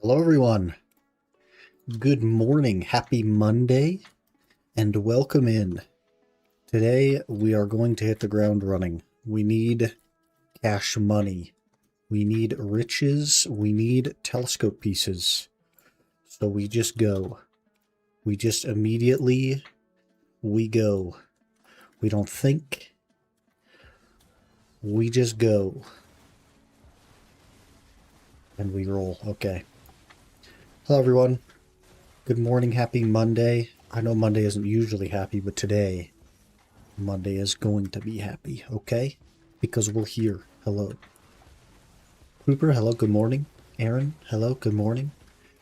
Hello everyone. Good morning. Happy Monday and welcome in. Today we are going to hit the ground running. We need cash money. We need riches. We need telescope pieces. So we just go. We just immediately go. We don't think. We just go. And we roll. Okay. Hello everyone. Good morning. Happy Monday. I know Monday isn't usually happy, but today Monday is going to be happy, okay? Because we're here. Hello. Cooper, hello, good morning. Aaron, hello, good morning.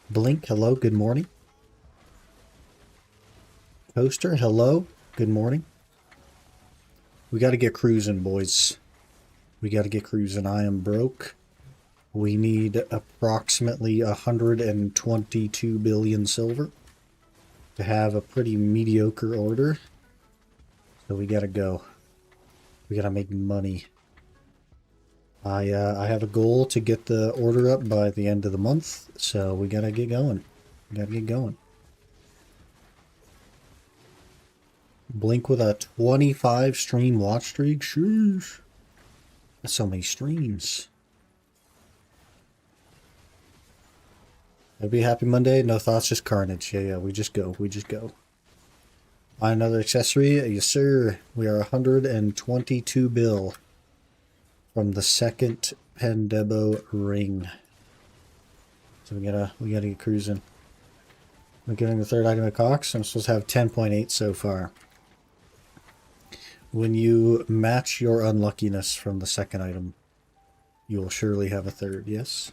Blink, hello, good morning. Toaster, hello, good morning. We got to get cruising, boys. We got to get cruising. I am broke. We need approximately 122 billion silver to have a pretty mediocre order. So we got to go. We got to make money. I have a goal to get the order up by the end of the month, so we gotta get going. We gotta get going. Blink with a 25 stream watch streak? Sheesh. That's so many streams. I'd be happy Monday. No thoughts, just carnage. Yeah, we just go. We just go. Buy another accessory? Yes, sir. We are 122 bill. From the second Pendebo ring. So we gotta get cruising. We're getting the third item at Cox. I'm supposed to have 10.8 so far. When you match your unluckiness from the second item, you will surely have a third, yes?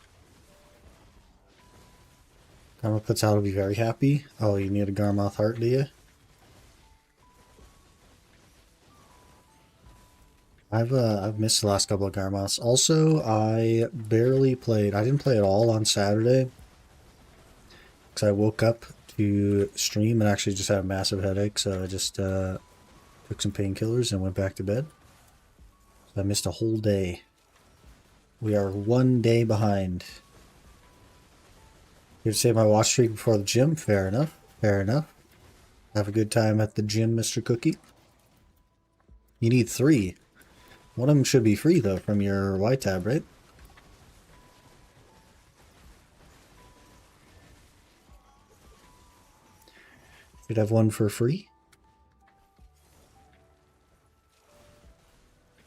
Karma puts out will be very happy. Oh, you need a Garmoth heart, do you? I've missed the last couple of Garmoths. Also, I barely played. I didn't play at all on Saturday because I woke up to stream and actually just had a massive headache. So I just took some painkillers and went back to bed. So I missed a whole day. We are 1 day behind. You have to save my watch streak before the gym. Fair enough. Fair enough. Have a good time at the gym, Mr. Cookie. You need 3. One of them should be free, though, from your Y tab, right? Should have one for free.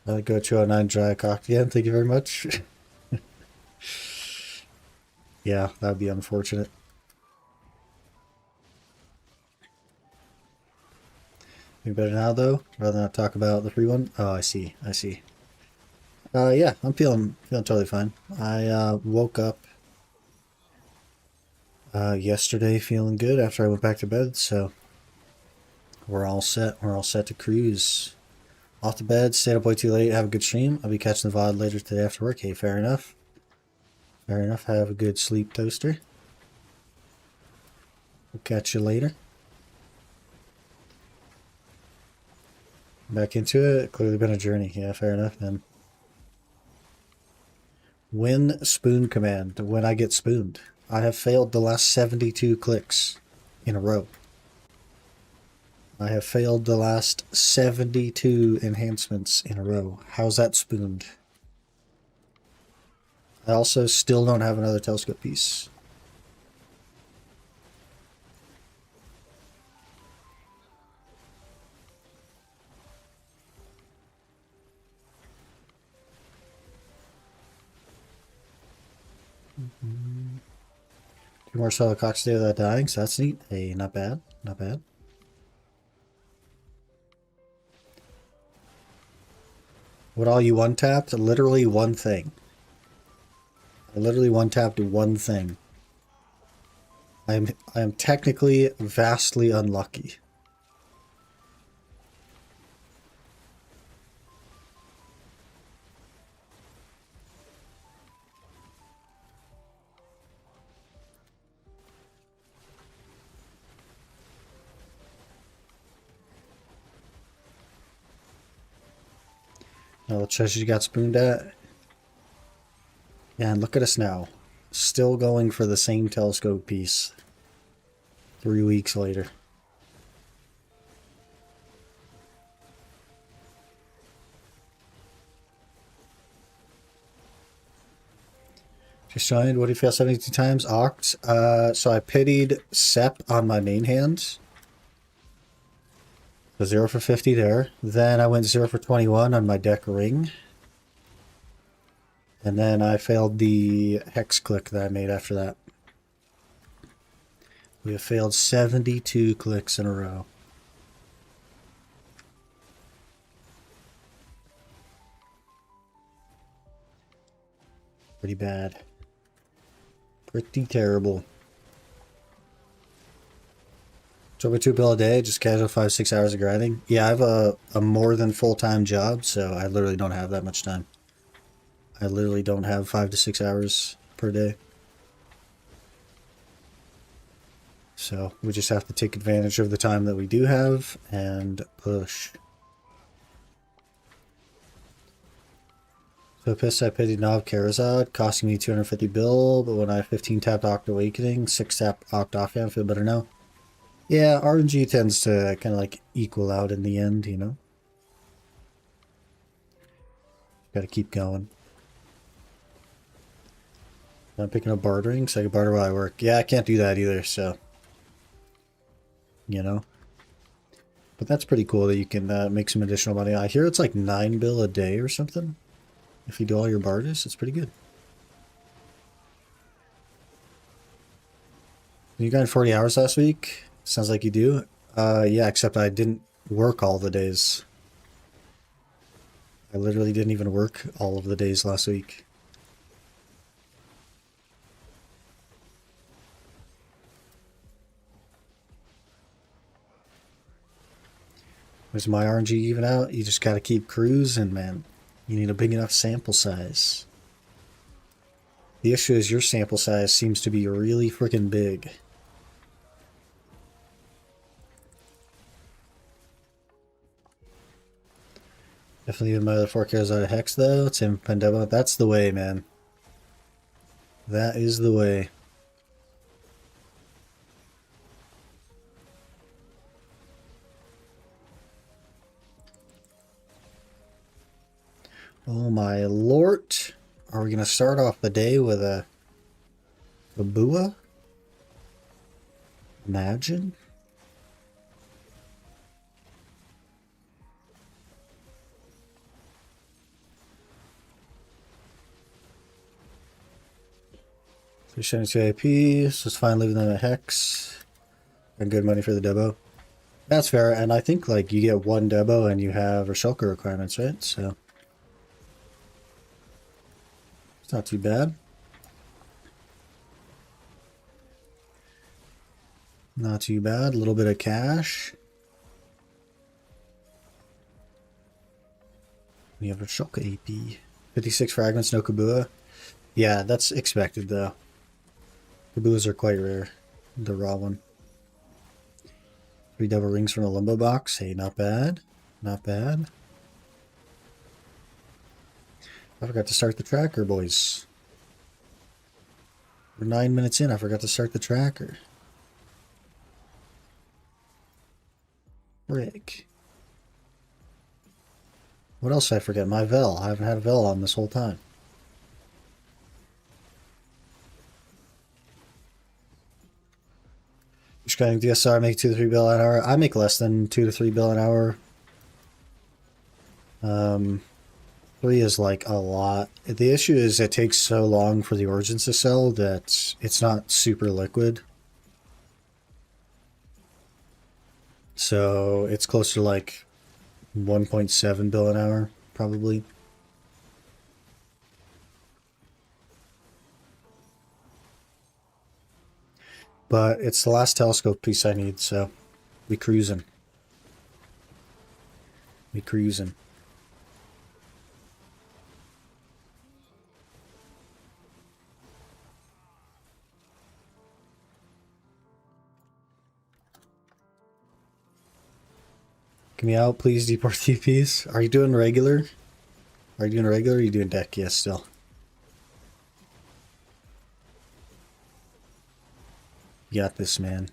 I'll go 209 dry cock again. Thank you very much. Yeah, that would be unfortunate. Maybe better now, though, rather than not talk about the free one. Oh, I see. I see. Yeah, I'm feeling totally fine. I woke up yesterday feeling good after I went back to bed, so we're all set. We're all set to cruise. Off to bed, stayed up way too late, have a good stream. I'll be catching the VOD later today after work. Hey, fair enough. Fair enough. Have a good sleep, Toaster. We'll catch you later. Back into it. Clearly been a journey. Yeah, fair enough, then. Win spoon command. When I get spooned. I have failed the last 72 clicks in a row. I have failed the last 72 enhancements in a row. How's that spooned? I also still don't have another telescope piece. Mm-hmm. 2 more solo cocks there without dying, so that's neat. Hey, not bad. Not bad. What all you one-tapped? Literally one thing. I literally one-tapped one thing. I am technically vastly unlucky. Now the treasure you got spooned at. Yeah, and look at us now. Still going for the same telescope piece 3 weeks later. Just joined. What do you fail 72 times? Oct. So I pitied Sep on my main hand. So 0 for 50 there. Then I went 0 for 21 on my deck ring. And then I failed the hex click that I made after that. We have failed 72 clicks in a row. Pretty bad. Pretty terrible. So over 2 bill a day, just casual 5-6 hours of grinding. Yeah, I have a more than full-time job, so I literally don't have that much time. I literally don't have 5 to 6 hours per day. So we just have to take advantage of the time that we do have and push. So pissed I pitied Nob Karazad, costing me 250 bill, but when I 15 tapped Oct Awakening, 6 tap Oct Offhand, feel better now. Yeah, RNG tends to kind of like equal out in the end, you know? Gotta keep going. I'm picking up bartering, so I can barter while I work. Yeah, I can't do that either, so... You know? But that's pretty cool that you can make some additional money. I hear it's like 9 bill a day or something. If you do all your barters, it's pretty good. You got 40 hours last week? Sounds like you do. Yeah, except I didn't work all the days. I literally didn't even work all of the days last week. Does my RNG even out? You just gotta keep cruising, man. You need a big enough sample size. The issue is your sample size seems to be really freaking big. Definitely even my other 4 cards out of Hex, though. Tim Pandema. That's the way, man. That is the way. Oh my lord. Are we going to start off the day with a Bua? Imagine. So 72 AP, so it's fine leaving them at Hex. And good money for the Debo. That's fair, and I think like you get 1 Debo and you have Rashulka requirements, right? So it's not too bad. Not too bad. A little bit of cash. We have Rashulka AP. 56 fragments, no Kabua. Yeah, that's expected though. Kabuas are quite rare. The raw one. 3 double rings from a limbo box. Hey, not bad. Not bad. I forgot to start the tracker, boys. We're 9 minutes in. I forgot to start the tracker. Frick. What else did I forget? My Vel. I haven't had a Vel on this whole time. Just getting DSR, make 2 to 3 bill an hour. I make less than 2 to 3 bill an hour. 3 is like a lot. The issue is it takes so long for the origins to sell that it's not super liquid. So it's closer to like 1.7 bill an hour, probably. But it's the last telescope piece I need, so we cruising. We cruising. Get me out, please, deport TPs. Are you doing regular? Are you doing regular or are you doing deck? Yes, still. You got this, man.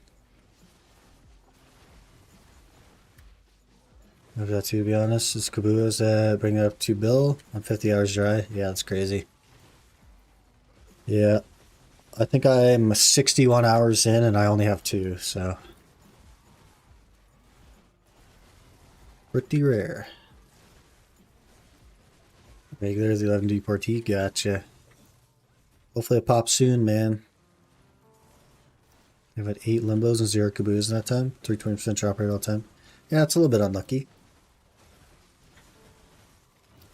If that to be honest, is Kabua's bring it up to Bill on 50 hours dry. Yeah, that's crazy. Yeah. I think I'm 61 hours in and I only have 2, so. Pretty rare. Regulars 11 deportee, gotcha. Hopefully it pops soon, man. I've had 8 limbos and 0 Kaboos in that time. 320% drop rate all the time. Yeah, it's a little bit unlucky.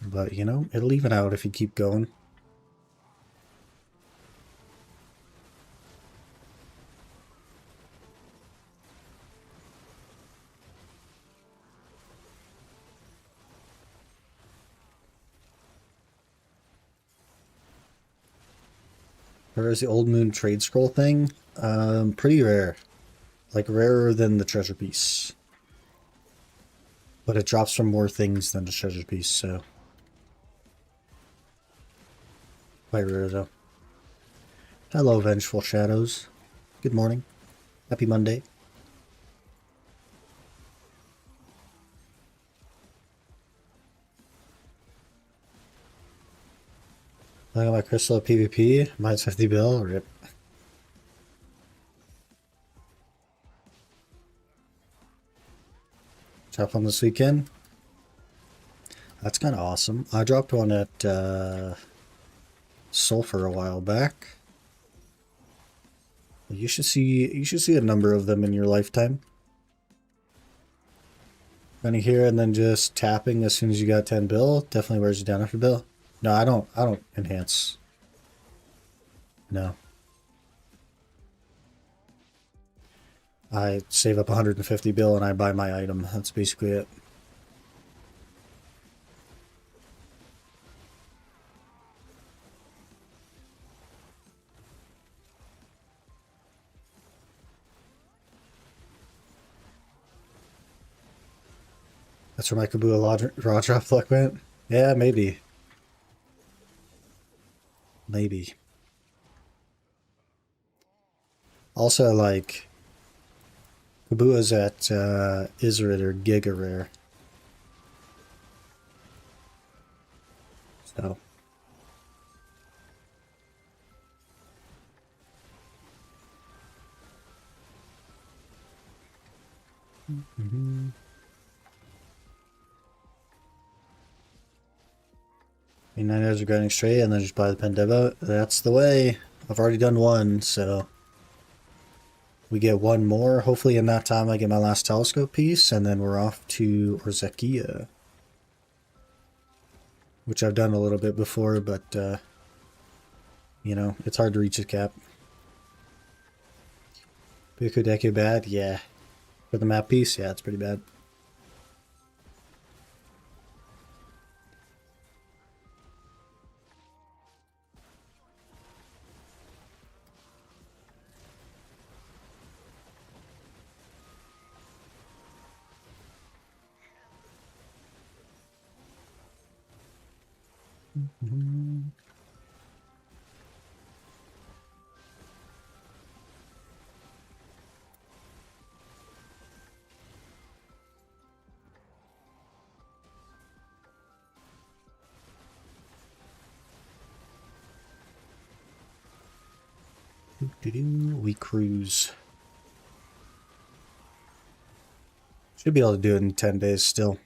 But, you know, it'll even out if you keep going. Whereas the Old Moon trade scroll thing, pretty rare. Like, rarer than the treasure piece. But it drops from more things than the treasure piece, so. Quite rare, though. Hello, Vengeful Shadows. Good morning. Happy Monday. I got my crystal at PvP. Mine's 50 bill. Rip. Drop one this weekend. That's kind of awesome. I dropped one at Sulfur a while back. You should see a number of them in your lifetime. Running here and then just tapping as soon as you got 10 bill definitely wears you down after bill. No, I don't enhance. No. I save up 150 bill and I buy my item. That's basically it. That's where my Kabua raw drop luck went? Yeah, maybe. Maybe. Also, like, Kabua's at Isrid or Giga Rare. So. Mm-hmm. 9 hours of grinding straight and then just buy the Pendevo. That's the way. I've already done one, so we get one more. Hopefully in that time I get my last telescope piece, and then we're off to Orzekia. Which I've done a little bit before, but, you know, it's hard to reach the cap. Biku Deku bad? Yeah. For the map piece? Yeah, it's pretty bad. Mm-hmm. We cruise. Should be able to do it in 10 days still.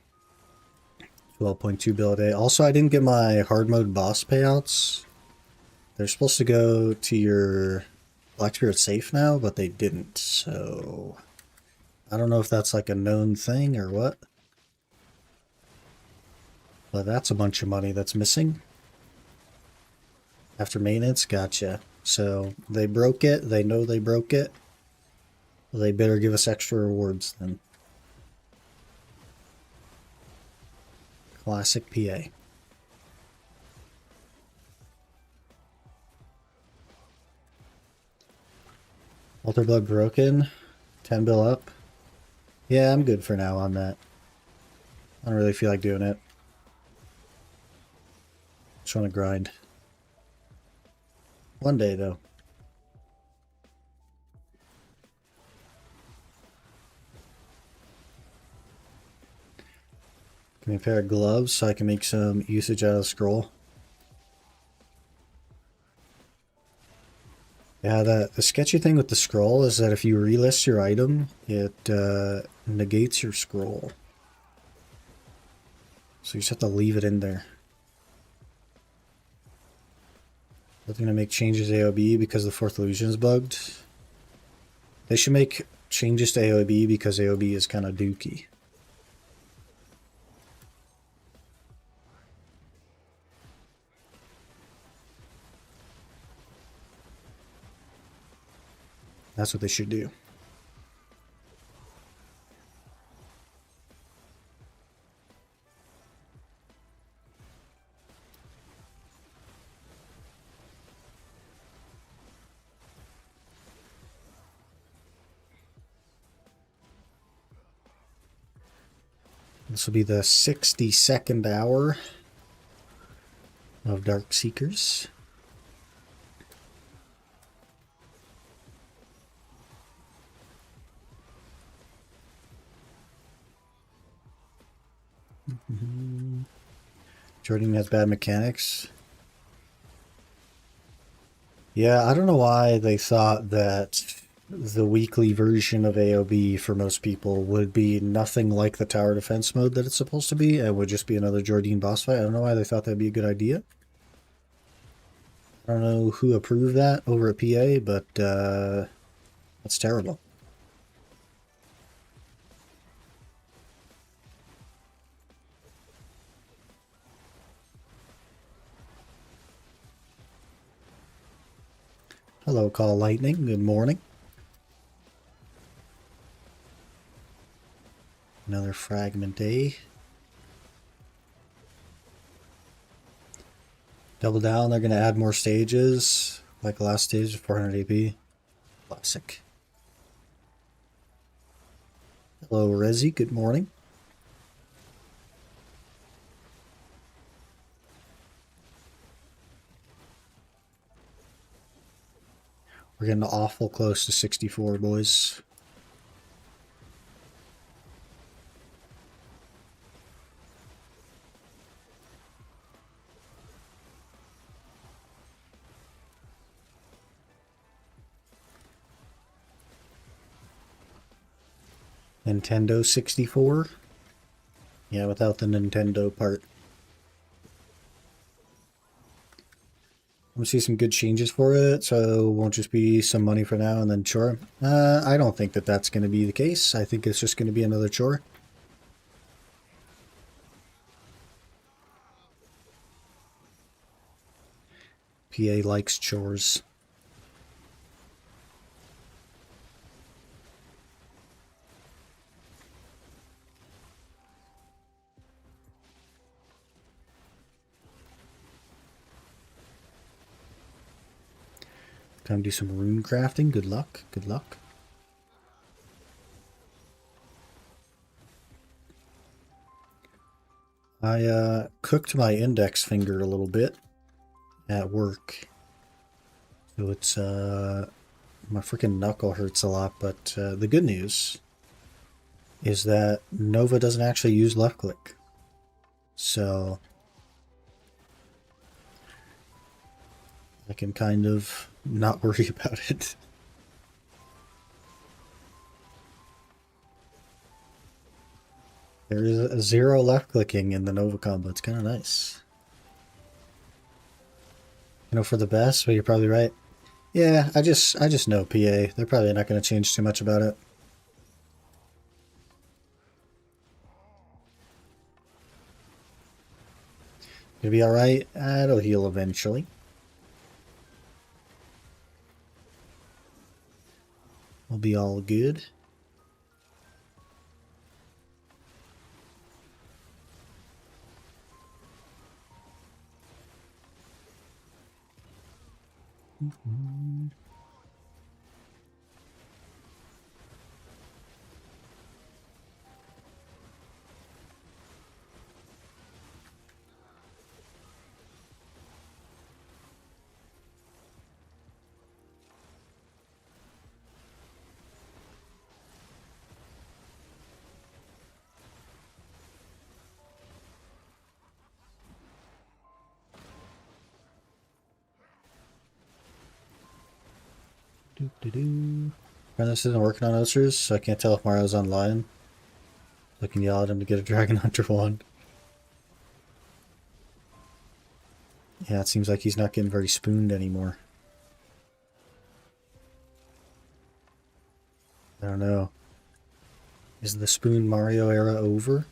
12.2 bill a day. Also, I didn't get my hard mode boss payouts. They're supposed to go to your Black Spirit safe now, but they didn't. So I don't know if that's like a known thing or what. But that's a bunch of money that's missing. After maintenance, gotcha. So they broke it. They know they broke it. They better give us extra rewards then. Classic PA. Alter Blood broken. 10 bill up. Yeah, I'm good for now on that. I don't really feel like doing it. Just want to grind. One day, though. Give me a pair of gloves so I can make some usage out of the scroll. Yeah, the sketchy thing with the scroll is that if you relist your item, it negates your scroll. So you just have to leave it in there. They're going to make changes to AOB because the fourth illusion is bugged. They should make changes to AOB because AOB is kind of dookie. That's what they should do. This will be the 62nd hour of Dark Seekers. Jordan has bad mechanics. Yeah, I don't know why they thought that the weekly version of AOB for most people would be nothing like the tower defense mode that it's supposed to be. It would just be another Jordan boss fight. I don't know why they thought that'd be a good idea. I don't know who approved that over at PA, but that's terrible. Hello, Call Lightning. Good morning. Another fragment day. Double down. They're going to add more stages. Like the last stage, 400 AP. Classic. Hello, Rezi. Good morning. We're getting awful close to 64, boys. Nintendo 64? Yeah, without the Nintendo part. I'm gonna see some good changes for it, so it won't just be some money for now and then chore. I don't think that that's going to be the case. I think it's just going to be another chore. PA likes chores. Time to do some rune crafting. Good luck. Good luck. I cooked my index finger a little bit at work. So it's my freaking knuckle hurts a lot, but the good news is that Nova doesn't actually use left click. So I can kind of not worry about it. There is a 0 left clicking in the Nova combo. It's kind of nice. You know, for the best, but you're probably right. Yeah, I just know PA. They're probably not going to change too much about it. It'll be alright. It'll heal eventually. We'll be all good. This isn't working on Osters, so I can't tell if Mario's online. I can yell at him to get a Dragon Hunter one. Yeah, it seems like he's not getting very spooned anymore. I don't know. Is the Spoon Mario era over?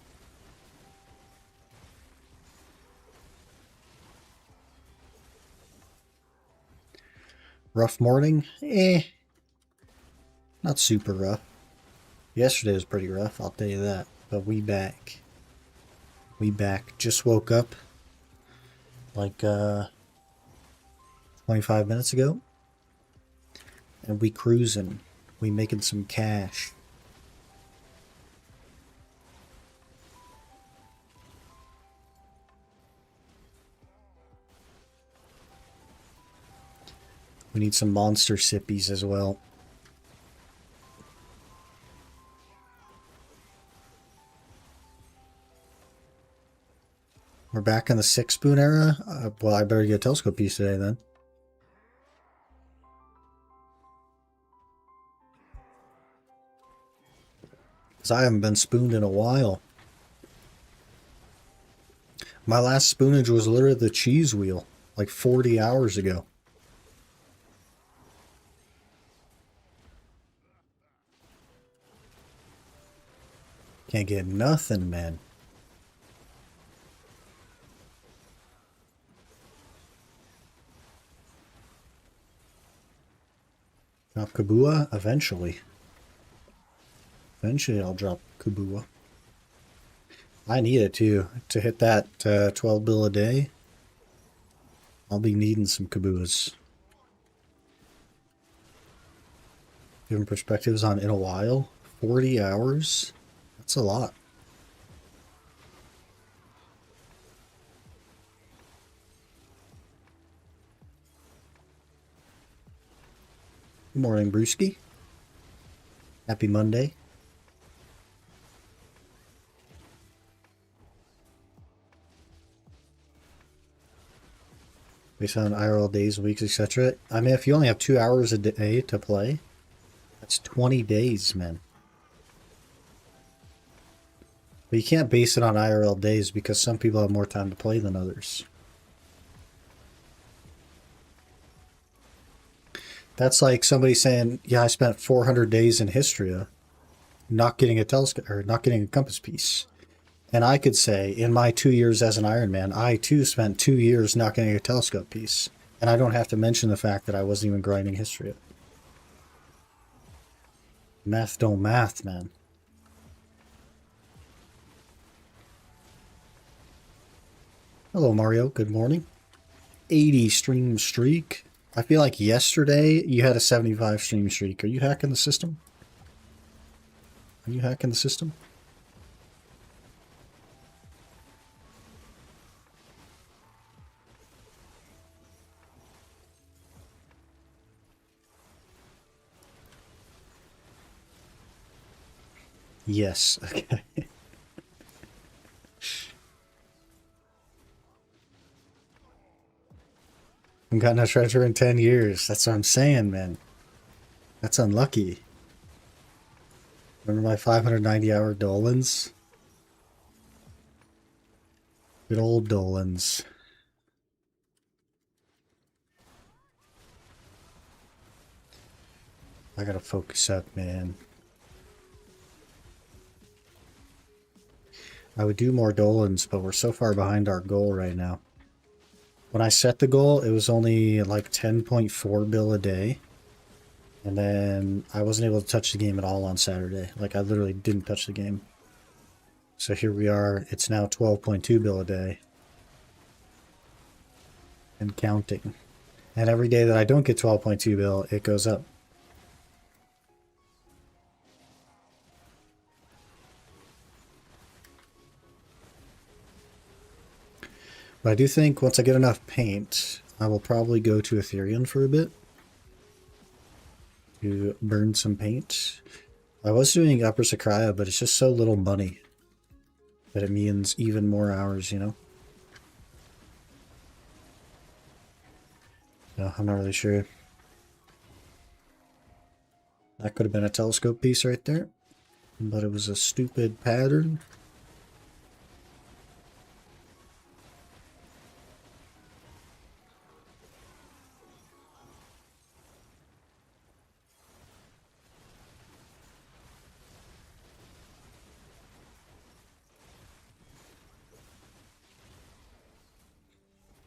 Rough morning? Not super rough. Yesterday was pretty rough, I'll tell you that. But we back. We back. Just woke up like 25 minutes ago. And we cruising. We making some cash. We need some monster sippies as well. We're back in the 6-spoon era? Well, I better get a telescope piece today then. Because I haven't been spooned in a while. My last spoonage was literally the cheese wheel, like 40 hours ago. Can't get nothing, man. Drop Kabua? Eventually. Eventually I'll drop Kabua. I need it too. To hit that 12 bill a day, I'll be needing some Kabuas. Giving perspectives on in a while. 40 hours? That's a lot. Good morning, Brewski. Happy Monday. Based on IRL days, weeks, etc. I mean, if you only have 2 hours a day to play, that's 20 days, man. But you can't base it on IRL days because some people have more time to play than others. That's like somebody saying, yeah, I spent 400 days in Histria not getting a telescope or not getting a compass piece. And I could say, in my 2 years as an Ironman, I too spent 2 years not getting a telescope piece. And I don't have to mention the fact that I wasn't even grinding Histria. Math don't math, man. Hello, Mario. Good morning. 80 stream streak. I feel like yesterday you had a 75 stream streak. Are you hacking the system? Are you hacking the system? Yes. Okay. I've got no treasure in 10 years. That's what I'm saying, man. That's unlucky. Remember my 590-hour Dolans? Good old Dolans. I gotta focus up, man. I would do more Dolans, but we're so far behind our goal right now. When I set the goal, it was only like 10.4 bill a day. And then I wasn't able to touch the game at all on Saturday. Like, I literally didn't touch the game. So here we are. It's now 12.2 bill a day. And counting. And every day that I don't get 12.2 bill, it goes up. But I do think once I get enough paint, I will probably go to Athereion for a bit. To burn some paint. I was doing Upper Sakraya, but it's just so little money that it means even more hours, you know? No, I'm not really sure. That could have been a telescope piece right there, but it was a stupid pattern.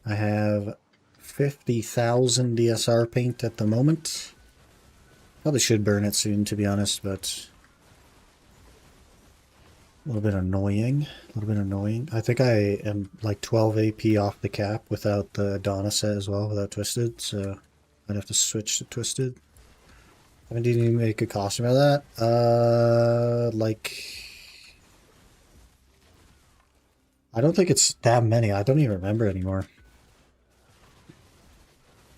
I have 50,000 DSR paint at the moment. Probably should burn it soon, to be honest, but a little bit annoying. A little bit annoying. I think I am like 12 AP off the cap without the Donna set as well, without Twisted, so I'd have to switch to Twisted. I didn't even make a costume out of that. I don't think it's that many. I don't even remember anymore.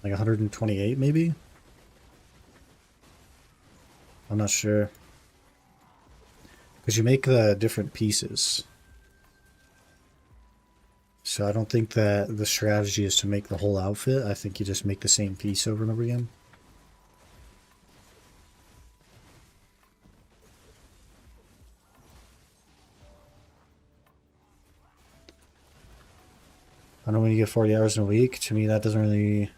Like 128 maybe? I'm not sure. Because you make the different pieces. So I don't think that the strategy is to make the whole outfit. I think you just make the same piece over and over again. I know when you get 40 hours in a week, to me that doesn't really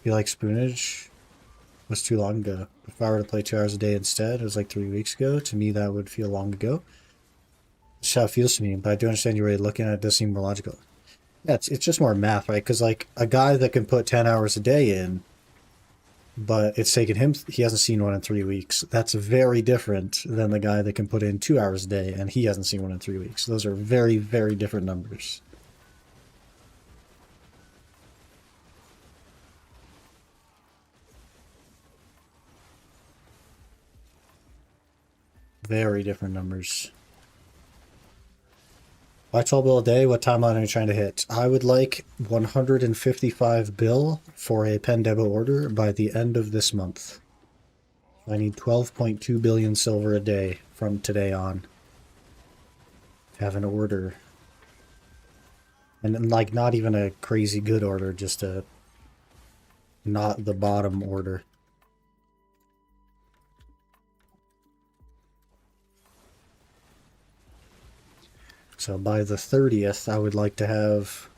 feel like spoonage. It was too long ago. If I were to play 2 hours a day instead, it was like 3 weeks ago. To me, that would feel long ago. That's how it feels to me, but I do understand you're really looking at it. It does seem more logical. Yeah, it's just more math, right? Because like a guy that can put 10 hours a day in, but it's taken him, he hasn't seen one in 3 weeks. That's very different than the guy that can put in 2 hours a day and he hasn't seen one in 3 weeks. Those are very, very different numbers. Very different numbers. Why 12 bill a day? What timeline are you trying to hit? I would like 155 bill for a Pendebo order by the end of this month. I need 12.2 billion silver a day from today on to have an order. And like not even a crazy good order, just a not the bottom order. So by the 30th, I would like to have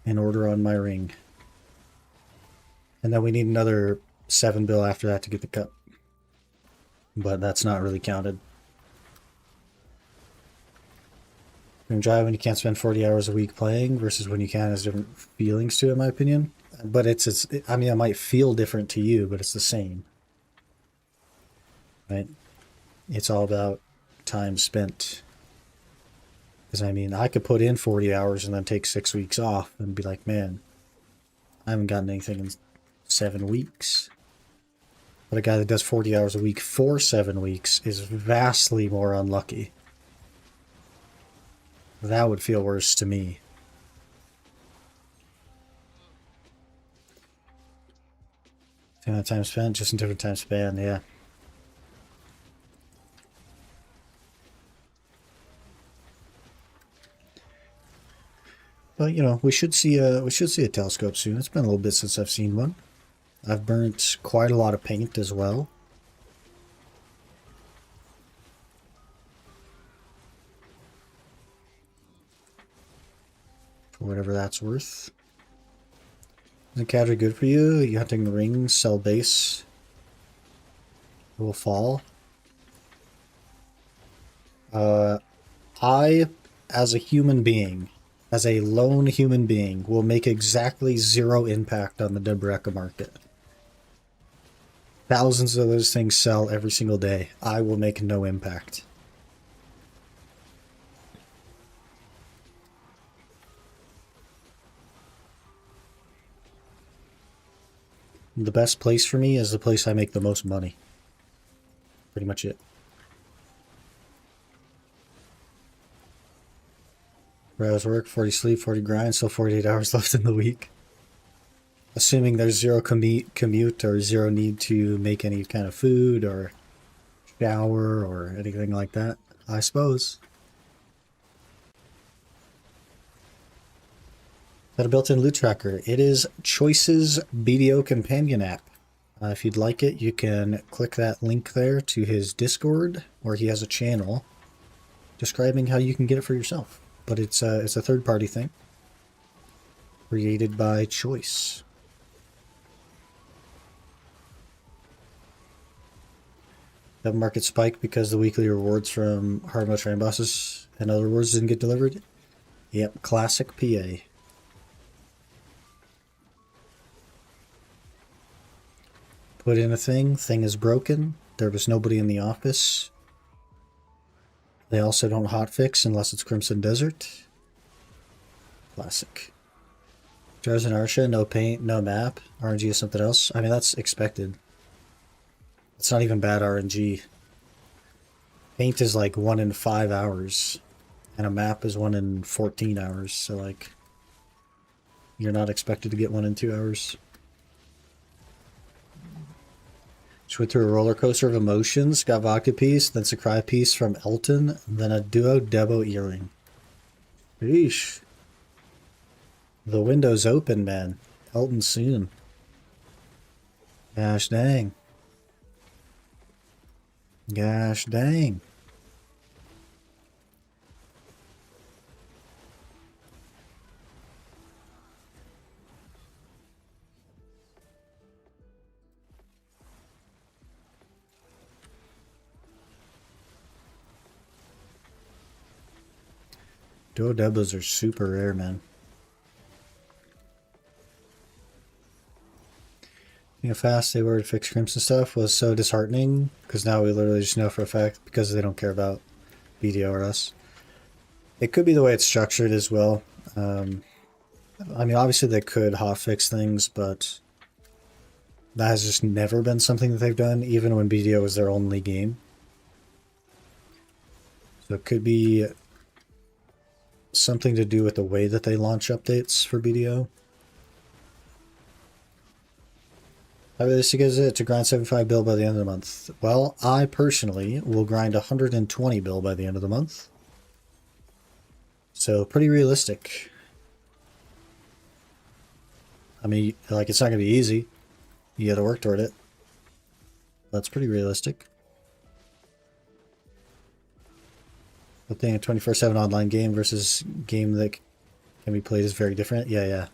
an order on my ring. And then we need another 7 bill after that to get the cup. But that's not really counted. Dream Drive, when you can't spend 40 hours a week playing versus when you can, has different feelings to it, in my opinion. But I mean, it might feel different to you, but it's the same. Right? It's all about time spent. Because, I mean, I could put in 40 hours and then take 6 weeks off and be like, man, I haven't gotten anything in 7 weeks. But a guy that does 40 hours a week for 7 weeks is vastly more unlucky. That would feel worse to me. Same amount of time spent, just in different time span, yeah. But you know, we should see a telescope soon. It's been a little bit since I've seen one. I've burnt quite a lot of paint as well. For whatever that's worth. Isn't cadre good for you? You hunting the rings, sell base. It will fall. I, as a human being, as a lone human being, will make exactly 0 impact on the Debreka market. Thousands of those things sell every single day. I will make no impact. The best place for me is the place I make the most money. Pretty much it. 4 hours work, 40 sleep, 40 grind, still 48 hours left in the week. Assuming there's 0 commute or 0 need to make any kind of food or shower or anything like that, I suppose. Is that a built-in loot tracker? It is Choice's BDO companion app. If you'd like it, you can click that link there to his Discord, where he has a channel describing how you can get it for yourself. But it's a third-party thing created by choice. The market spiked because the weekly rewards from hard mode train bosses and other rewards didn't get delivered. Yep, classic PA. Put in a thing is broken. There was nobody in the office. They also don't hotfix unless it's Crimson Desert. Classic. Jars and Arsha, no paint, no map. RNG is something else. I mean, that's expected. It's not even bad RNG. Paint is like 1 in 5 hours. And a map is 1 in 14 hours. So, like, you're not expected to get 1 in 2 hours. Just went through a roller coaster of emotions. Got vodka piece, then Sakurai piece from Elton, then a Duo Debo earring. Eesh. The window's open, man. Elton soon. Gosh dang. Gosh dang. Duo Debos are super rare, man. How fast they were to fix Crimson stuff was so disheartening, because now we literally just know for a fact because they don't care about BDO or us. It could be the way it's structured as well. I mean, obviously they could hotfix things, but that has just never been something that they've done, even when BDO was their only game. So it could be something to do with the way that they launch updates for BDO. How realistic is it to grind 75 bill by the end of the month? Well, I personally will grind 120 bill by the end of the month. So pretty realistic. I mean, like, it's not going to be easy. You got to work toward it. That's pretty realistic. But then a 24/7 online game versus game that can be played is very different. Yeah.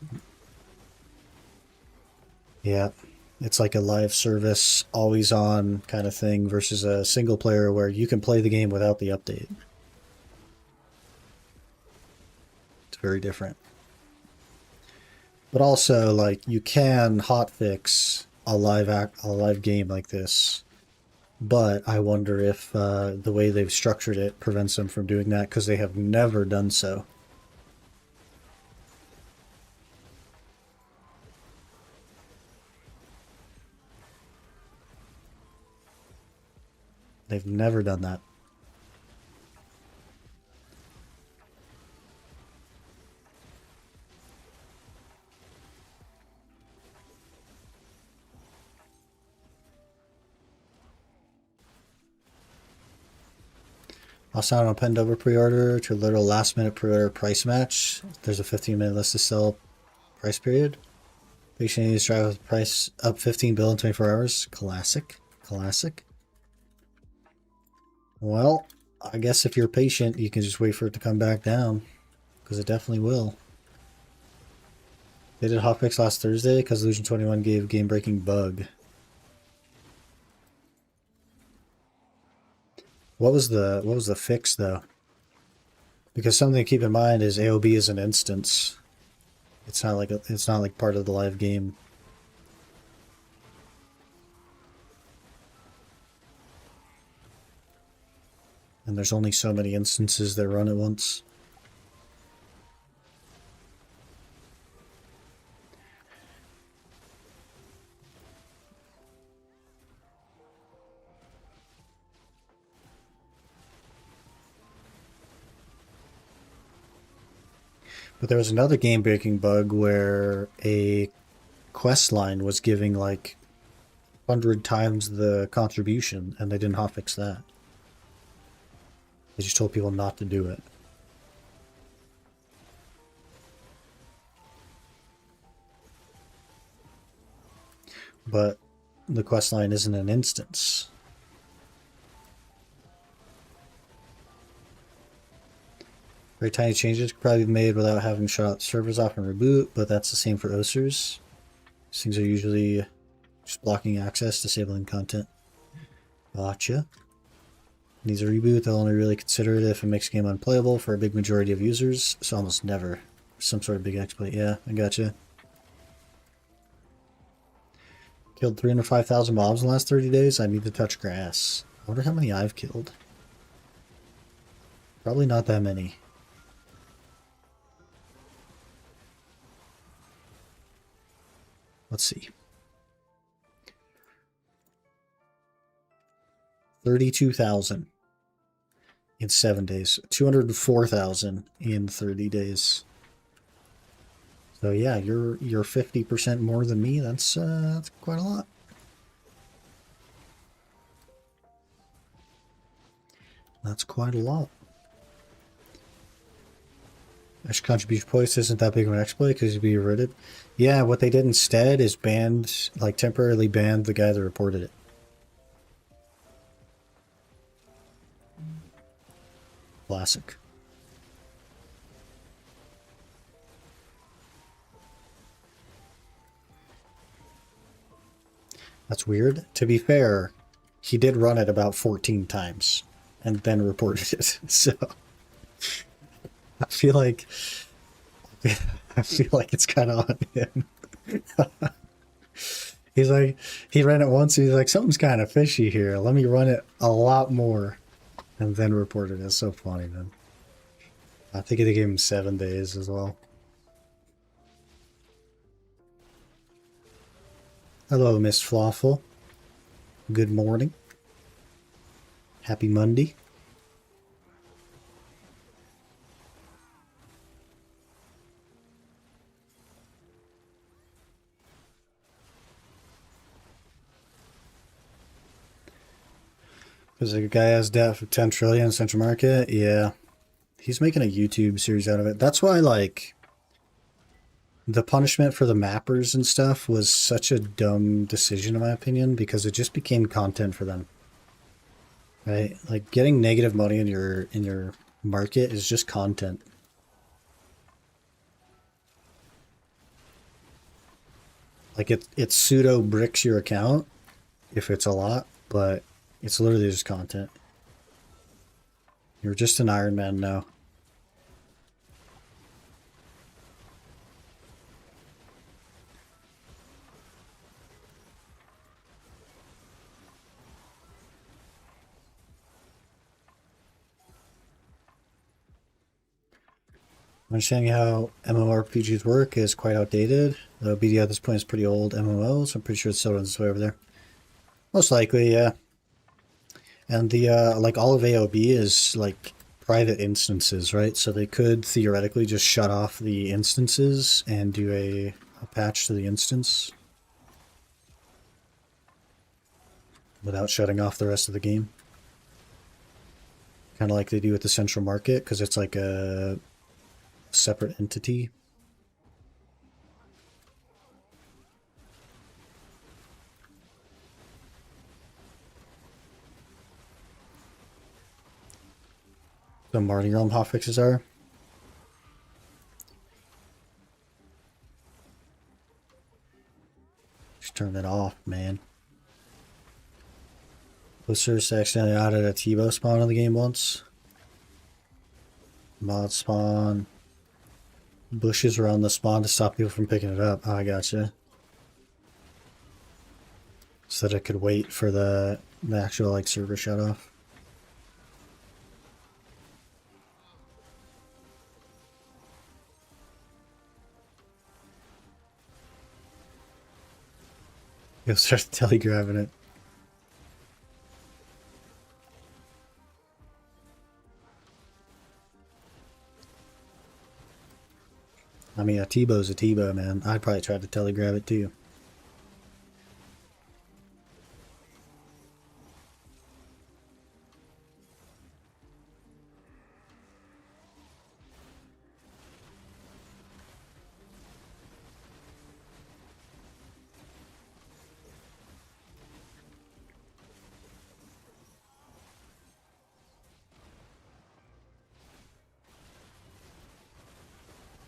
It's like a live service, always on kind of thing versus a single player where you can play the game without the update. It's very different. But also, like, you can hotfix a live game like this. But I wonder if the way they've structured it prevents them from doing that, because they have never done so. They've never done that. I'll sign on Pendover pre-order to a literal last-minute pre-order price match. There's a 15-minute list to sell price period. Patient needs to drive with price up 15 bill in 24 hours. Classic. Well, I guess if you're patient, you can just wait for it to come back down, because it definitely will. They did hotfix last Thursday because Illusion 21 gave game-breaking bug. What was the fix though? Because something to keep in mind is AOB is an instance. It's not like part of the live game. And there's only so many instances that run at once. But there was another game-breaking bug where a quest line was giving like 100 times the contribution, and they didn't hotfix that. They just told people not to do it. But the quest line isn't an instance. Very tiny changes could probably be made without having shut out servers off and reboot, but that's the same for OSers. These things are usually just blocking access, disabling content. Gotcha. Needs a reboot, they'll only really consider it if it makes the game unplayable for a big majority of users, so almost never. Some sort of big exploit. Yeah, I gotcha. Killed 305,000 mobs in the last 30 days. I need to touch grass. I wonder how many I've killed. Probably not that many. Let's see. 32,000 in 7 days. 204,000 in 30 days. So yeah, you're 50% more than me. That's quite a lot. That's quite a lot. Extra contribution points isn't that big of an exploit because you'd be alerted. Yeah, what they did instead is banned, like temporarily banned the guy that reported it. Classic. That's weird. To be fair, he did run it about 14 times and then reported it. So I feel like it's kind of on him. He's like, he ran it once and he's like, something's kind of fishy here. Let me run it a lot more and then report it. It's so funny, man. I think they gave him 7 days as well. Hello, Miss Flawful. Good morning. Happy Monday. Because a guy has debt for 10 trillion in Central Market. Yeah. He's making a YouTube series out of it. That's why, like, the punishment for the mappers and stuff was such a dumb decision, in my opinion, because it just became content for them. Right? Like, getting negative money in your market is just content. Like, it pseudo bricks your account if it's a lot, but it's literally just content. You're just an Iron Man now. Understanding how MMORPGs work is quite outdated. Though BD at this point is pretty old MMO, so I'm pretty sure it still runs this way over there. Most likely, yeah. And the like all of AOB is like private instances, right? So they could theoretically just shut off the instances and do a patch to the instance without shutting off the rest of the game. Kind of like they do with the central market, because it's like a separate entity. The Marty Realm hotfixes are. Just turn it off, man. Listeners accidentally added a T-bow spawn in the game once. Mod spawn. Bushes around the spawn to stop people from picking it up. Oh, I gotcha. So that it could wait for the actual like server shut off. You'll start telegraphing it. I mean, a T-bow's a T-bow, man. I'd probably try to telegraph it too.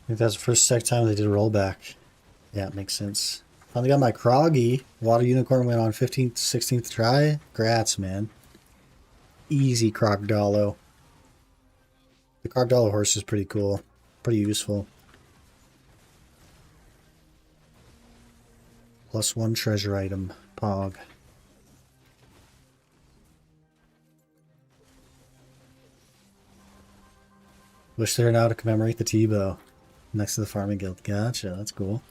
think that's the first second time they did a rollback. Yeah, it makes sense. Finally got my Kroggy. Water Unicorn went on 15th, 16th try. Grats, man. Easy Crocodolo. The Crocodolo horse is pretty cool. Pretty useful. +1 treasure item. Pog. Wish there now to commemorate the T-bow. Next to the farming guild. Gotcha, that's cool.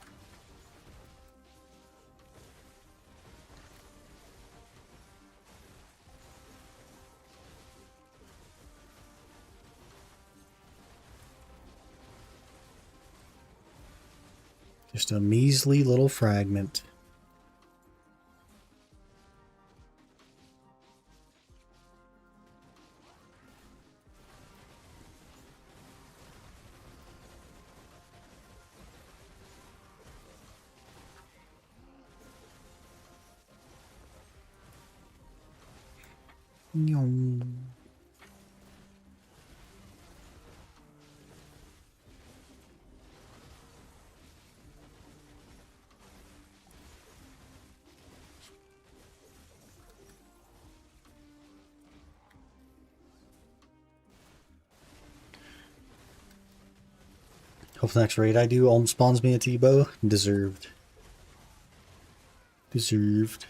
Just a measly little fragment. Hope the next raid I do almost spawns me a T-bow. Deserved. Deserved.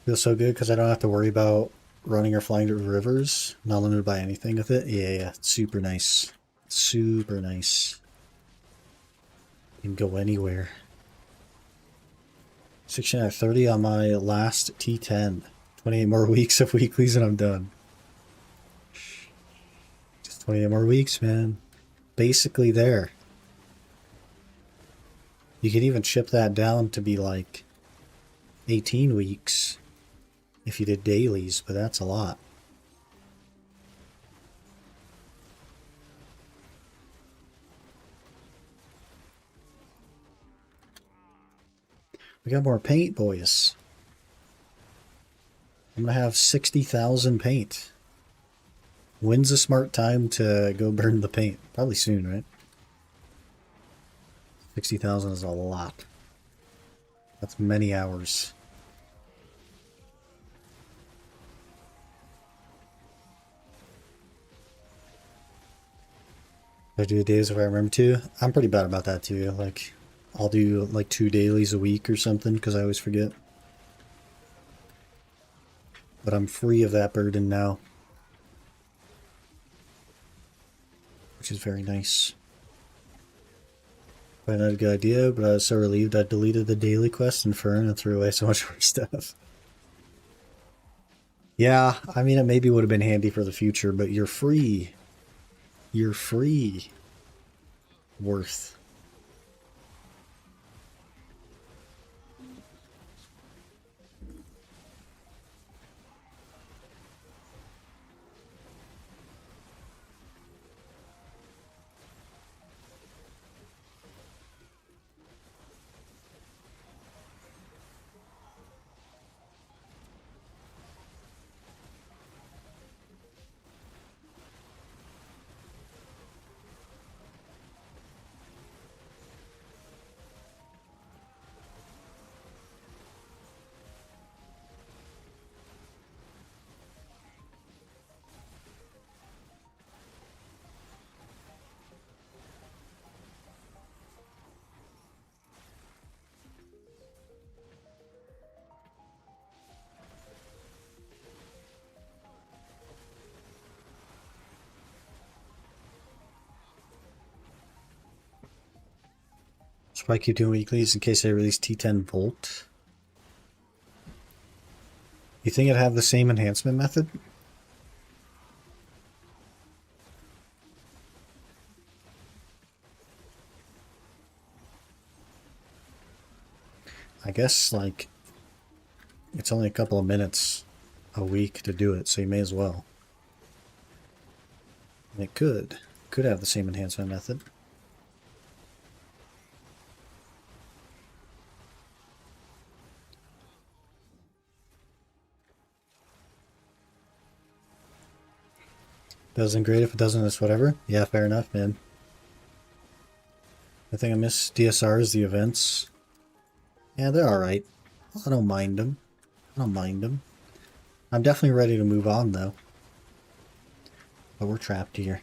Feels so good because I don't have to worry about running or flying to rivers. Not limited by anything with it. Yeah, super nice. Super nice. You can go anywhere. 16 out of 30 on my last T10. 28 more weeks of weeklies and I'm done. Just 28 more weeks, man. Basically there. You could even chip that down to be like 18 weeks if you did dailies, but that's a lot. We got more paint, boys. I'm gonna have 60,000 paint. When's a smart time to go burn the paint? Probably soon, right? 60,000 is a lot. That's many hours. I do the days if I remember to. I'm pretty bad about that too. Like, I'll do like 2 dailies a week or something because I always forget. But I'm free of that burden now, which is very nice. Probably not a good idea, but I was so relieved I deleted the daily quest in Fern and threw away so much more stuff. Yeah, I mean, it maybe would have been handy for the future, but you're free. You're free. Worth. So I keep doing weeklies in case I release T10 Volt. You think it'd have the same enhancement method? I guess, like, it's only a couple of minutes a week to do it, so you may as well. And it could have the same enhancement method. Doesn't great. If it doesn't, it's whatever. Yeah, fair enough, man. I think I miss DSRs, the events. Yeah, they're alright. I don't mind them. I don't mind them. I'm definitely ready to move on, though. But we're trapped here.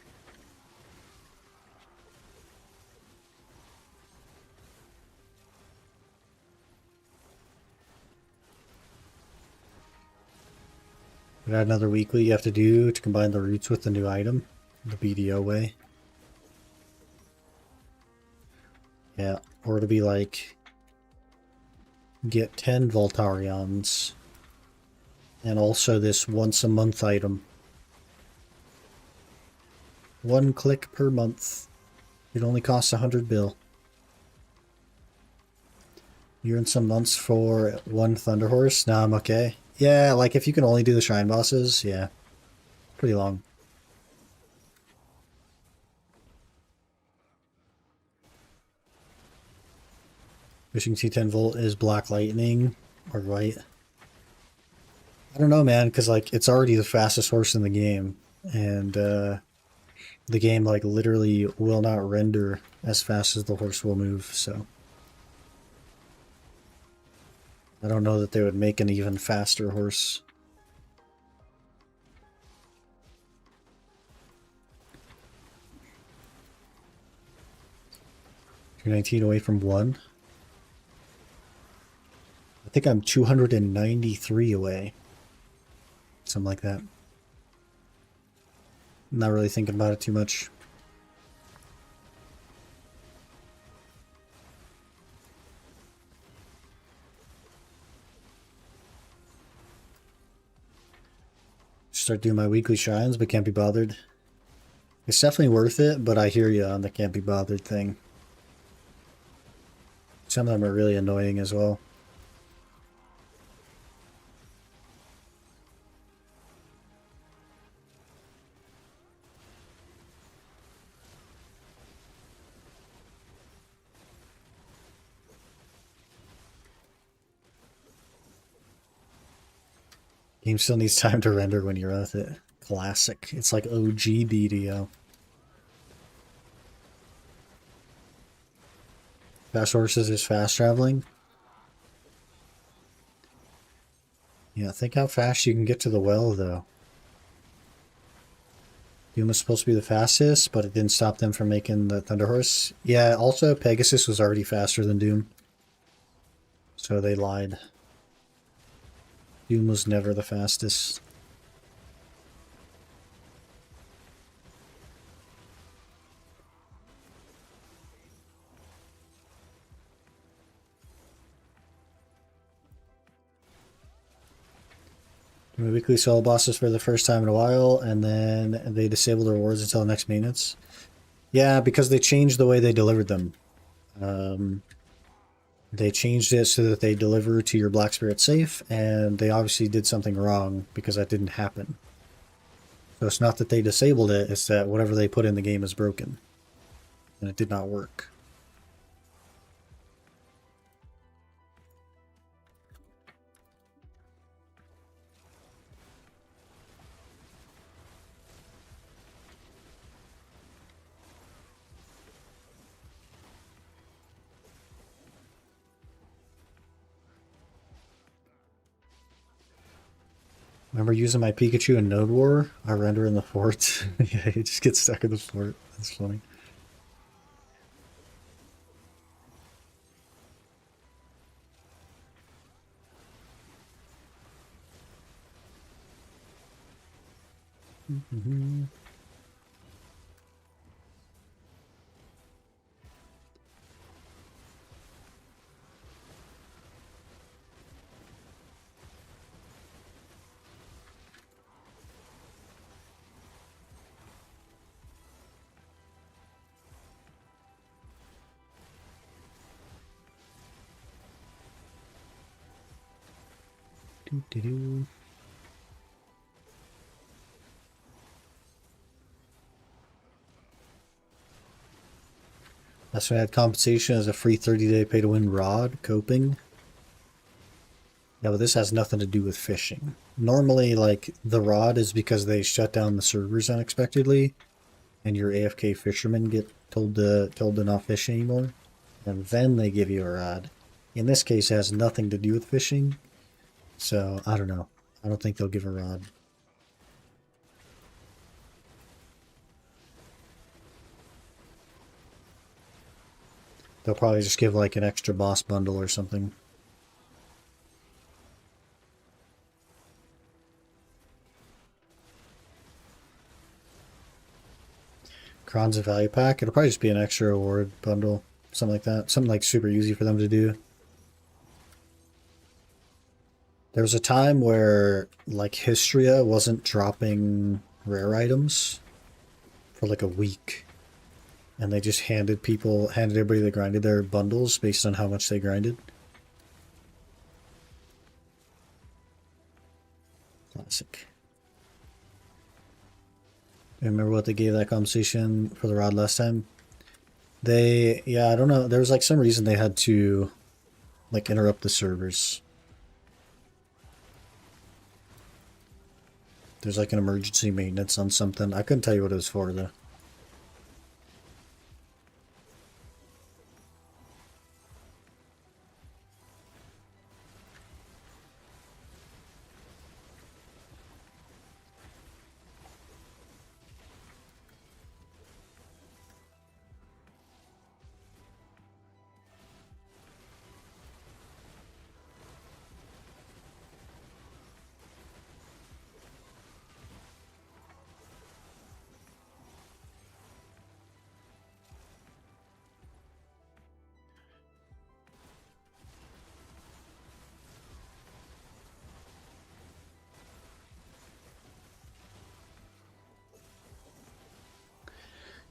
We got another weekly you have to do to combine the roots with the new item. The BDO way. Yeah, or to be like... Get 10 Voltarions. And also this once a month item. 1 click per month. It only costs 100 bill. You're in some months for 1 Thunder Horse? Nah, I'm okay. Yeah, like if you can only do the shrine bosses, yeah. Pretty long. Wishing T10 Volt is Black Lightning or white. I don't know, man, because like it's already the fastest horse in the game. And the game like literally will not render as fast as the horse will move, so I don't know that they would make an even faster horse. 219 away from 1. I think I'm 293 away. Something like that. Not really thinking about it too much. Start doing my weekly shrines, but can't be bothered. It's definitely worth it, but I hear you on the can't be bothered thing. Some of them are really annoying as well. Game still needs time to render when you're with it. Classic. It's like OG BDO. Fast horses is fast traveling. Yeah, think how fast you can get to the well, though. Doom was supposed to be the fastest, but it didn't stop them from making the Thunder Horse. Yeah, also Pegasus was already faster than Doom. So they lied. Doom was never the fastest. Do weekly solo bosses for the first time in a while, and then they disable the rewards until the next maintenance. Yeah, because they changed the way they delivered them. They changed it so that they deliver to your Black Spirit safe, and they obviously did something wrong because that didn't happen. So it's not that they disabled it, it's that whatever they put in the game is broken. And it did not work. Remember using my Pikachu in Node War? I render in the fort. Yeah, he just gets stuck in the fort. That's funny. Doo-doo-doo. That's why I had compensation as a free 30-day pay-to-win rod, coping. Yeah, but this has nothing to do with fishing. Normally, like, the rod is because they shut down the servers unexpectedly, and your AFK fishermen get told to not fish anymore, and then they give you a rod. In this case, it has nothing to do with fishing, so I don't know. I don't think they'll give a rod. They'll probably just give like an extra boss bundle or something. Kron's a value pack. It'll probably just be an extra reward bundle. Something like that. Something like super easy for them to do. There was a time where like Histria wasn't dropping rare items for like a week. And they just handed everybody that grinded their bundles based on how much they grinded. Classic. Remember what they gave that compensation for the rod last time? Yeah, I don't know. There was like some reason they had to like interrupt the servers. There's like an emergency maintenance on something. I couldn't tell you what it was for though.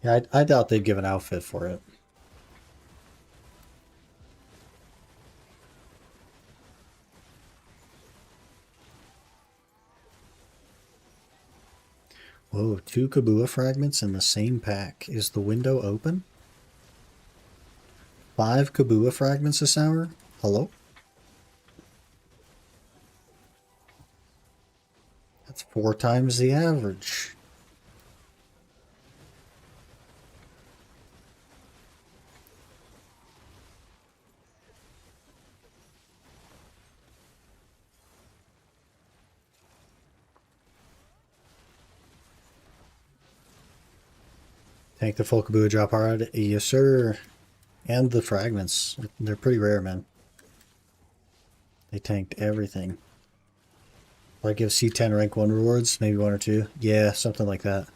Yeah, I doubt they'd give an outfit for it. Whoa, 2 Kabua fragments in the same pack. Is the window open? 5 Kabua fragments this hour? Hello? That's 4 times the average. Tank the full Kabua drop hard. Yes, sir. And the fragments. They're pretty rare, man. They tanked everything. Will I give C10 rank 1 rewards? Maybe 1 or 2? Yeah, something like that.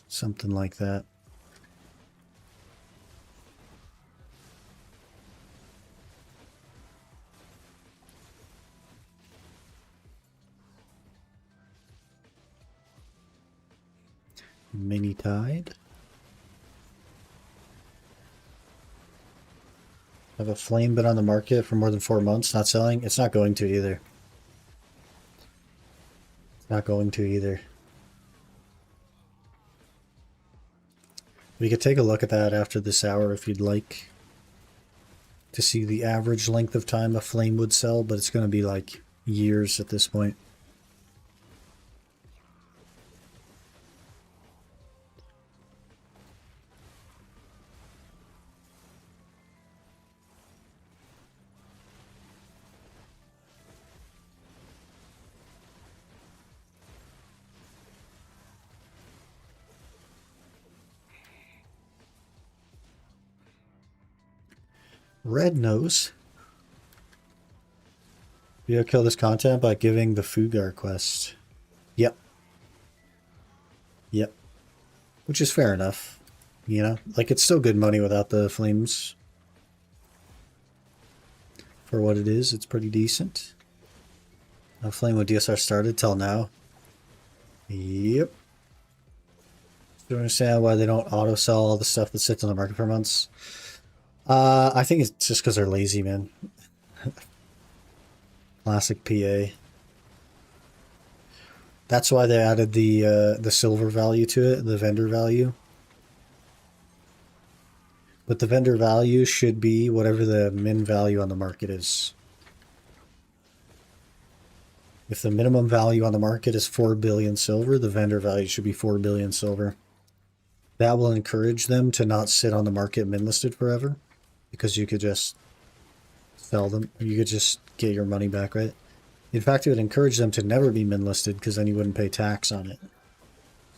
Something like that. Mini Tide. Have a flame been on the market for more than 4 months, not selling? It's not going to either. It's not going to either. We could take a look at that after this hour if you'd like to see the average length of time a flame would sell, but it's going to be like years at this point. Red Nose. You'll kill this content by giving the Fugar quest. Yep. Yep. Which is fair enough. You know? Like, it's still good money without the flames. For what it is, it's pretty decent. No flame with DSR started till now. Yep. Do you understand why they don't auto sell all the stuff that sits on the market for months? I think it's just because they're lazy, man. Classic PA. That's why they added the silver value to it, the vendor value. But the vendor value should be whatever the min value on the market is. If the minimum value on the market is 4 billion silver, the vendor value should be 4 billion silver. That will encourage them to not sit on the market min listed forever, because you could just sell them. You could just get your money back, right? In fact, it would encourage them to never be min listed, because then you wouldn't pay tax on it.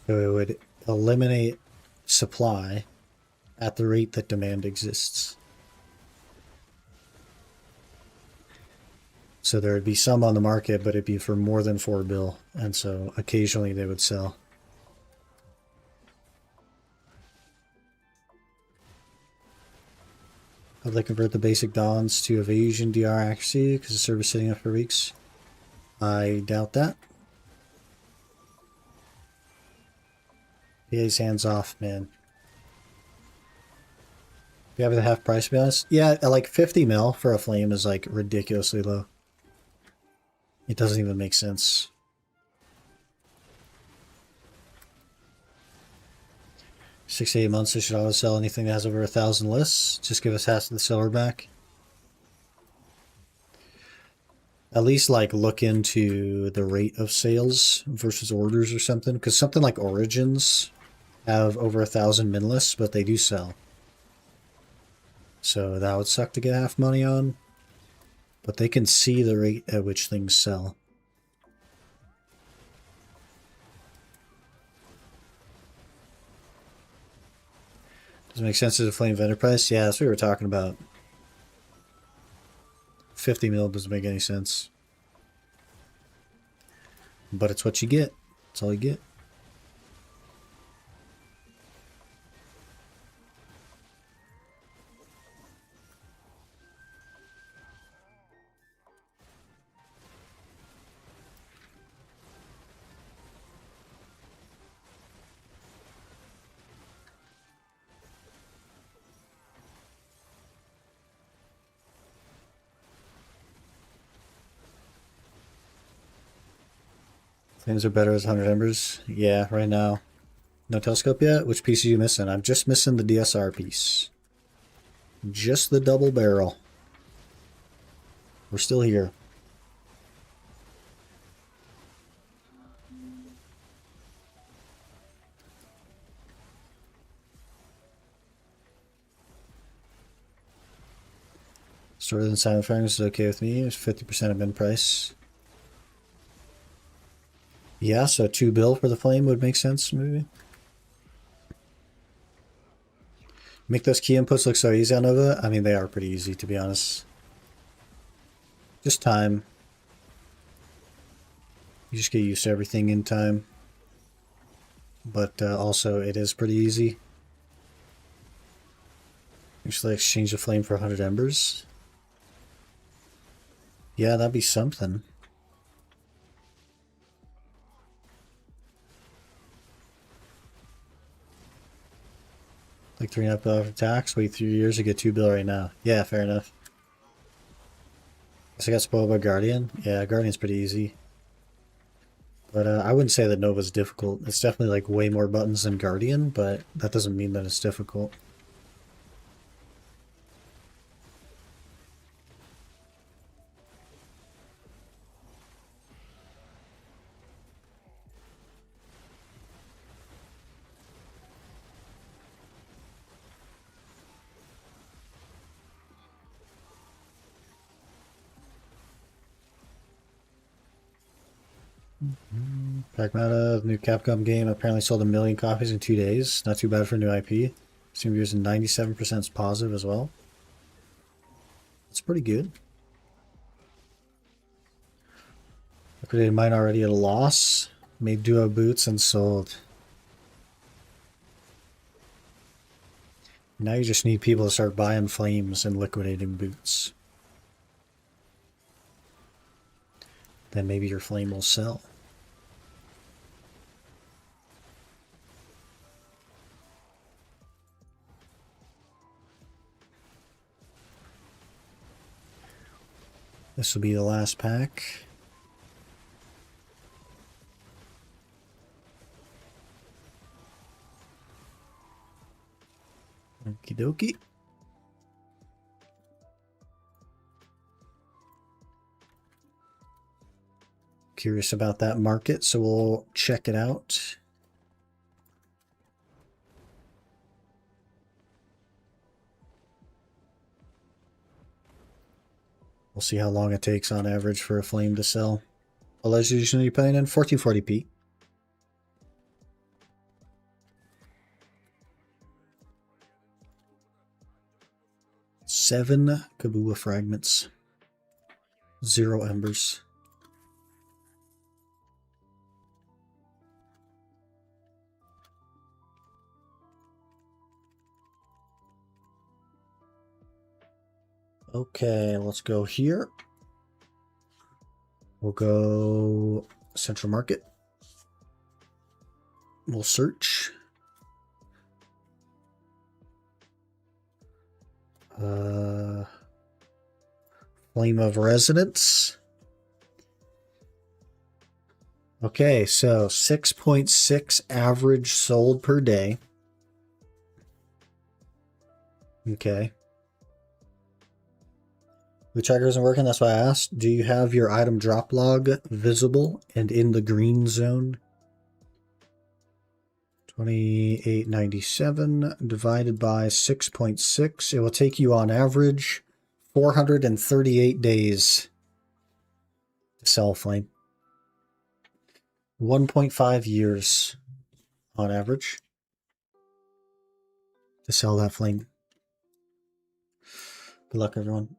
So it would eliminate supply at the rate that demand exists. So there would be some on the market, but it'd be for more than 4 bill, and so occasionally they would sell. How'd they convert the basic dons to evasion DR accuracy because the server's sitting up for weeks? I doubt that. PA's hands off, man. You have the half price, to be honest? Yeah, like 50 mil for a flame is like ridiculously low. It doesn't even make sense. Six to 8 months, they should always sell anything that has over 1,000 lists. Just give us half of the silver back. At least like look into the rate of sales versus orders or something, because something like Origins have over 1,000 min lists, but they do sell. So that would suck to get half money on, but they can see the rate at which things sell. Does it make sense as a flame vendor price? Yeah, that's what we were talking about. 50 mil doesn't make any sense. But it's what you get. That's all you get. Things are better as 100 embers. Yeah, right now. No telescope yet? Which piece are you missing? I'm just missing the DSR piece. Just the double barrel. We're still here. Stored in silent frames is okay with me. It's 50% of min price. Yeah, so 2 bill for the flame would make sense, maybe. Make those key inputs look so easy on Nova. I mean, they are pretty easy, to be honest. Just time. You just get used to everything in time. But also, it is pretty easy. Actually, exchange the flame for 100 embers. Yeah, that'd be something. Like 3.5 bill after tax. Wait 3 years to get 2 bill right now. Yeah, fair enough. Guess I got spoiled by Guardian. Yeah, Guardian's pretty easy. But I wouldn't say that Nova's difficult. It's definitely like way more buttons than Guardian, but that doesn't mean that it's difficult. Pragmata, the new Capcom game, apparently sold 1 million copies in 2 days. Not too bad for a new IP. Steam reviews 97% positive as well. That's pretty good. Liquidated mine already at a loss. Made duo boots and sold. Now you just need people to start buying flames and liquidating boots. Then maybe your flame will sell. This will be the last pack. Okie dokie. Curious about that market, so we'll check it out. We'll see how long it takes on average for a flame to sell. Well, as usually putting in 1440p. Seven Kabua fragments. 0 embers. Okay, let's go here. We'll go Central Market. We'll search. Flame of Resonance. Okay, so 6.6 average sold per day. Okay. The tracker isn't working, that's why I asked. Do you have your item drop log visible and in the green zone? 2897 divided by 6.6. It will take you on average 438 days to sell flame. 1.5 years on average to sell that flame. Good luck, everyone.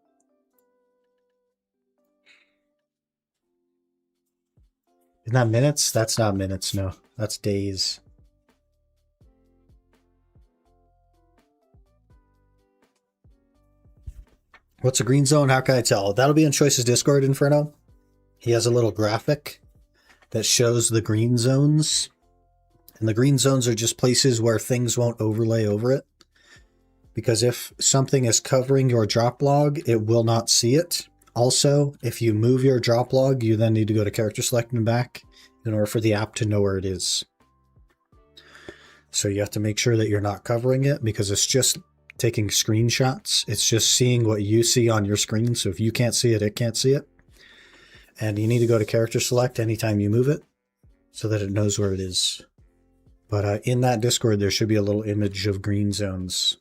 Isn't that minutes? That's not minutes, no. That's days. What's a green zone? How can I tell? That'll be in Choice's Discord, Inferno. He has a little graphic that shows the green zones. And the green zones are just places where things won't overlay over it. Because if something is covering your drop log, it will not see it. Also, if you move your drop log, you then need to go to character select and back in order for the app to know where it is. So you have to make sure that you're not covering it because it's just taking screenshots. It's just seeing what you see on your screen. So if you can't see it, it can't see it. And you need to go to character select anytime you move it so that it knows where it is. But in that Discord, there should be a little image of green zones.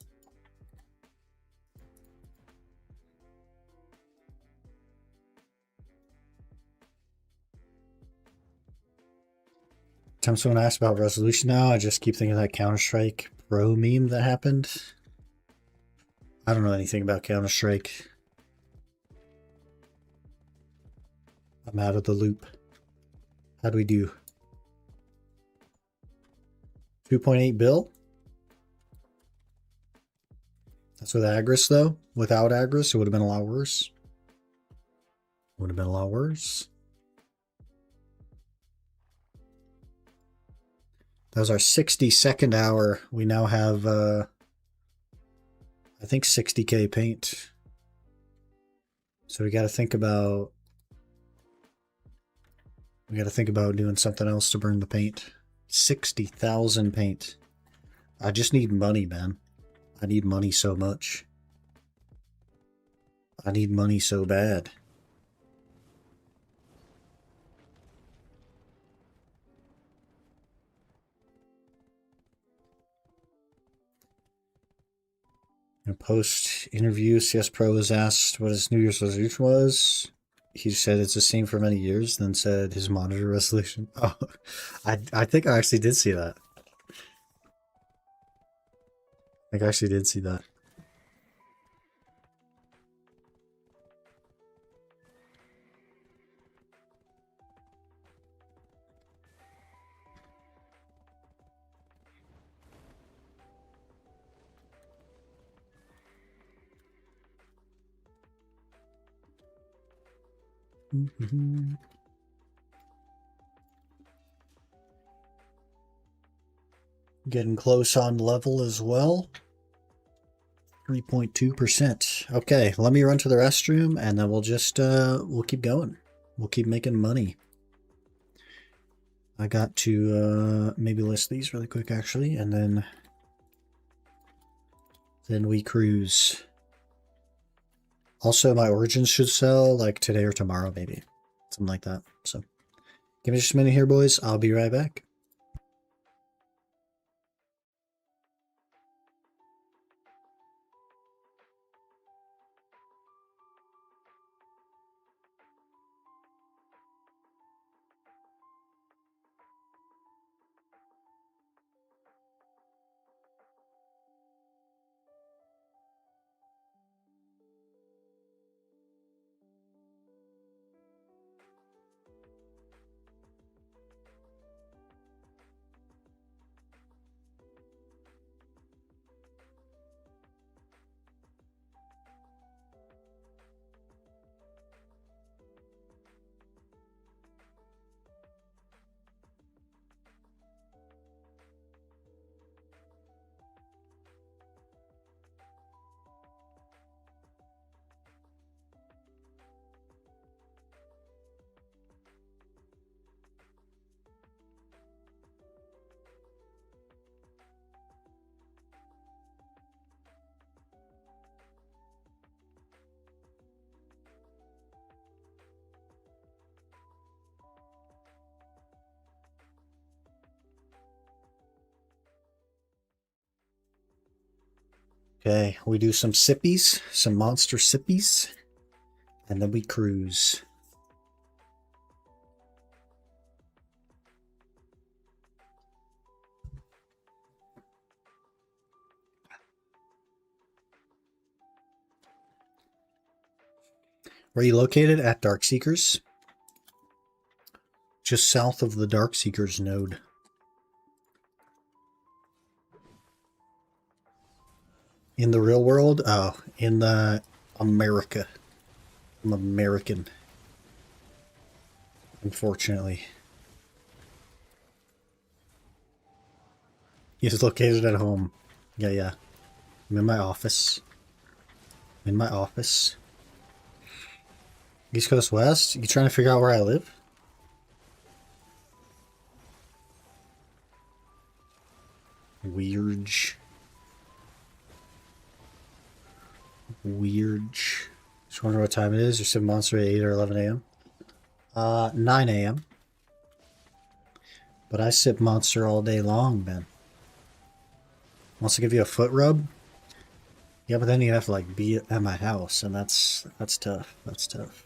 Time someone asked about resolution now, I just keep thinking of that Counter-Strike Pro meme that happened. I don't know anything about Counter-Strike. I'm out of the loop. How do we do? 2.8 bill? That's with Agris though. Without Agris, it would have been a lot worse. Would have been a lot worse. That was our 62nd hour. We now have, I think 60k paint. So we got to think about, doing something else to burn the paint. 60,000 paint. I just need money, man. I need money so much. I need money so bad. In a post interview, CS Pro was asked what his New Year's resolution was. He said it's the same for many years, then said his monitor resolution. Oh, I think I actually did see that. I actually did see that. Getting close on level as well. 3.2%. Okay, let me run to the restroom and then we'll just we'll keep going. We'll keep making money. I got to maybe list these really quick actually, and then we cruise. Also, my origins should sell like today or tomorrow, maybe. Something like that. So Give me just a minute here, boys. I'll be right back. Okay, we do some sippies, some monster sippies, and then we cruise. Where are you located? At Darkseekers. Just south of the Darkseekers node. In the real world? Oh, in the America. I'm American. Unfortunately. He's located at home. Yeah. I'm in my office. In my office. East Coast West? You trying to figure out where I live? Weird. Just wonder what time it is. You said monster at 8 or 11 a.m. 9 a.m. But I sip monster all day long, man. Wants to give you a foot rub? Yeah, but then you have to like be at my house, and that's tough. That's tough.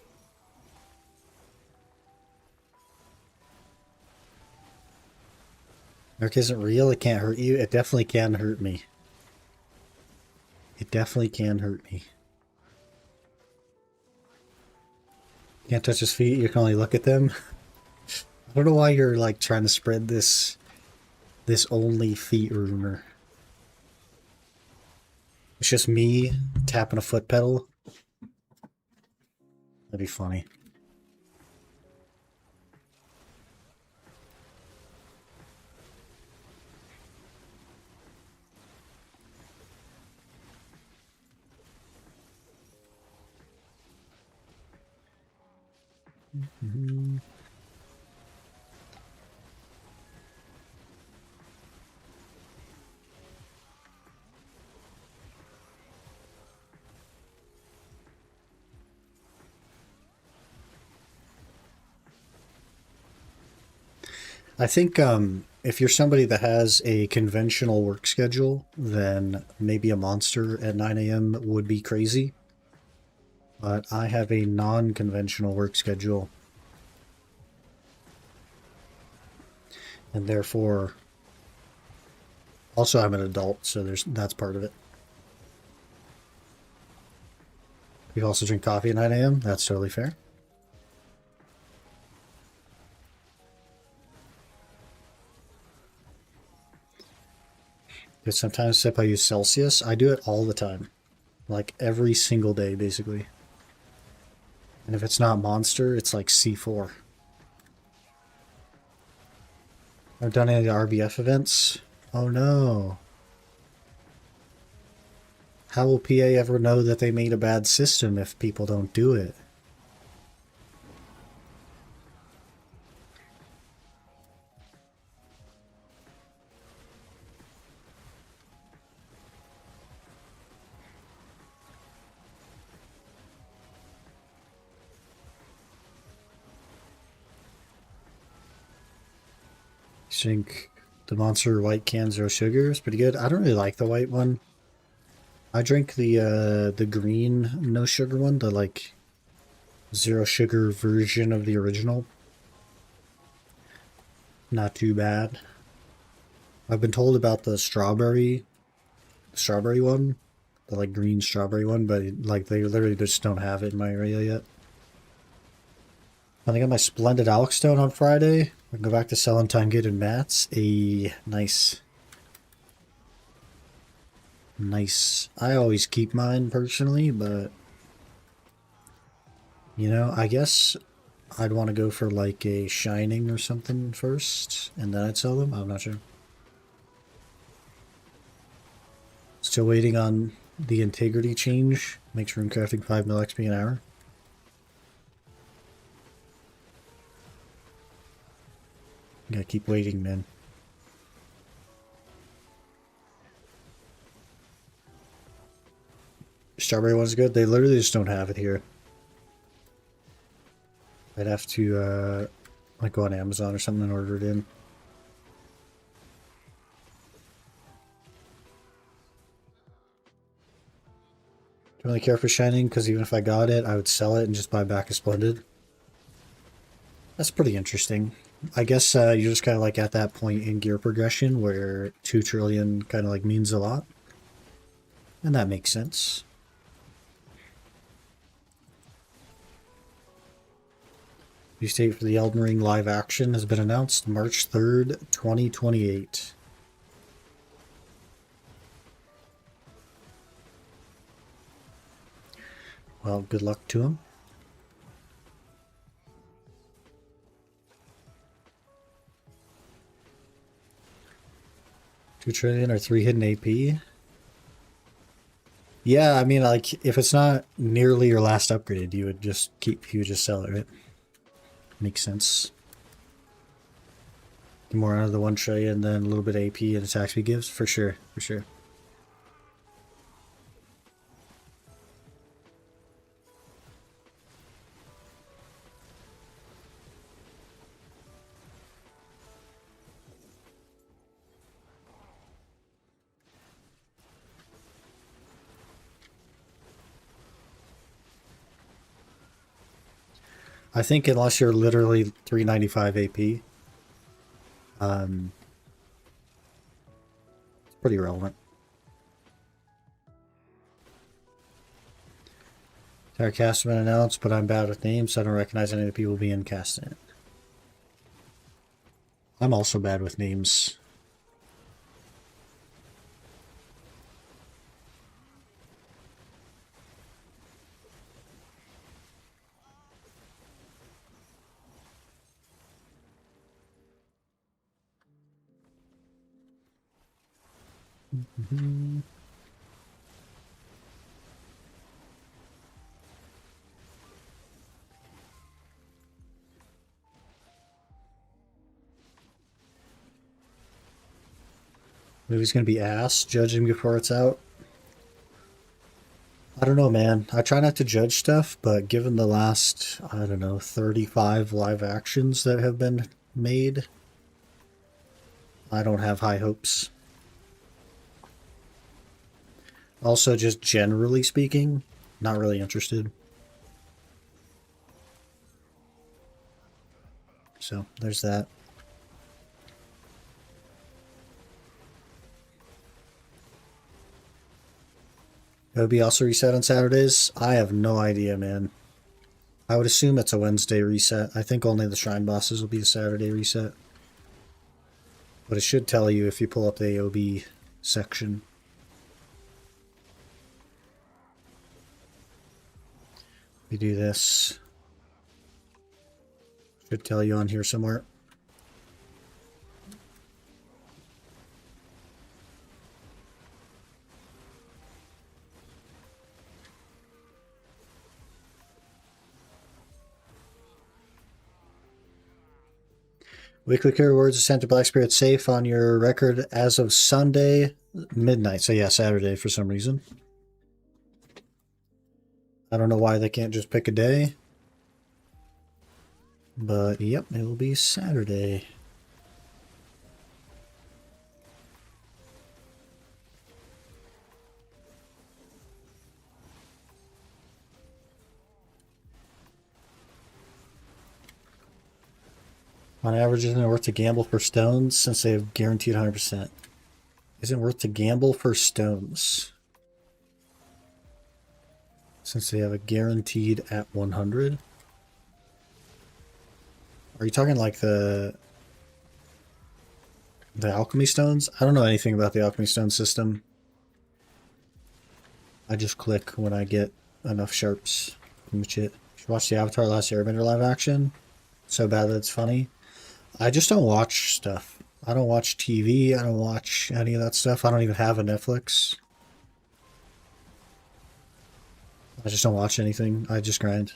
Merc isn't real. It can't hurt you. It definitely can hurt me. It definitely can hurt me. You can't touch his feet. You can only look at them. I don't know why you're like trying to spread this only feet rumor. It's just me tapping a foot pedal. That'd be funny. Mm-hmm. I think if you're somebody that has a conventional work schedule, then maybe a monster at 9 a.m. would be crazy. But I have a non-conventional work schedule. And therefore, also I'm an adult, so that's part of it. You also drink coffee at 9 a.m.? That's totally fair. But sometimes if I use Celsius, I do it all the time. Like every single day, basically. And if it's not Monster, it's like C4. I've done any of the RBF events. Oh no. How will PA ever know that they made a bad system if people don't do it? think the Monster White Can Zero Sugar is pretty good. I don't really like the white one. I drink the green no sugar one, the like zero sugar version of the original. Not too bad. I've been told about the strawberry one, the like green strawberry one, but like they literally just don't have it in my area yet. I got my Splendid Alex Stone on Friday. I can go back to selling Time Gated Mats. Nice. Nice. I always keep mine personally, but you know, I guess I'd want to go for like a Shining or something first, and then I'd sell them. I'm not sure. Still waiting on the integrity change. Makes room crafting 5 mil XP an hour. Gotta keep waiting, man. Strawberry one's good. They literally just don't have it here. I'd have to like go on Amazon or something and order it in. Don't really care for Shining because even if I got it, I would sell it and just buy back a Splendid. That's pretty interesting. I guess you're just kind of like at that point in gear progression where 2 trillion kind of like means a lot. And that makes sense. The date for the Elden Ring live action has been announced, March 3rd, 2028. Well, good luck to him. $2 trillion or 3 hidden AP. Yeah, I mean, like, if it's not nearly your last upgrade, you would just sell it, right? Makes sense. The more out of the 1 trillion, then a little bit of AP and attack speed gives, for sure, for sure. I think unless you're literally 395 AP, it's pretty relevant. Entire cast has been announced, but I'm bad with names, so I don't recognize any of the people being cast in it. I'm also bad with names. Movie's gonna be ass, judging before it's out. I don't know, man. I try not to judge stuff, but given the last, I don't know, 35 live actions that have been made, I don't have high hopes. Also, just generally speaking, not really interested. So, there's that. It'll be also reset on Saturdays? I have no idea, man. I would assume it's a Wednesday reset. I think only the Shrine bosses will be a Saturday reset. But it should tell you if you pull up the AOB section. We do this. Should tell you on here somewhere. Weekly cure rewards are sent to Black Spirit safe on your record as of Sunday midnight. So yeah, Saturday for some reason. I don't know why they can't just pick a day. But yep, it will be Saturday. On average, isn't it worth to gamble for stones since they have guaranteed 100%? Isn't it worth to gamble for stones since they have a guaranteed at 100? Are you talking like the alchemy stones? I don't know anything about the alchemy stone system. I just click when I get enough sharps. Shit. You should watch the Avatar Last Airbender live action. So bad that it's funny. I just don't watch stuff. I don't watch TV. I don't watch any of that stuff. I don't even have a Netflix. I just don't watch anything. I just grind.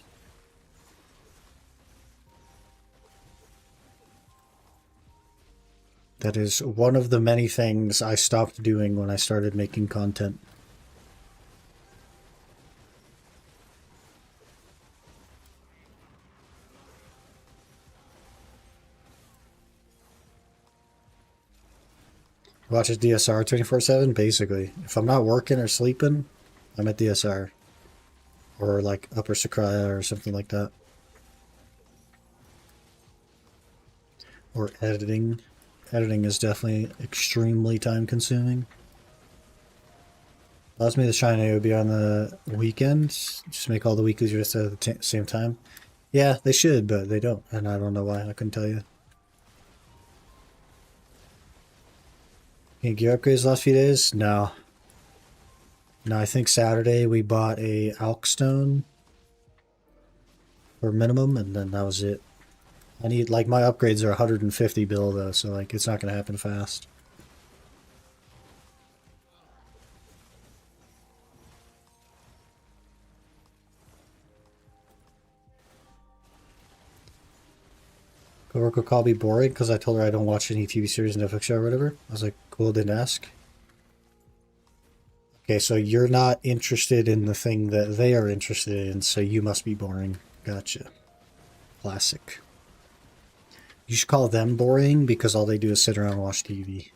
That is one of the many things I stopped doing when I started making content. Watch his DSR 24/7, basically. If I'm not working or sleeping, I'm at DSR. Or like Upper Sakraya or something like that. Or editing. Editing is definitely extremely time consuming. Allows me to shine it would be on the weekends. Just make all the weeklies just at the same time. Yeah, they should, but they don't. And I don't know why. I couldn't tell you. Any gear upgrades last few days? No. No, I think Saturday we bought a Alk Stone for minimum, and then that was it. I need, like, my upgrades are 150 bill, though, so, like, it's not going to happen fast. Coworker called me boring because I told her I don't watch any TV series, Netflix show, or whatever. I was like, cool, didn't ask. Okay, so you're not interested in the thing that they are interested in, so you must be boring. Gotcha. Classic. You should call them boring because all they do is sit around and watch TV.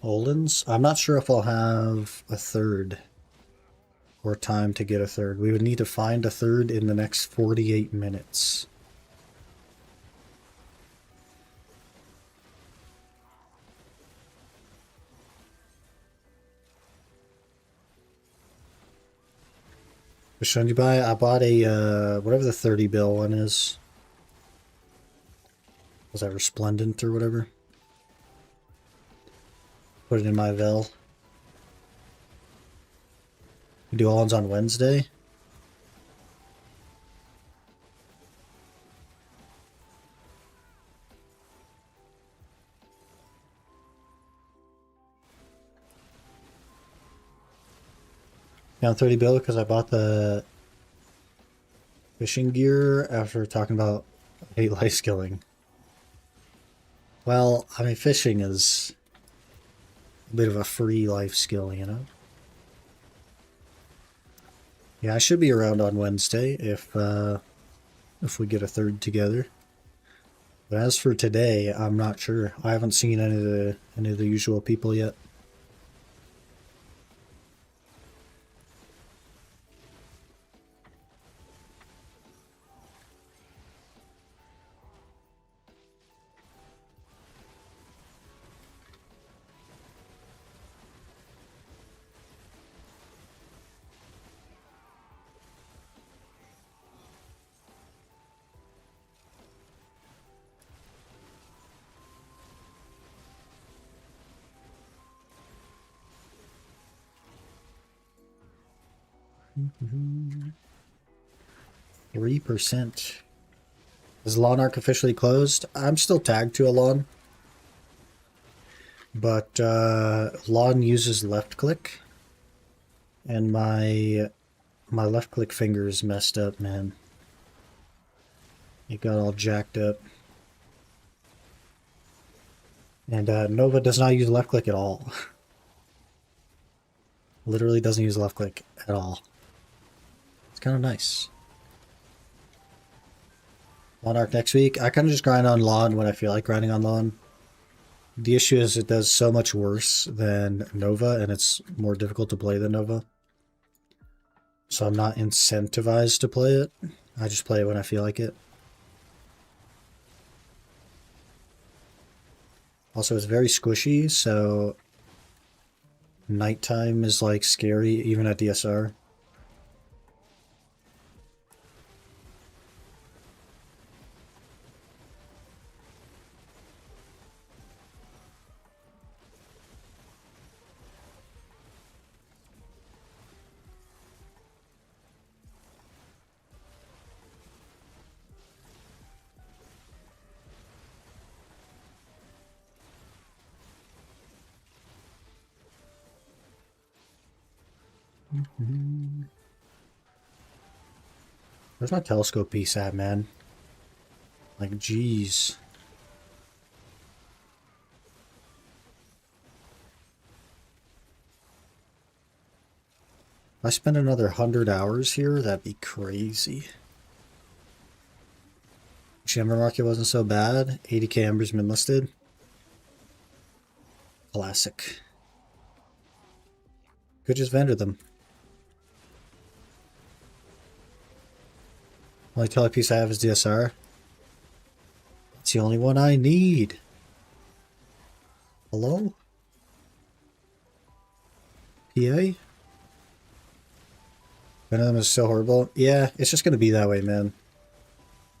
Olin's? I'm not sure if I'll have a third or time to get a third. We would need to find a third in the next 48 minutes. Which should you buy? I bought a, whatever the 30 bill one is. Was that Resplendent or whatever? Put it in my Vel. We do all-ins on Wednesday. Down 30 bill because I bought the fishing gear after talking about hate life skilling. Well, I mean, fishing is a bit of a free life skill, you know? Yeah, I should be around on Wednesday if we get a third together. But as for today, I'm not sure. I haven't seen any of the usual people yet. Mm-hmm. 3%. Is Lawn Arc officially closed? I'm still tagged to a lawn. But lawn uses left click. And my left click finger is messed up, man. It got all jacked up. And Nova does not use left click at all. Literally doesn't use left click at all. It's kind of nice. Lawn Arc next week. I kind of just grind on lawn when I feel like grinding on lawn. The issue is it does so much worse than Nova, and it's more difficult to play than Nova. So I'm not incentivized to play it. I just play it when I feel like it. Also, it's very squishy, so nighttime is like scary, even at DSR. Where's my telescope piece at, man? Like, jeez. If I spend another 100 hours here, that'd be crazy. Chamber market wasn't so bad. 80k embers been listed. Classic. Could just vendor them. Only telepiece I have is DSR. It's the only one I need. Hello? PA? None of them is so horrible. Yeah, it's just gonna be that way, man.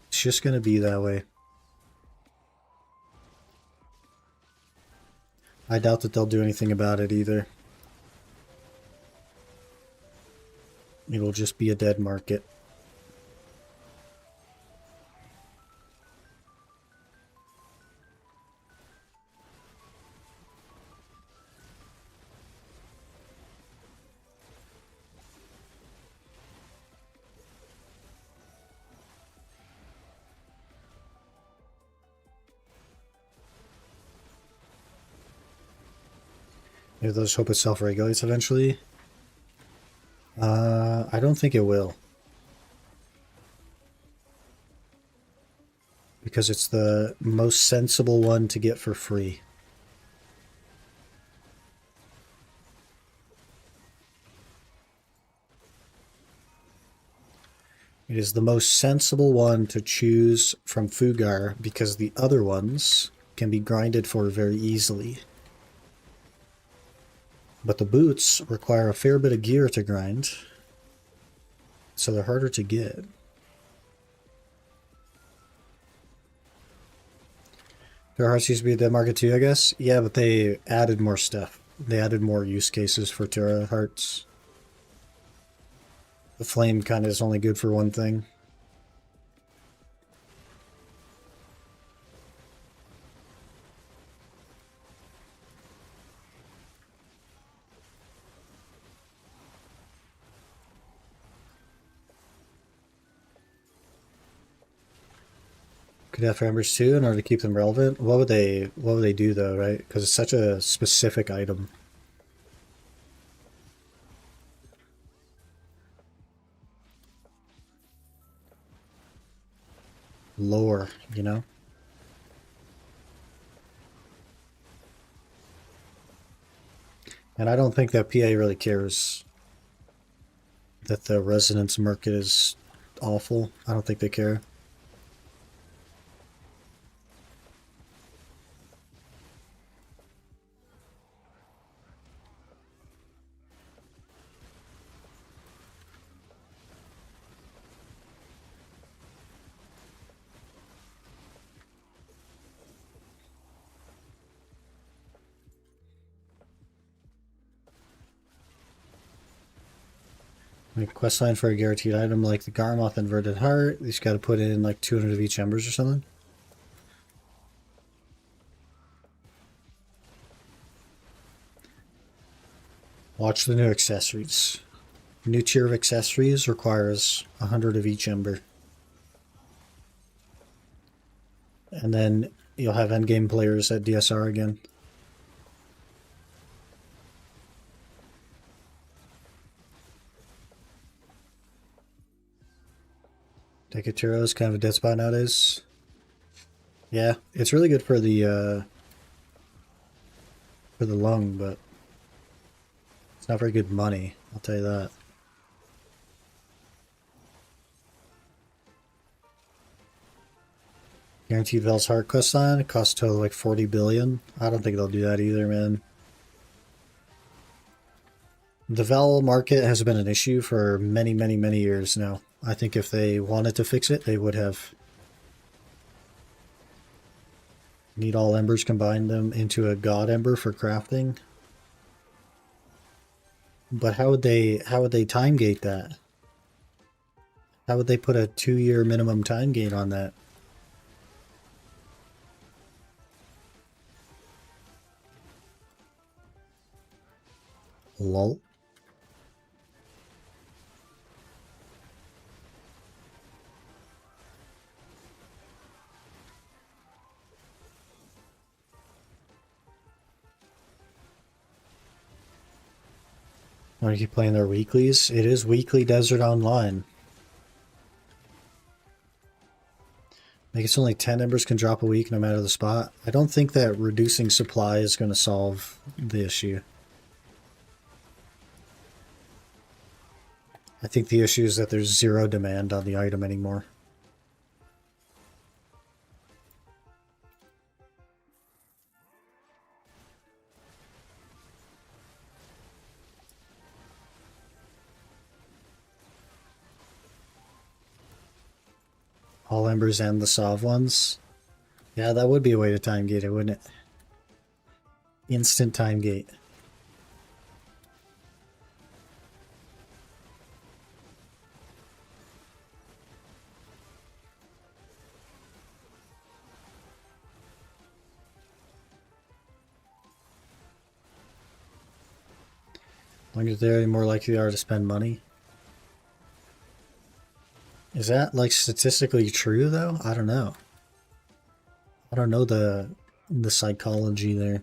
It's just gonna be that way. I doubt that they'll do anything about it either. It'll just be a dead market. Maybe they'll just hope it self-regulates eventually. I don't think it will. Because it's the most sensible one to get for free. It is the most sensible one to choose from Fugar because the other ones can be grinded for very easily. But the boots require a fair bit of gear to grind, so they're harder to get. Their hearts used to be a dead market too, I guess? Yeah, but they added more stuff. They added more use cases for Terra hearts. The flame kind of is only good for one thing. Could have for embers too in order to keep them relevant. What would they do though, right? Because it's such a specific item. Lore, you know? And I don't think that PA really cares that the resonance market is awful. I don't think they care. Like quest line for a guaranteed item like the Garmoth Inverted Heart. You just got to put in like 200 of each embers or something. Watch the new accessories. New tier of accessories requires 100 of each ember. And then you'll have endgame players at DSR again. Decaturo is kind of a dead spot nowadays. Yeah, it's really good for the for the lung, but it's not very good money, I'll tell you that. Guaranteed Vel's Heart quest line, it costs a total like 40 billion. I don't think they'll do that either, man. The Vel market has been an issue for many, many, many years now. I think if they wanted to fix it, they would have. Need all embers, combine them into a god ember for crafting. But how would they time gate that? How would they put a 2-year minimum time gate on that? Lol. Want to keep playing their weeklies? It is weekly Desert Online. I guess only 10 embers can drop a week no matter the spot. I don't think that reducing supply is going to solve the issue. I think the issue is that there's zero demand on the item anymore. All embers and the Sov ones. Yeah, that would be a way to time gate it, wouldn't it? Instant time gate. Longer there, the more likely they are to spend money. Is that like statistically true though? I don't know. I don't know the psychology there.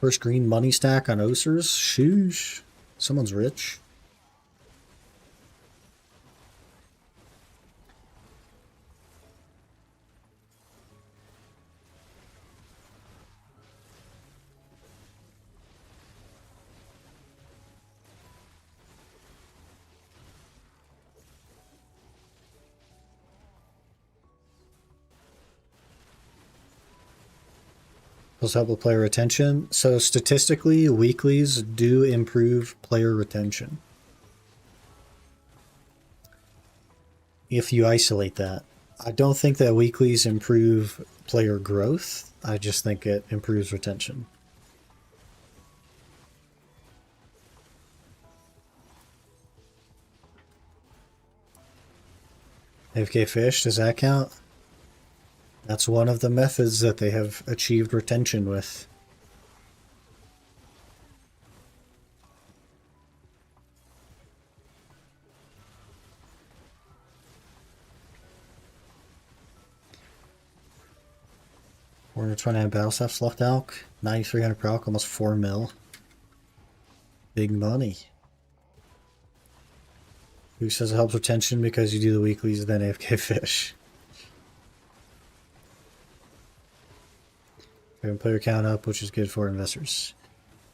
First green money stack on Osers? Shoosh. Someone's rich. Those help with player retention. So statistically, weeklies do improve player retention. If you isolate that. I don't think that weeklies improve player growth. I just think it improves retention. AFK Fish, does that count? That's one of the methods that they have achieved retention with. We're going to 29 battle steps left alk, 9,300 per alk, almost 4 mil. Big money. Who says it helps retention because you do the weeklies then AFK Fish? Player count up, which is good for investors.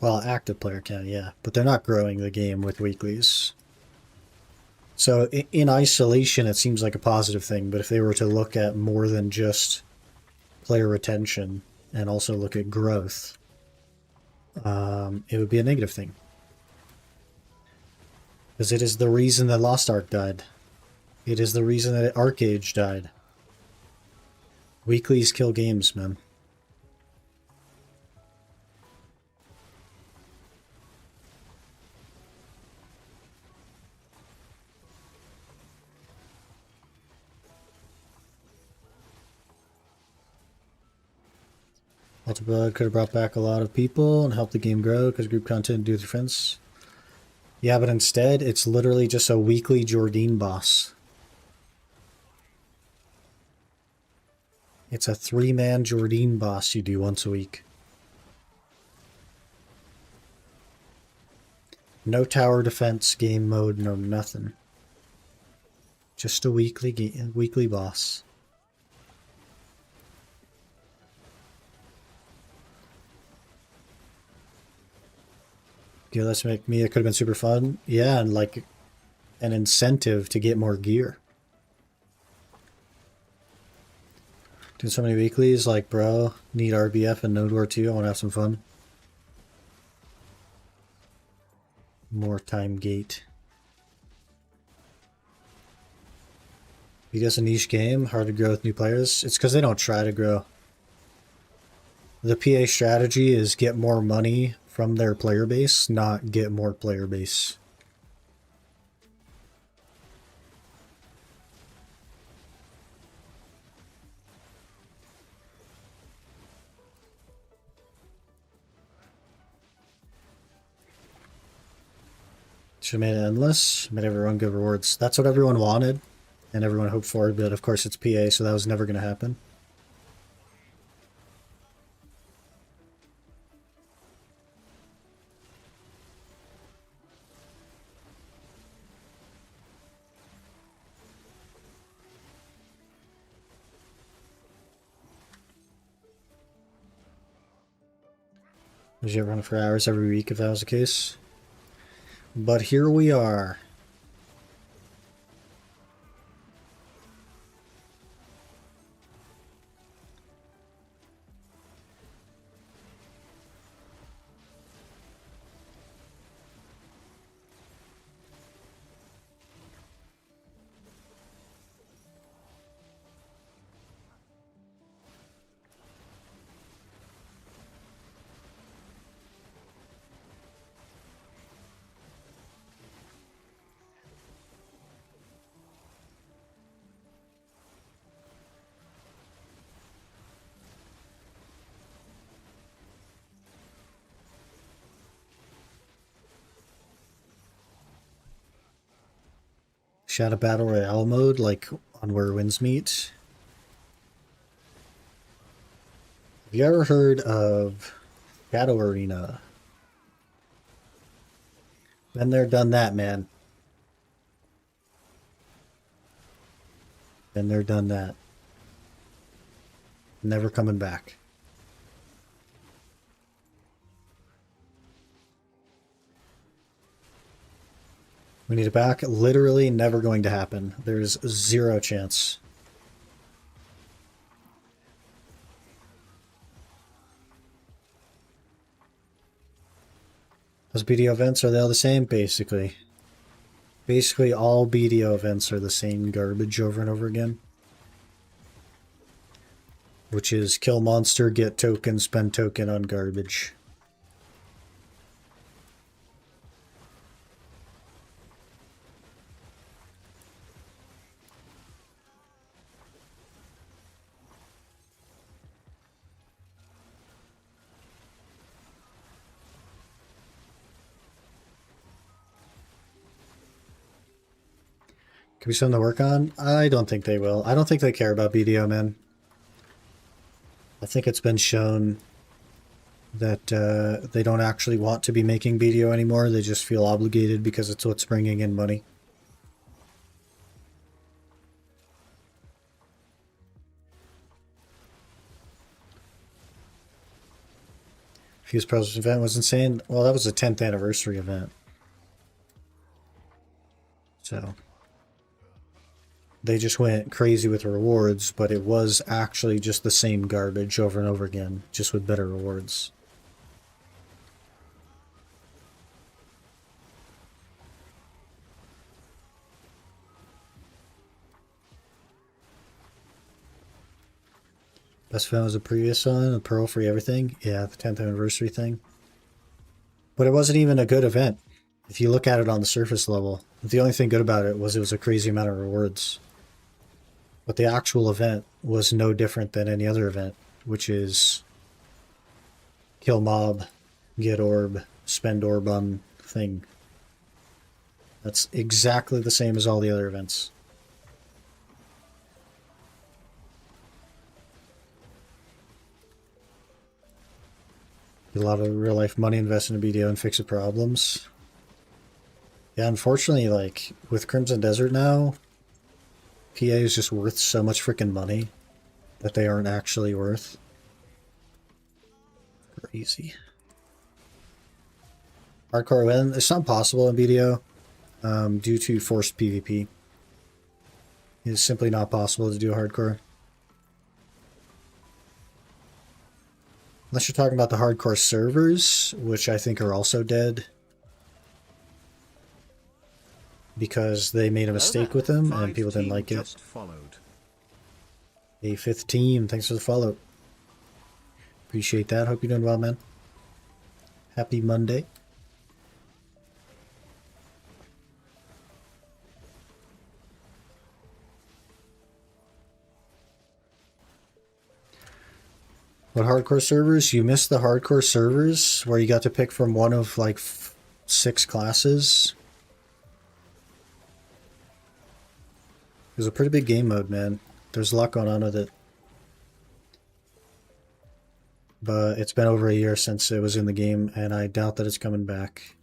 Well, active player count, yeah. But they're not growing the game with weeklies. So in isolation, it seems like a positive thing. But if they were to look at more than just player retention and also look at growth, it would be a negative thing. Because it is the reason that Lost Ark died. It is the reason that Arc Age died. Weeklies kill games, man. Multi-blood could have brought back a lot of people and helped the game grow because group content do with your friends. Yeah, but instead, it's literally just a weekly Jordine boss. It's a 3-man Jordine boss you do once a week. No tower defense game mode, no nothing. Just a weekly boss. Okay, let's make me. It could have been super fun. Yeah, and like an incentive to get more gear. Doing so many weeklies, like, bro, need RBF and Node War 2. I want to have some fun. More time gate. Because a niche game, hard to grow with new players. It's because they don't try to grow. The PA strategy is get more money from their player base, not get more player base. Should have made it endless, made everyone give rewards. That's what everyone wanted and everyone hoped for, but of course it's PA, so that was never going to happen. Would you run for hours every week if that was the case? But here we are. Shadow Battle Royale mode, like on Where Winds Meet. Have you ever heard of Shadow Arena? Been there, done that, man. Been there, done that. Never coming back. We need it back. Literally never going to happen. There's zero chance. Those BDO events, are they all the same? Basically. Basically all BDO events are the same garbage over and over again. Which is kill monster, get token, spend token on garbage. Can we send to work on? I don't think they will. I don't think they care about BDO, man. I think it's been shown that they don't actually want to be making BDO anymore. They just feel obligated because it's what's bringing in money. Fuse Pros event was insane. Well, that was a 10th anniversary event. So they just went crazy with rewards, but it was actually just the same garbage over and over again, just with better rewards. Best event was the previous one, the Pearl Free Everything. Yeah, the 10th anniversary thing. But it wasn't even a good event. If you look at it on the surface level, the only thing good about it was a crazy amount of rewards. But the actual event was no different than any other event, which is kill mob, get orb, spend orb on thing. That's exactly the same as all the other events. A lot of real life money invested in BDO and fix the problems. Yeah, unfortunately, like with Crimson Desert now, PA is just worth so much freaking money that they aren't actually worth. Crazy. Hardcore win. It's not possible in BDO due to forced PvP. It's simply not possible to do hardcore. Unless you're talking about the hardcore servers, which I think are also dead. Because they made a mistake with them and people didn't like it. A fifth team, thanks for the follow. Appreciate that. Hope you're doing well, man. Happy Monday. What hardcore servers? You missed the hardcore servers where you got to pick from one of like 6 classes. It was a pretty big game mode, man. There's a lot going on with it. But it's been over a year since it was in the game, and I doubt that it's coming back.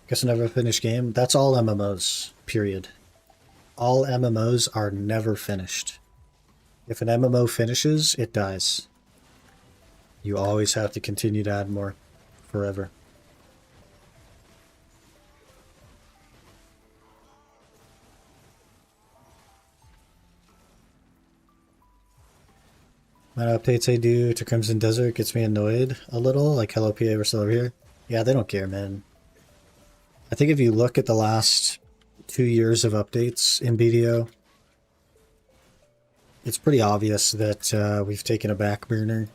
Guess I never finished game. That's all MMOs, period. All MMOs are never finished. If an MMO finishes, it dies. You always have to continue to add more. Forever. What updates I do to Crimson Desert gets me annoyed a little, like hello PA, we're still over here. Yeah, they don't care, man. I think if you look at the last 2 years of updates in BDO, it's pretty obvious that we've taken a back burner.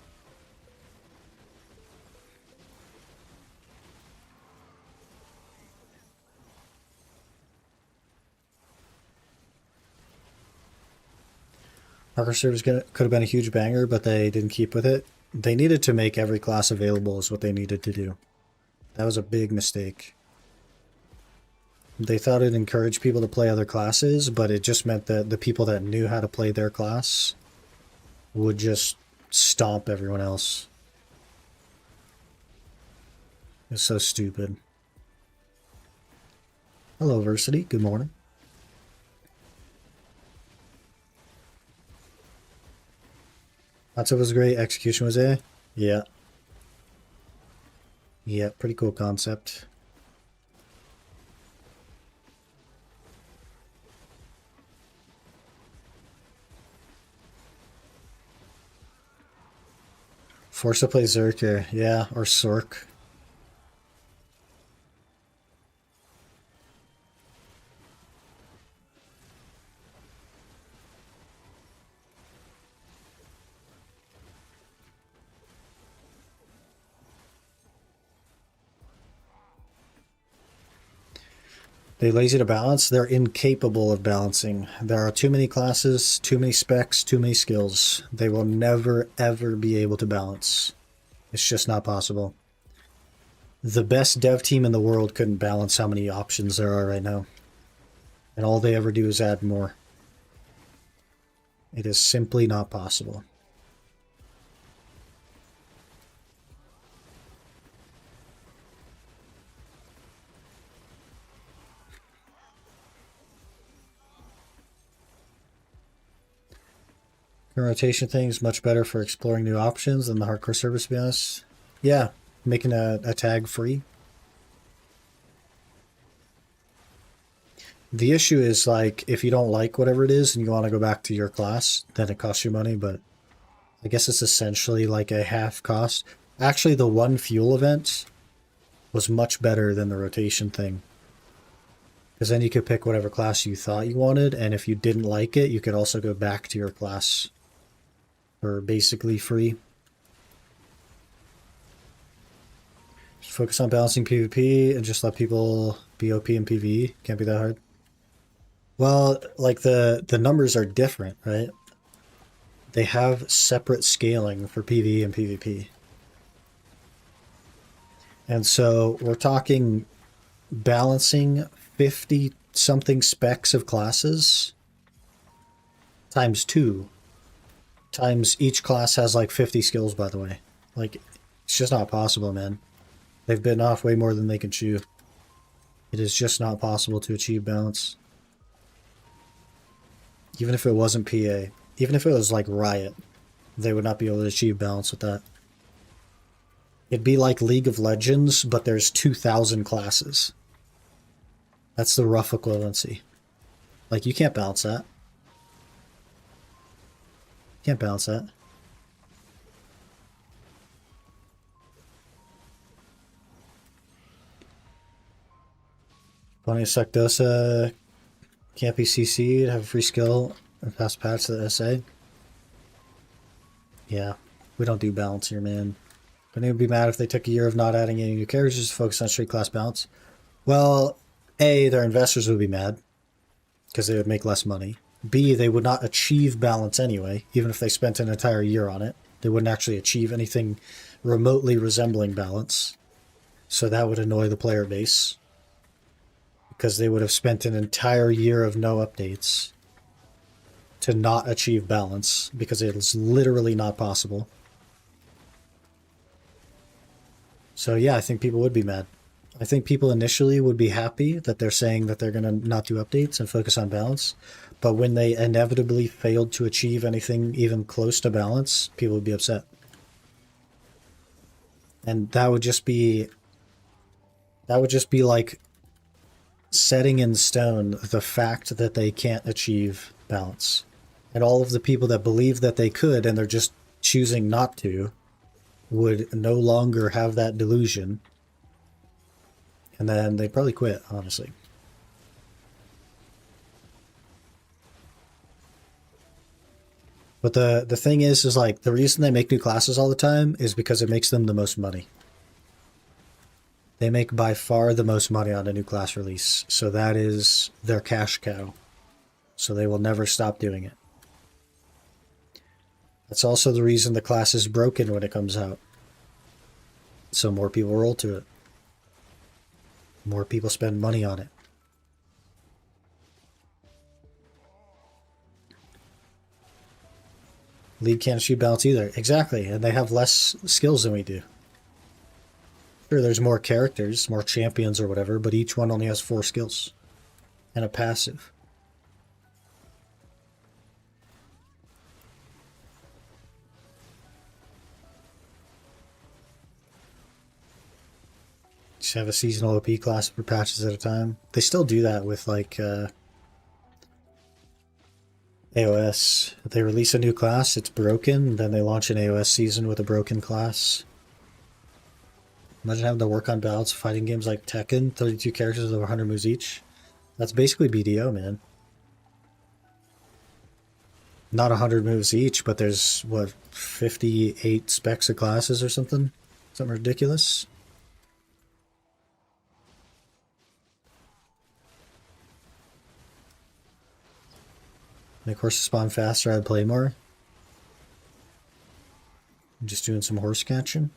Hardcore servers could have been a huge banger, but they didn't keep with it. They needed to make every class available is what they needed to do. That was a big mistake. They thought it encouraged people to play other classes, but it just meant that the people that knew how to play their class would just stomp everyone else. It's so stupid. Hello, Versity. Good morning. Concept was great. Execution was A. Yeah. Yeah, pretty cool concept. Forced to play Zerker. Yeah, or Sork. They lazy to balance? They're incapable of balancing. There are too many classes, too many specs, too many skills. They will never, ever be able to balance. It's just not possible. The best dev team in the world couldn't balance how many options there are right now. And all they ever do is add more. It is simply not possible. The rotation thing is much better for exploring new options than the hardcore service, to be honest. Yeah, making a tag free. The issue is, like, if you don't like whatever it is and you want to go back to your class, then it costs you money, but I guess it's essentially like a half cost. Actually, the one fuel event was much better than the rotation thing. Because then you could pick whatever class you thought you wanted, and if you didn't like it, you could also go back to your class for basically free. Just focus on balancing PvP and just let people be OP in PvE. Can't be that hard. Well, like the numbers are different, right? They have separate scaling for PvE and PvP. And so we're talking balancing 50 something specs of classes times 2 times each class has like 50 skills, by the way. Like, it's just not possible, man. They've bitten off way more than they can chew. It is just not possible to achieve balance. Even if it wasn't PA. Even if it was like Riot, they would not be able to achieve balance with that. It'd be like League of Legends, but there's 2,000 classes. That's the rough equivalency. Like, you can't balance that. Can't balance that. Bonnie Secdosa can't be CC'd, have a free skill, and pass patch to the SA. Yeah, we don't do balance here, man. But it would be mad if they took a year of not adding any new characters, just focus on straight class balance. Well, A, their investors would be mad because they would make less money. B, they would not achieve balance anyway, even if they spent an entire year on it. They wouldn't actually achieve anything remotely resembling balance. So that would annoy the player base because they would have spent an entire year of no updates to not achieve balance because it is literally not possible. So yeah, I think people would be mad. I think people initially would be happy that they're saying that they're going to not do updates and focus on balance. But when they inevitably failed to achieve anything even close to balance, people would be upset. And that would just be like setting in stone the fact that they can't achieve balance. And all of the people that believe that they could and they're just choosing not to would no longer have that delusion. And then they'd probably quit, honestly. But the thing is like, the reason they make new classes all the time is because it makes them the most money. They make by far the most money on a new class release. So that is their cash cow. So they will never stop doing it. That's also the reason the class is broken when it comes out. So more people roll to it. More people spend money on it. League can't achieve balance either. Exactly, and they have less skills than we do. Sure, there's more characters, more champions or whatever, but each one only has 4 skills. And a passive. Just have a seasonal OP class for patches at a time. They still do that with like AOS. If they release a new class, it's broken, then they launch an AOS season with a broken class. Imagine having to work on balance fighting games like Tekken, 32 characters with over 100 moves each. That's basically BDO, man. Not 100 moves each, but there's, what, 58 specs of classes or something? Something ridiculous. Make horses spawn faster, I'd play more. I'm just doing some horse catching.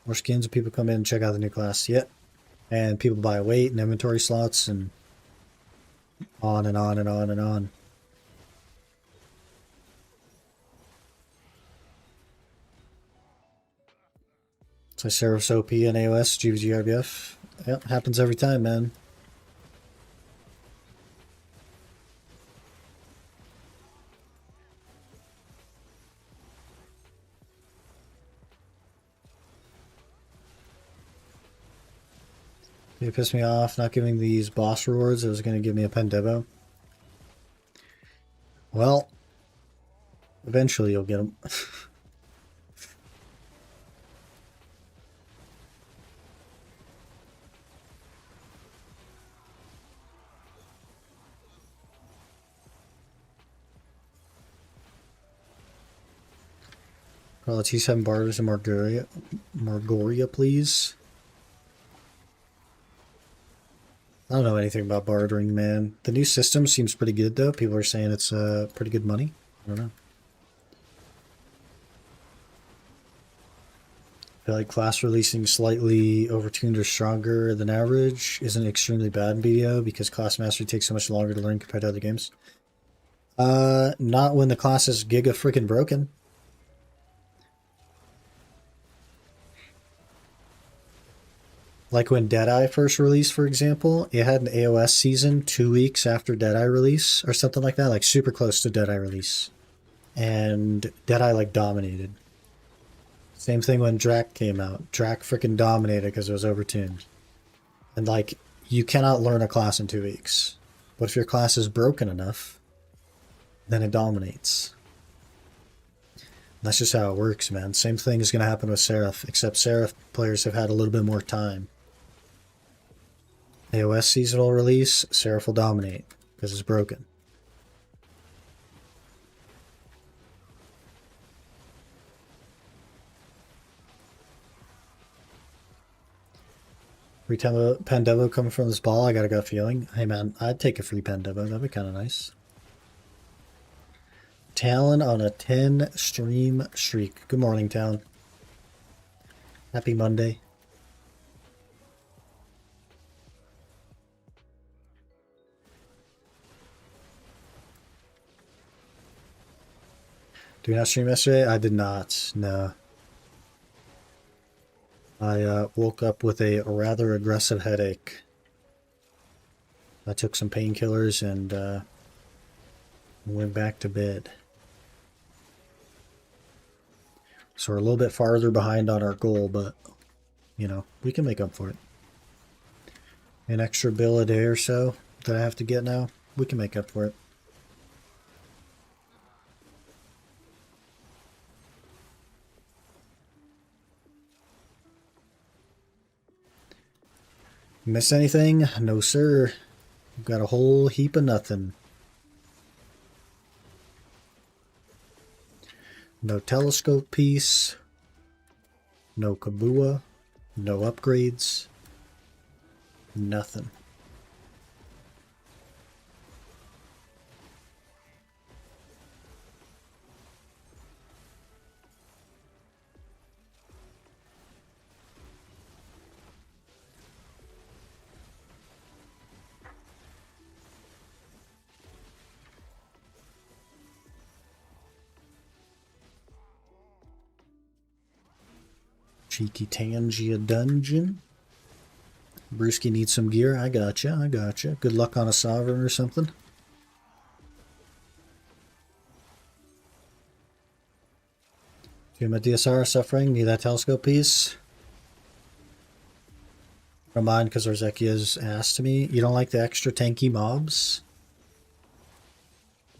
More skins, people come in and check out the new class. Yep. And people buy weight and inventory slots and on and on and on and on. So Seraph's OP and AOS, GVG RBF. Yep, happens every time, man. It pissed me off not giving these boss rewards. It was going to give me a Pendebo. Well, eventually you'll get them. Well, T7 Barbers and Margoria, please. I don't know anything about bartering, man. The new system seems pretty good, though. People are saying it's pretty good money. I don't know. I feel like class releasing slightly overtuned or stronger than average isn't extremely bad in BDO because class mastery takes so much longer to learn compared to other games. Not when the class is giga freaking broken. Like when Deadeye first released, for example, it had an AOS season 2 weeks after Deadeye release or something like that, like super close to Deadeye release. And Deadeye like dominated. Same thing when Drac came out. Drac freaking dominated because it was overtuned. And like, you cannot learn a class in 2 weeks. But if your class is broken enough, then it dominates. That's just how it works, man. Same thing is going to happen with Seraph, except Seraph players have had a little bit more time. AOS seasonal release, Seraph will dominate because it's broken. Free Pandevo coming from this ball, I got a gut feeling. Hey man, I'd take a free Pandevo, that'd be kind of nice. Talon on a 10 stream streak. Good morning, Talon. Happy Monday. Did you not stream yesterday? I did not, no. I woke up with a rather aggressive headache. I took some painkillers and went back to bed. So we're a little bit farther behind on our goal, but, you know, we can make up for it. An extra bill a day or so that I have to get now, we can make up for it. Miss anything? No, sir. We've got a whole heap of nothing. No telescope piece. No Kabua. No upgrades. Nothing. Cheeky Tangia dungeon. Brewski needs some gear. I gotcha. I gotcha. Good luck on a sovereign or something. Jim at DSR suffering. Need that telescope piece. Don't mind because Arzekia's asked me. You don't like the extra tanky mobs?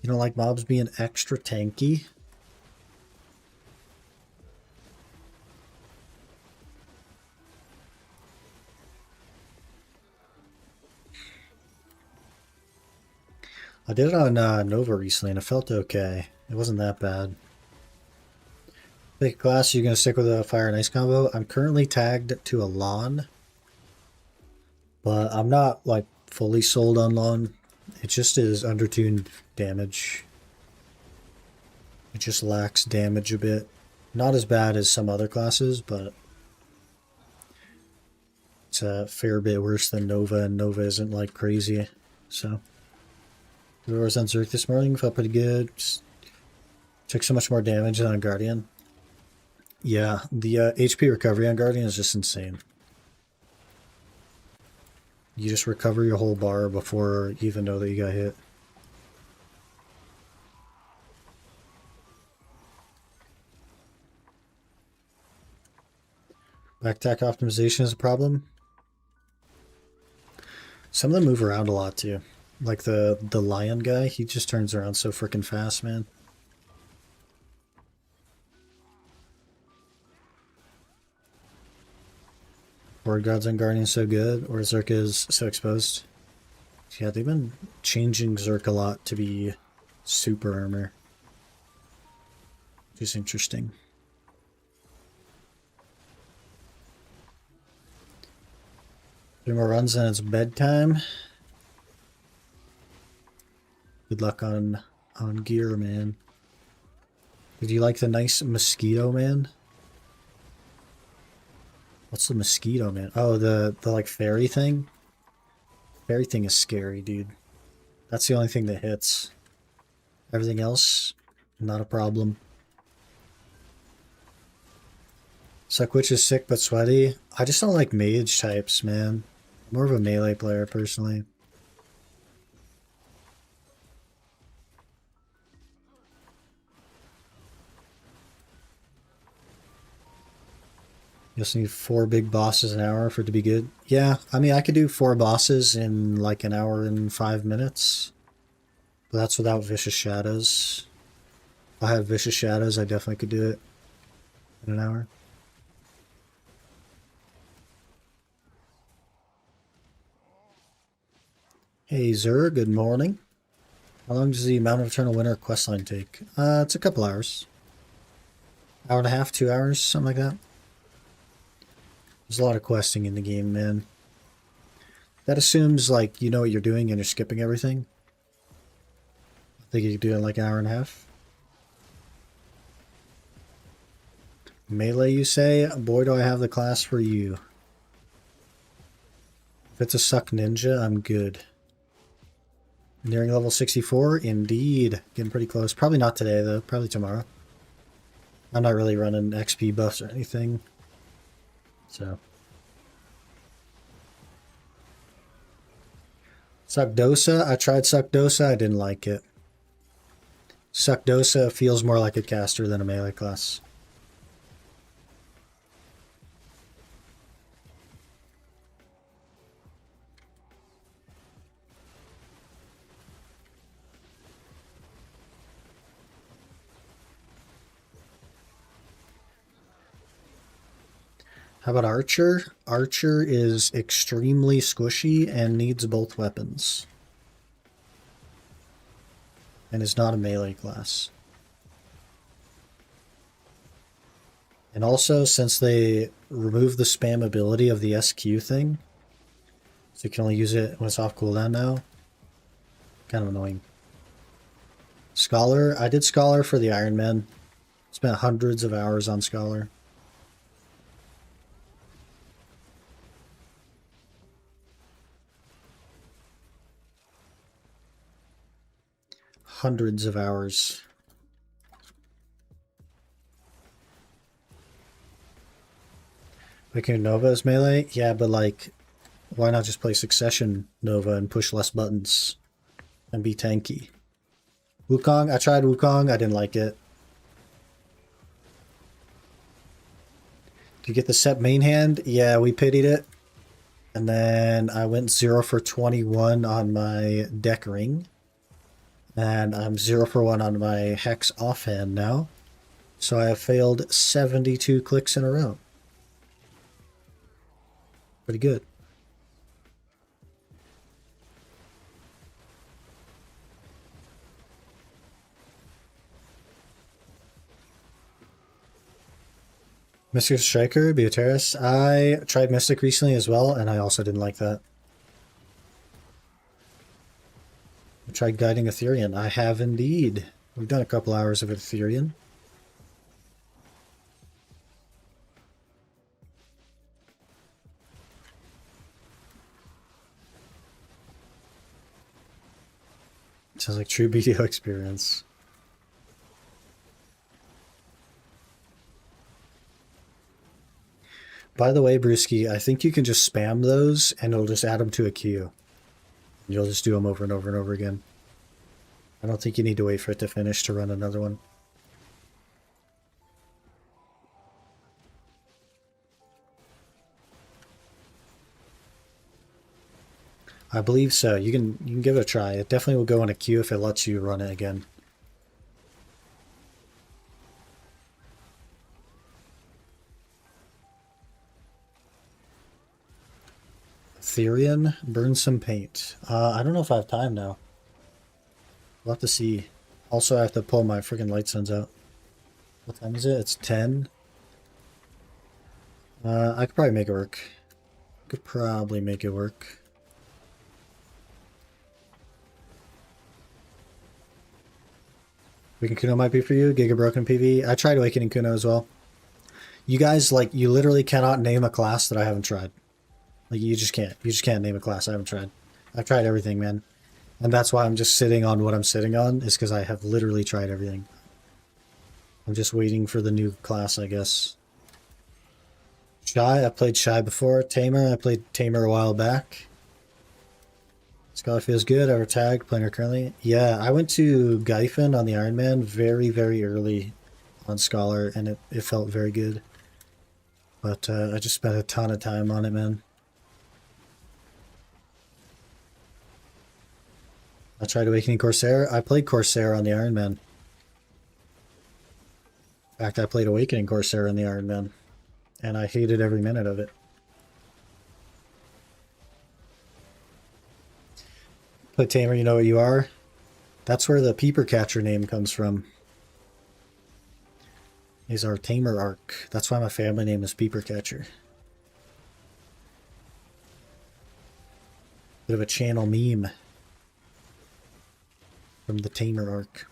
You don't like mobs being extra tanky? I did it on Nova recently and it felt okay. It wasn't that bad. Pick a class, you're going to stick with a fire and ice combo. I'm currently tagged to a lawn. But I'm not like fully sold on lawn. It just is undertuned damage. It just lacks damage a bit. Not as bad as some other classes, but it's a fair bit worse than Nova, and Nova isn't like crazy. So I was on Zerk this morning, felt pretty good. Just took so much more damage than on Guardian. Yeah, the HP recovery on Guardian is just insane. You just recover your whole bar before you even know that you got hit. Backtack optimization is a problem. Some of them move around a lot too. Like the lion guy, he just turns around so freaking fast, man. Board Gods and Guardian so good, or Zerk is so exposed. Yeah, they've been changing Zerk a lot to be super armor. Which is interesting. Three more runs and it's bedtime. Good luck on gear, man. Did you like the nice mosquito, man? What's the mosquito, man? Oh, the like fairy thing? Fairy thing is scary, dude. That's the only thing that hits. Everything else, not a problem. Suckwitch is sick but sweaty. I just don't like mage types, man. I'm more of a melee player, personally. You just need 4 big bosses an hour for it to be good. Yeah, I mean, I could do 4 bosses in like an hour and 5 minutes. But that's without Vicious Shadows. If I have Vicious Shadows, I definitely could do it in an hour. Hey Zer, good morning. How long does the Mountain of Eternal Winter questline take? It's a couple hours. Hour and a half, 2 hours, something like that. There's a lot of questing in the game, man. That assumes, like, you know what you're doing and you're skipping everything. I think you could do it in like an hour and a half. Melee, you say? Boy, do I have the class for you. If it's a suck ninja, I'm good. Nearing level 64? Indeed. Getting pretty close. Probably not today, though. Probably tomorrow. I'm not really running XP buffs or anything. So. Suckdosa? I tried Suckdosa. I didn't like it. Suckdosa feels more like a caster than a melee class. How about Archer? Archer is extremely squishy and needs both weapons. And is not a melee class. And also, since they removed the spam ability of the SQ thing, so you can only use it when it's off cooldown now, kind of annoying. Scholar? I did Scholar for the Iron Man. Spent hundreds of hours on Scholar. Hundreds of hours. Making Nova is melee? Yeah, but like, why not just play Succession Nova and push less buttons and be tanky? Wukong? I tried Wukong. I didn't like it. Did you get the set main hand? Yeah, we pitied it. And then I went 0 for 21 on my deck ring. And I'm 0 for 1 on my Hex offhand now. So I have failed 72 clicks in a row. Pretty good. Mystic Striker, Beateris. I tried Mystic recently as well, and I also didn't like that. I tried Guiding Athereion. I have indeed. We've done a couple hours of Athereion. Sounds like true BDO experience. By the way, Brewski, I think you can just spam those and it'll just add them to a queue. You'll just do them over and over and over again. I don't think you need to wait for it to finish to run another one. I believe so. You can give it a try. It definitely will go in a queue if it lets you run it again. Athereion, burn some paint. I don't know if I have time now. We'll have to see. Also, I have to pull my freaking light suns out. What time is it? It's 10. I could probably make it work. Could probably make it work. Awakening Kuno might be for you. Giga Broken PV. I tried Awakening Kuno as well. You guys, like, you literally cannot name a class that I haven't tried. Like, you just can't. You just can't name a class I haven't tried. I've tried everything, man. And that's why I'm just sitting on what I'm sitting on, is because I have literally tried everything. I'm just waiting for the new class, I guess. Shy, I played Shy before. Tamer, I played Tamer a while back. Scholar feels good. Ever tagged, playing her currently? Yeah, I went to Gyfin on the Iron Man very, very early on Scholar, and it felt very good. But I just spent a ton of time on it, man. I tried Awakening Corsair. I played Corsair on the Iron Man. In fact, I played Awakening Corsair on the Iron Man, and I hated every minute of it. Play Tamer, you know what you are? That's where the Peeper Catcher name comes from. Is our Tamer arc. That's why my family name is Peeper Catcher. Bit of a channel meme from the Tamer arc.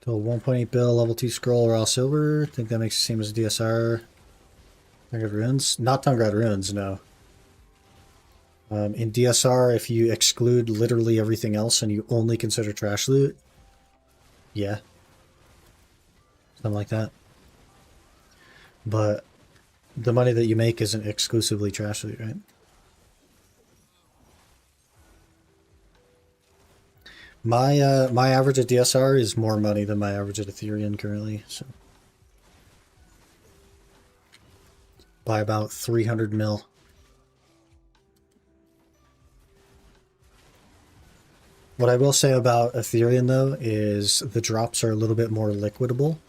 Till 1.8 bill, level 2 scroll, raw silver. Think that makes it same as DSR. Tungrat Ruins? Not Tungrat Ruins, no. In DSR, if you exclude literally everything else and you only consider trash loot, yeah. Something like that. But the money that you make isn't exclusively trash loot, right? My average at DSR is more money than my average at Athereion currently, so by about 300 mil. What I will say about Athereion though is the drops are a little bit more liquidable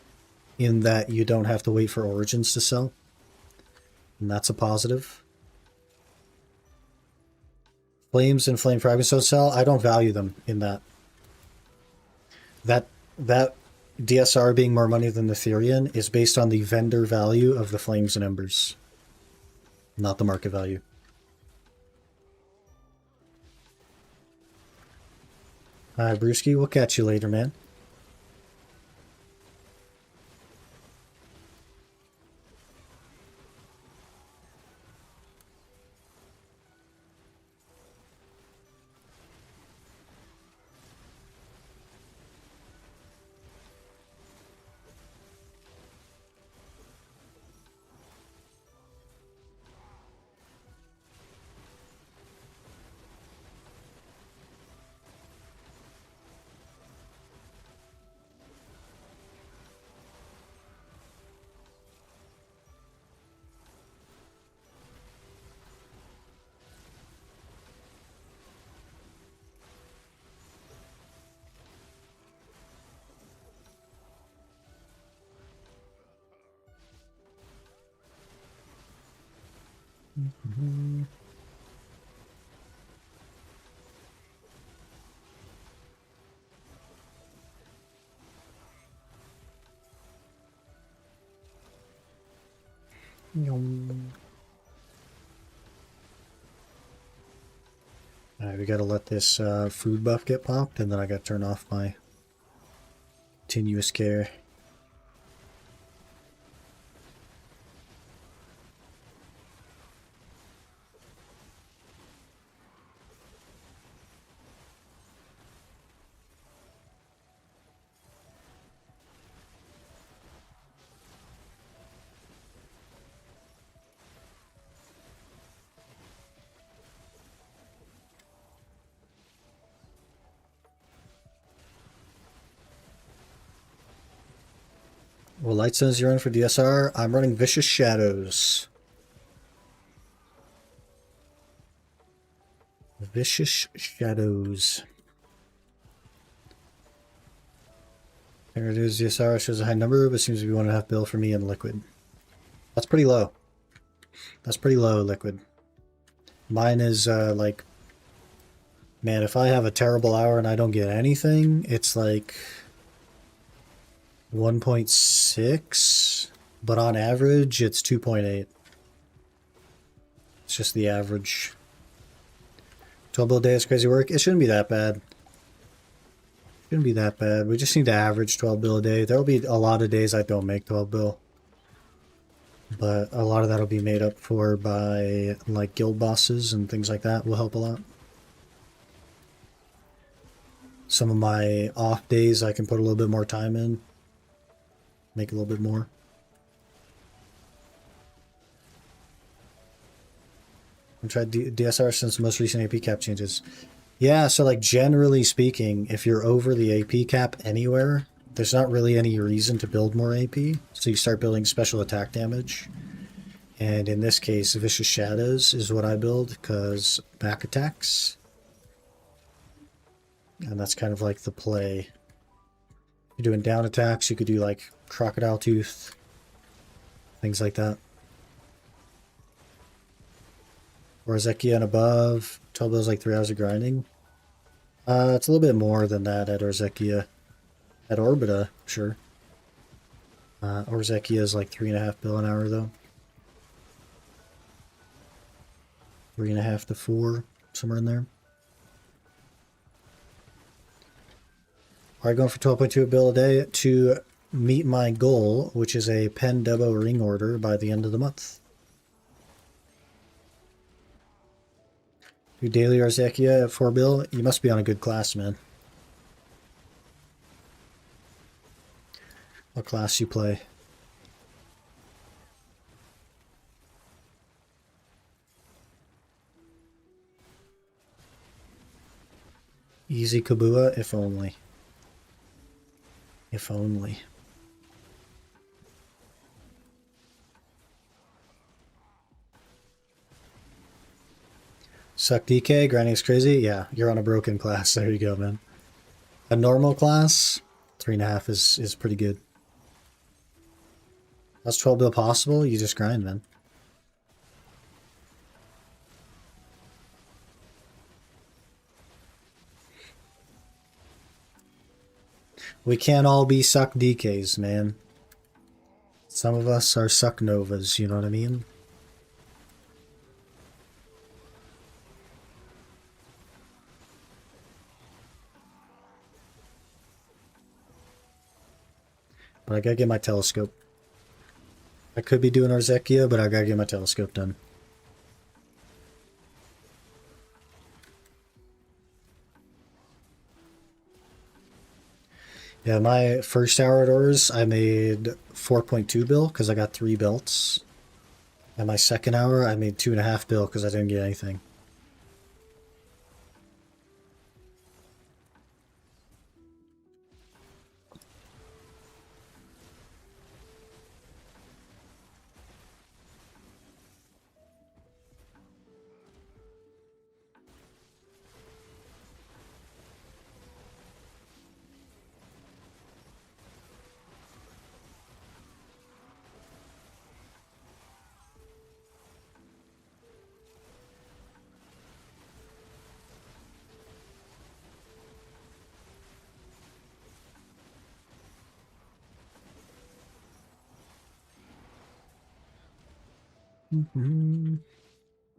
in that you don't have to wait for origins to sell, and that's a positive. Flames and flame fragments don't sell. I don't value them in that. That DSR being more money than the Athereion is based on the vendor value of the flames and embers, not the market value. Hi, Brewski. We'll catch you later, man. Alright, we gotta let this food buff get popped, and then I gotta turn off my continuous care. Well, Light says you're in for DSR. I'm running Vicious Shadows. Vicious Shadows. There it is. DSR shows a high number, but seems to be 1.5 bill for me in liquid. That's pretty low. That's pretty low, liquid. Mine is like, man, if I have a terrible hour and I don't get anything, it's like 1.6, but on average, it's 2.8. It's just the average. 12 bill a day is crazy work. It shouldn't be that bad. Shouldn't be that bad. We just need to average 12 bill a day. There will be a lot of days I don't make 12 bill. But a lot of that will be made up for by like guild bosses and things like that will help a lot. Some of my off days I can put a little bit more time in, make a little bit more. I've tried DSR since the most recent AP cap changes. Yeah, so like generally speaking, if you're over the AP cap anywhere, there's not really any reason to build more AP. So you start building special attack damage. And in this case, Vicious Shadows is what I build because back attacks. And that's kind of like the play. You're doing down attacks, you could do like Crocodile Tooth, things like that. Or Ezekiel and above, 12 bills like 3 hours of grinding. It's a little bit more than that at Orzekia. At Orbita, sure. Orzekia is like 3.5 bill an hour though. 3.5 to 4, somewhere in there. Alright, going for 12.2 bill a day to meet my goal, which is a Pen Debo ring order by the end of the month. Do daily Arzekia at 4 bill? You must be on a good class, man. What class you play? Easy Kabua, if only. If only. Suck DK, grinding is crazy? Yeah, you're on a broken class. There you go, man. A normal class, 3.5 is pretty good. That's 12 bill possible, you just grind, man. We can't all be suck DKs, man. Some of us are suck novas, you know what I mean? But I gotta get my telescope. I could be doing Arzekia, but I gotta get my telescope done. Yeah, my first hour at Ors, I made 4.2 bill because I got 3 belts. And my second hour, I made 2.5 bill because I didn't get anything.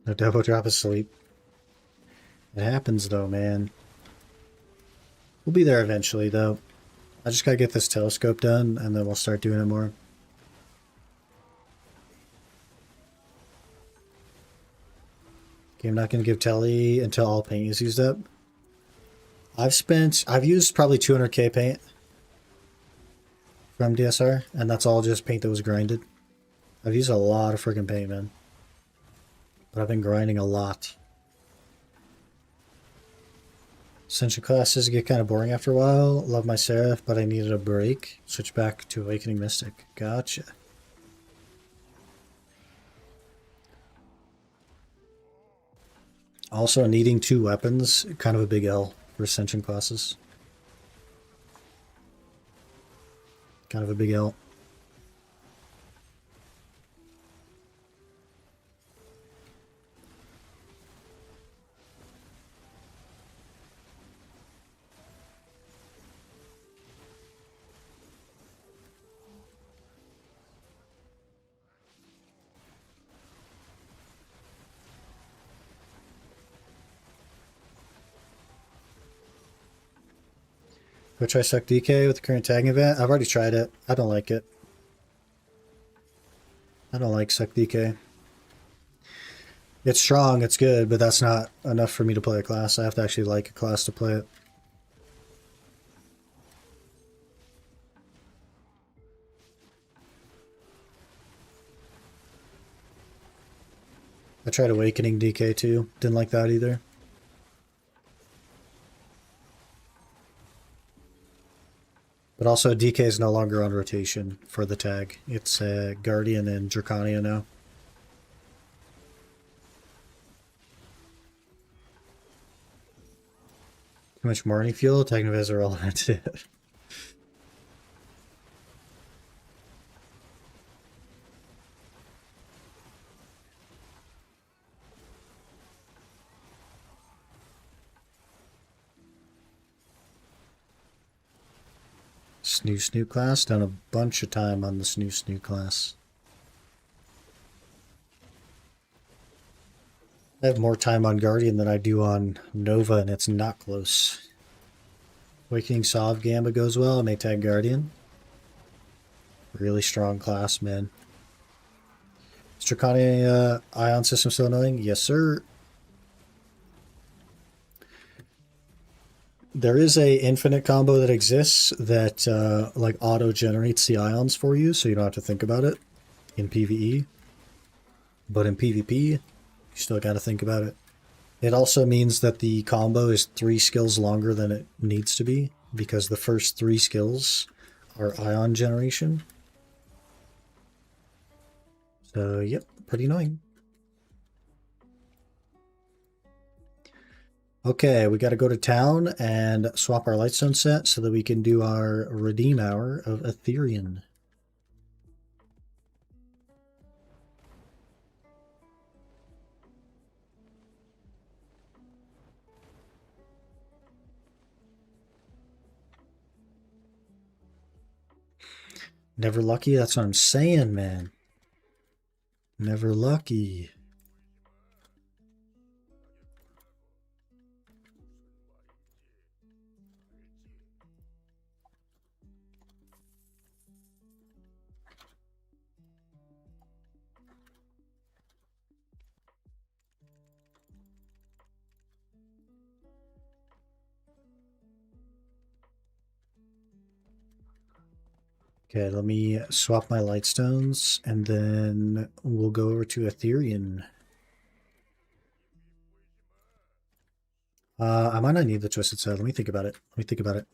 The double drop asleep. It happens though, man. We'll be there eventually though. I just gotta get this telescope done and then we'll start doing it more. Okay, I'm not gonna give telly until all paint is used up. I've used probably 200k paint from DSR, and that's all just paint that was grinded. I've used a lot of freaking paint, man. But I've been grinding a lot. Ascension classes get kind of boring after a while. Love my Seraph, but I needed a break. Switch back to Awakening Mystic. Gotcha. Also, needing 2 weapons, kind of a big L for Ascension classes. Kind of a big L. Go try Suck DK with the current tagging event. I've already tried it. I don't like it. I don't like Sec DK. It's strong, it's good, but that's not enough for me to play a class. I have to actually like a class to play it. I tried Awakening DK too. Didn't like that either. But also DK is no longer on rotation for the tag. It's Guardian and Dracania now. Too much morning fuel? Technoviz are relevant to it. Snoo class? Done a bunch of time on the snoo class. I have more time on Guardian than I do on Nova, and it's not close. Awakening Sov Gamba goes well. I may tag Guardian. Really strong class, man. Is Dracania Ion system so annoying? Yes, sir. There is a infinite combo that exists that like auto generates the ions for you, so you don't have to think about it in PvE. But in PvP, you still got to think about it. It also means that the combo is 3 skills longer than it needs to be, because the first 3 skills are ion generation. So, yep, pretty annoying. Okay, we got to go to town and swap our Lightstone set so that we can do our Redeem Hour of Athereion. Never lucky? That's what I'm saying, man. Never lucky. Okay, let me swap my Lightstones, and then we'll go over to Athereion. I might not need the Twisted Set. Let me think about it. Let me think about it.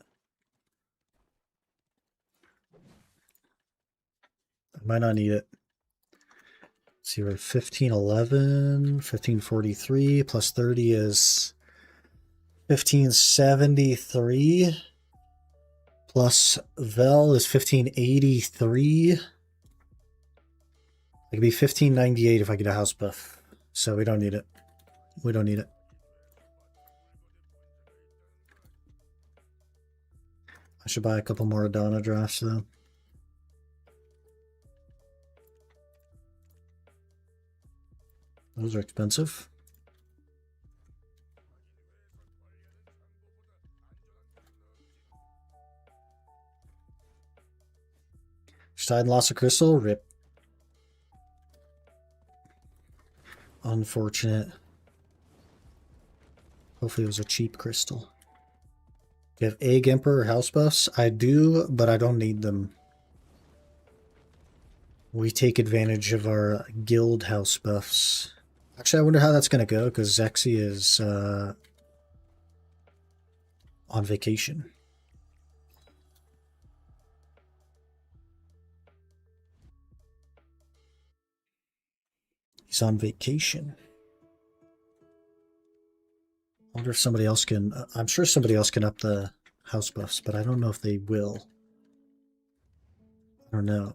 I might not need it. Let's see, we're 1511, 1543, plus 30 is 1573. Plus Vel is 1583. It could be 1598 if I get a house buff. So we don't need it. We don't need it. I should buy a couple more Adana drafts though. Those are expensive. Stein lost a crystal? Rip. Unfortunate. Hopefully it was a cheap crystal. Do you have Egg Emperor house buffs? I do, but I don't need them. We take advantage of our guild house buffs. Actually, I wonder how that's going to go, because Zexy is on vacation. He's on vacation. I wonder if somebody else can... I'm sure somebody else can up the house buffs, but I don't know if they will. I don't know.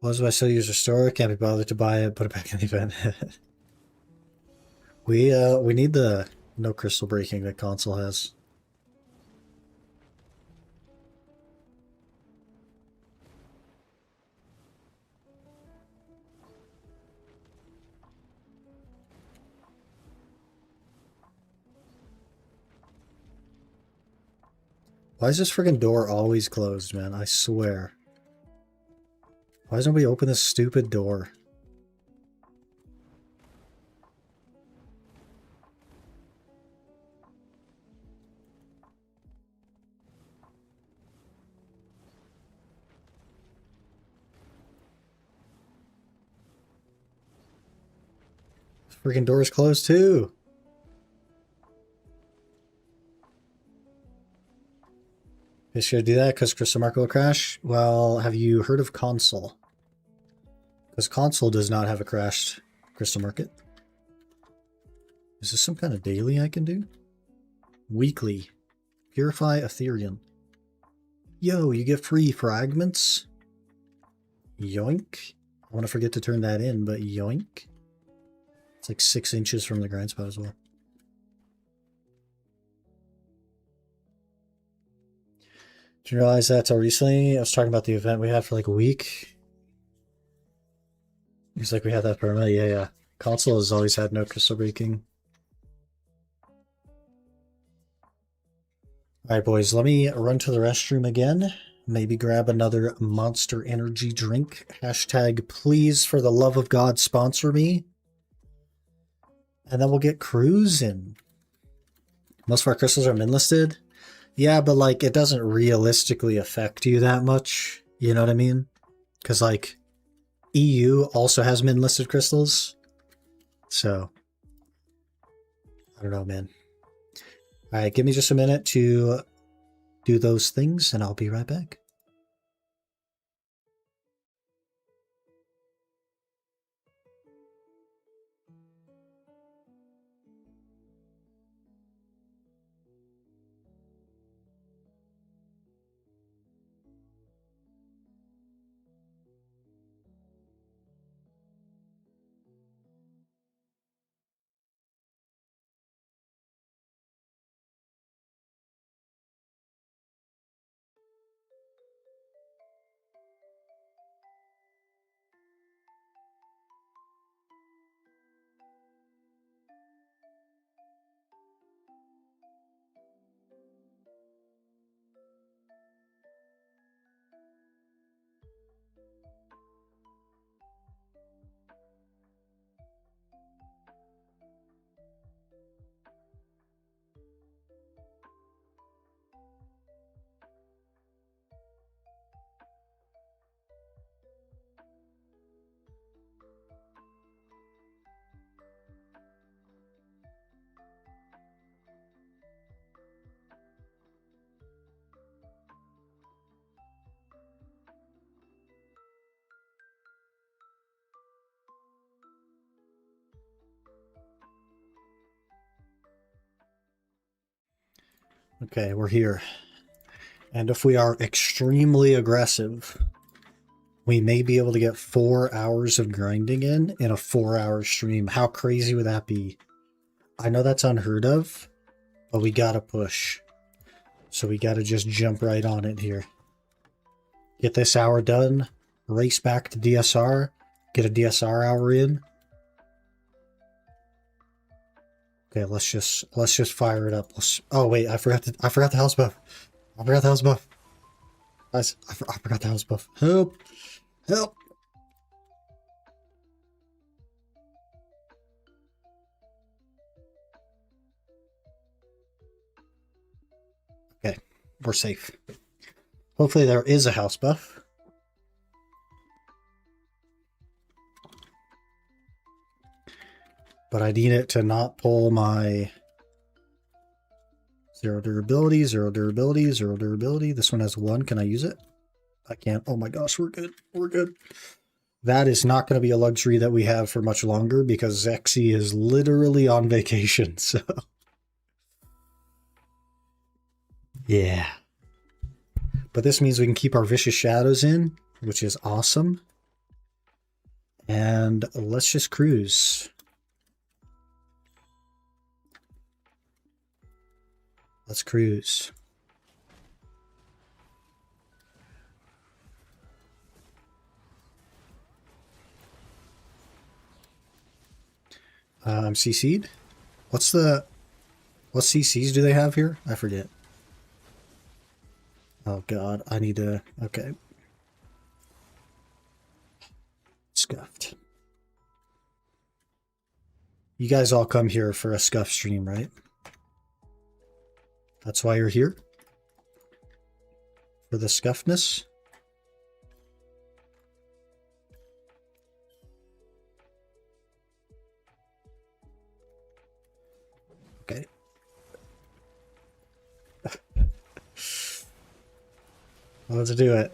Was I still use Restore? Can't be bothered to buy it. Put it back in the event. We need the no crystal breaking that console has. Why is this friggin' door always closed, man? I swear. Why does nobody open this stupid door? This friggin' door is closed too. Okay, should I do that because Crystal Market will crash? Well, have you heard of Console? Because Console does not have a crashed Crystal Market. Is this some kind of daily I can do? Weekly. Purify Athereion. Yo, you get free fragments? Yoink. I want to forget to turn that in, but yoink. It's like 6 inches from the grind spot as well. Did you realize that till recently? I was talking about the event we had for like a week. It's like we had that permit. Yeah. Console has always had no crystal breaking. Alright, boys, let me run to the restroom again. Maybe grab another Monster Energy drink. Hashtag, please, for the love of God, sponsor me. And then we'll get cruising. Most of our crystals are min listed. Yeah, but like it doesn't realistically affect you that much. You know what I mean? Because like EU also has min listed crystals. So I don't know, man. Alright, give me just a minute to do those things and I'll be right back. Okay, we're here. And if we are extremely aggressive, we may be able to get 4 hours of grinding in a 4-hour stream. How crazy would that be? I know that's unheard of, but we gotta push. So we gotta just jump right on it here. Get this hour done, race back to DSR, get a DSR hour in. Okay, let's just fire it up. Oh wait, I forgot the house buff. I forgot the house buff. Guys, I forgot the house buff. Help! Help! Okay, we're safe. Hopefully there is a house buff. But I need it to not pull my 0 durability, 0 durability, 0 durability. This one has 1. Can I use it? I can't. Oh my gosh, we're good. We're good. That is not going to be a luxury that we have for much longer because Zexy is literally on vacation, so... Yeah. But this means we can keep our Vicious Shadows in, which is awesome. And let's just cruise. Let's cruise. I'm CC'd. What CCs do they have here? I forget. Oh god, I need to... Okay. Scuffed. You guys all come here for a scuff stream, right? That's why you're here? For the scuffness? Okay. Let's do it.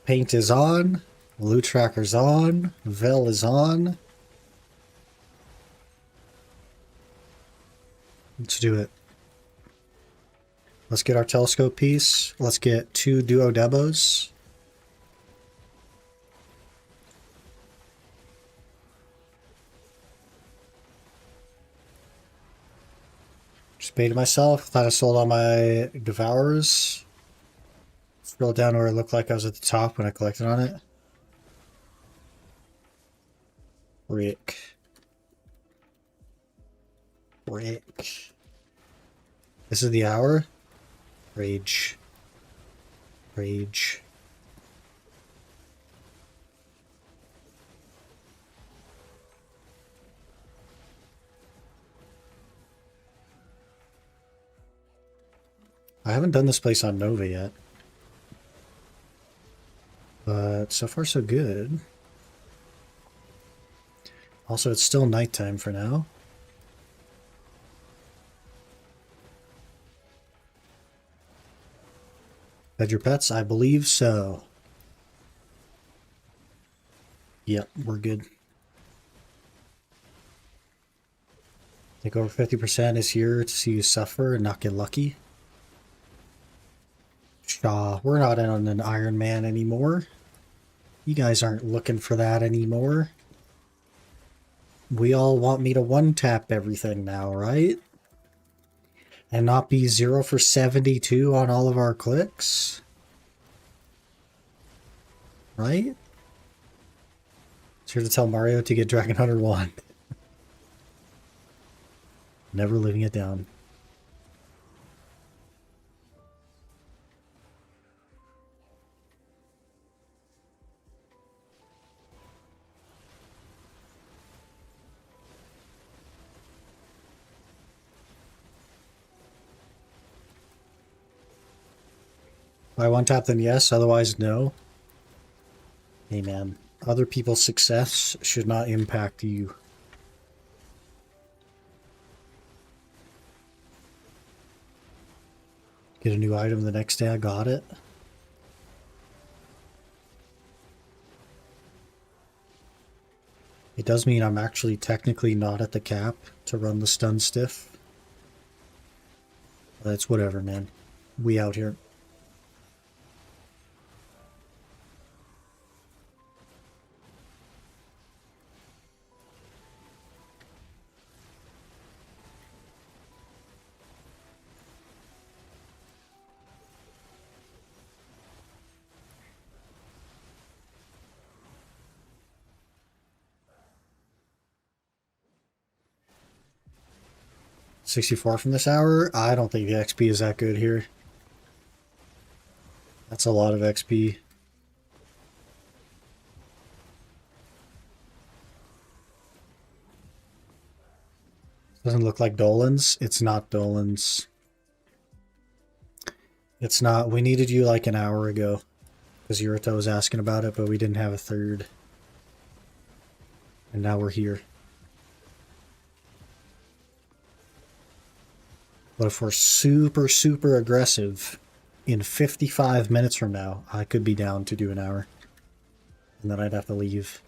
Paint is on. Loot tracker's on. Vel is on. Let's do it. Let's get our telescope piece. Let's get 2 duodebos. Just baited myself. Thought I sold all my devourers. Scroll down where it looked like I was at the top when I collected on it. Rick. This is the hour? Rage. Rage. I haven't done this place on Nova yet. But so far so good. Also, it's still nighttime for now. Fed your pets? I believe so. Yep, we're good. I think over 50% is here to see you suffer and not get lucky. Shaw, we're not in on an Iron Man anymore. You guys aren't looking for that anymore. We all want me to one-tap everything now, right? And not be 0 for 72 on all of our clicks? Right? It's here to tell Mario to get Dragon Hunter 1. Never living it down. If I one tap them, yes, otherwise no. Hey man, other people's success should not impact you. Get a new item the next day, I got it. It does mean I'm actually technically not at the cap to run the stun stiff. That's whatever, man. We out here. $64 from this hour? I don't think the XP is that good here. That's a lot of XP. Doesn't look like Dolan's. It's not Dolan's. It's not. We needed you like an hour ago. Because Yurito was asking about it, but we didn't have a third. And now we're here. But if we're super, super aggressive, in 55 minutes from now, I could be down to do an hour. And then I'd have to leave.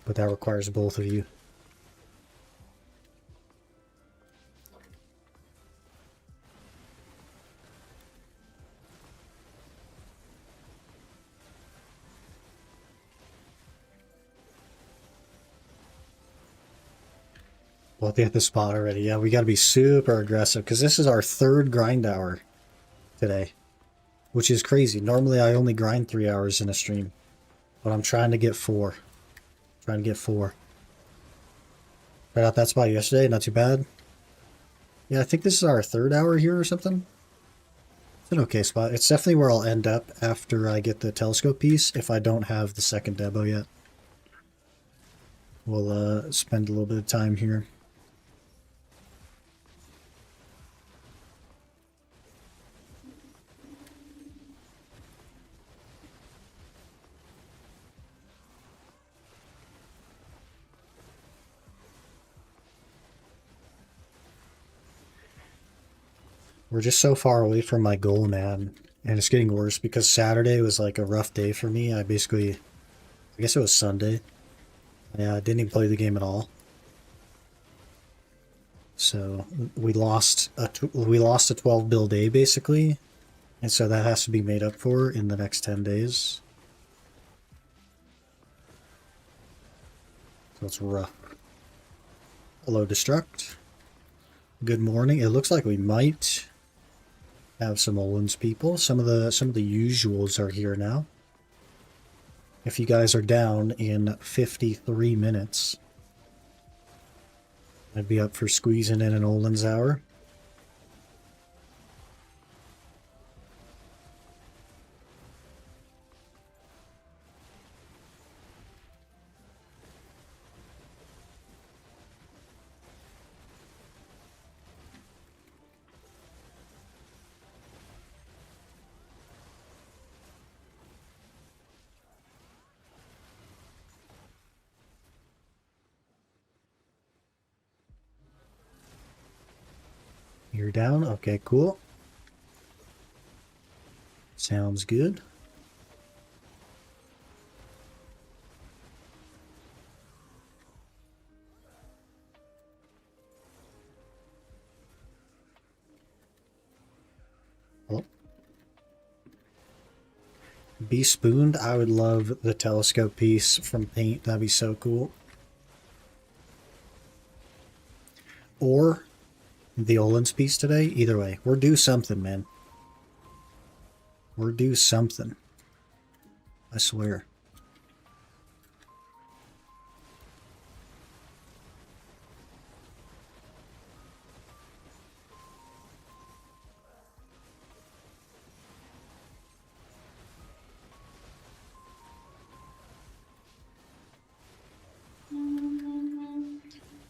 But that requires both of you. Well, they hit the spot already. Yeah, we got to be super aggressive because this is our third grind hour today, which is crazy. Normally, I only grind 3 hours in a stream, but I'm trying to get 4. Trying to get 4. Tried out that spot yesterday, not too bad. Yeah, I think this is our third hour here or something. It's an okay spot. It's definitely where I'll end up after I get the telescope piece, if I don't have the second demo yet. We'll spend a little bit of time here. We're just so far away from my goal, man. And it's getting worse because Saturday was like a rough day for me. I guess it was Sunday. Yeah, I didn't even play the game at all. So we lost a 12 bill day basically, and so that has to be made up for in the next 10 days. So it's rough. Hello, Destruct. Good morning. It looks like we might have some Olin's people. Some of the usuals are here now. If you guys are down in 53 minutes, I'd be up for squeezing in an Olin's hour. You're down? Okay, cool. Sounds good. Oh. Be spooned? I would love the telescope piece from Paint. That'd be so cool. Or the Olin's piece today. Either way, we're due something, man. We're due something. I swear.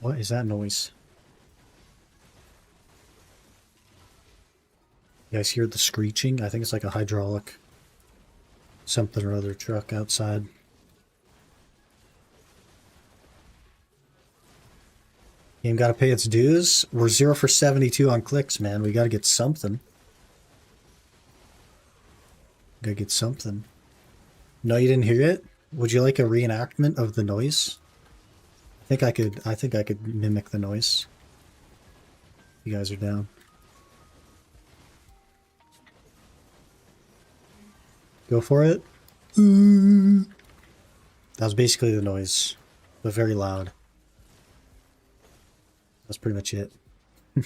What is that noise? You guys hear the screeching? I think it's like a hydraulic something or other truck outside. Game gotta pay its dues. We're 0 for 72 on clicks, man. We gotta get something. Gotta get something. No, you didn't hear it? Would you like a reenactment of the noise? I think I could mimic the noise. You guys are down. Go for it. That was basically the noise, but very loud. That's pretty much it. I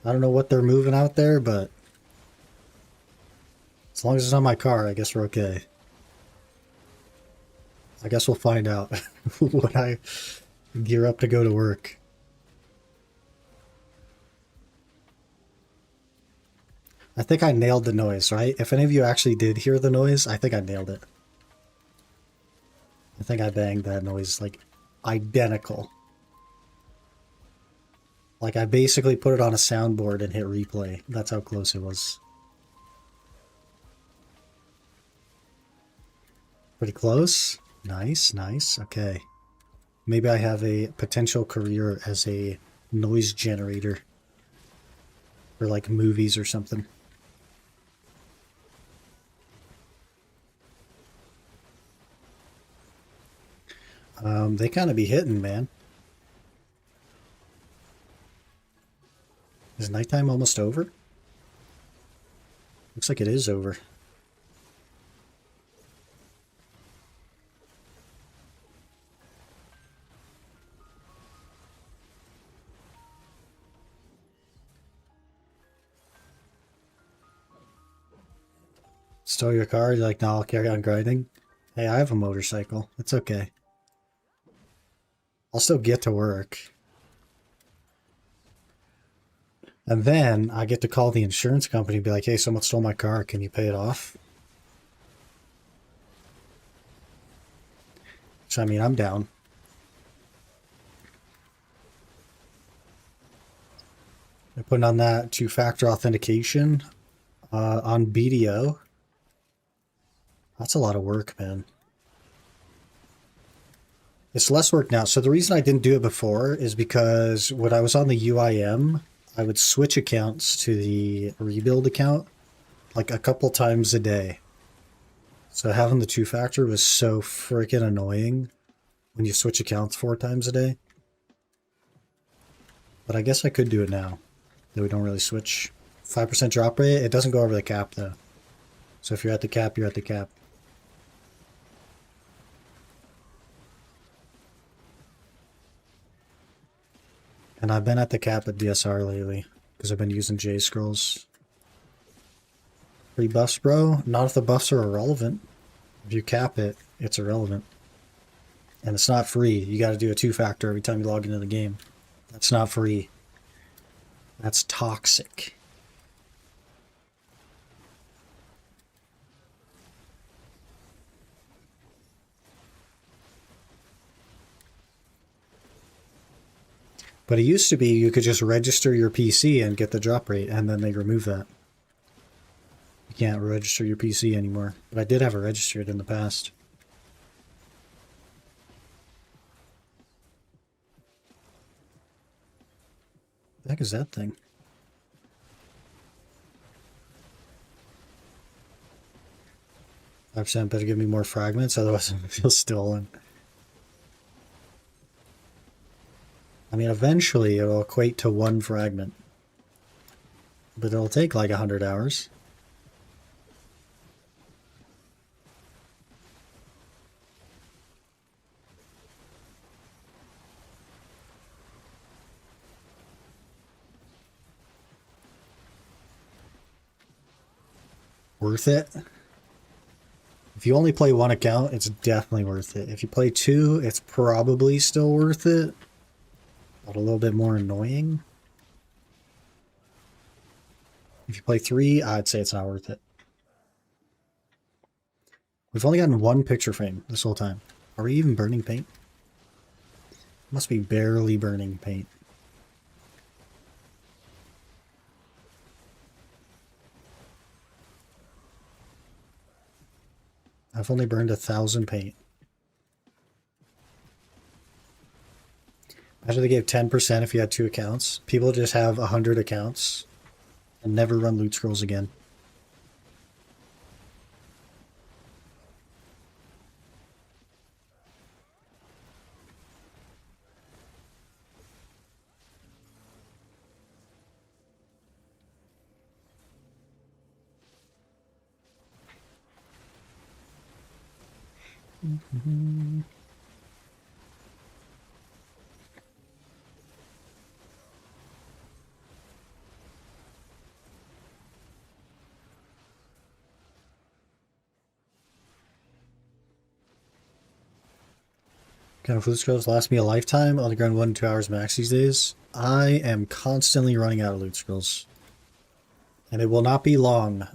don't know what they're moving out there, but as long as it's on my car, I guess we're okay. I guess we'll find out when I gear up to go to work. I think I nailed the noise, right? If any of you actually did hear the noise, I think I nailed it. I think I banged that noise like identical. Like I basically put it on a soundboard and hit replay. That's how close it was. Pretty close. Nice, nice. Okay. Maybe I have a potential career as a noise generator for like movies or something. They kind of be hitting, man. Is nighttime almost over? Looks like it is over. Stow your car? You're like, no, I'll carry on grinding. Hey, I have a motorcycle. It's okay. I'll still get to work. And then I get to call the insurance company and be like, hey, someone stole my car. Can you pay it off? So, I mean, I'm down. I'm putting on that two-factor authentication on BDO. That's a lot of work, man. It's less work now. So the reason I didn't do it before is because when I was on the UIM, I would switch accounts to the rebuild account like a couple times a day. So having the two-factor was so freaking annoying when you switch accounts 4 times a day. But I guess I could do it now that we don't really switch. 5% drop rate. It doesn't go over the cap though. So if you're at the cap, you're at the cap. And I've been at the cap at DSR lately because I've been using J scrolls. Free buffs, bro? Not if the buffs are irrelevant. If you cap it, it's irrelevant. And it's not free. You got to do a two-factor every time you log into the game. That's not free. That's toxic. But it used to be you could just register your PC and get the drop rate, and then they remove that. You can't register your PC anymore. But I did have it registered in the past. What the heck is that thing? %, better give me more fragments, otherwise I feel stolen. I mean, eventually it'll equate to 1 fragment. But it'll take like 100 hours. Worth it? If you only play 1 account, it's definitely worth it. If you play 2, it's probably still worth it. But a little bit more annoying. If you play 3, I'd say it's not worth it. We've only gotten 1 picture frame this whole time. Are we even burning paint? Must be barely burning paint. I've only burned 1,000 paint. Imagine they gave 10% if you had 2 accounts. People just have 100 accounts and never run loot scrolls again. Mm-hmm. Kind of loot scrolls last me a lifetime. On the ground 1 to 2 hours max these days. I am constantly running out of loot scrolls. And it will not be long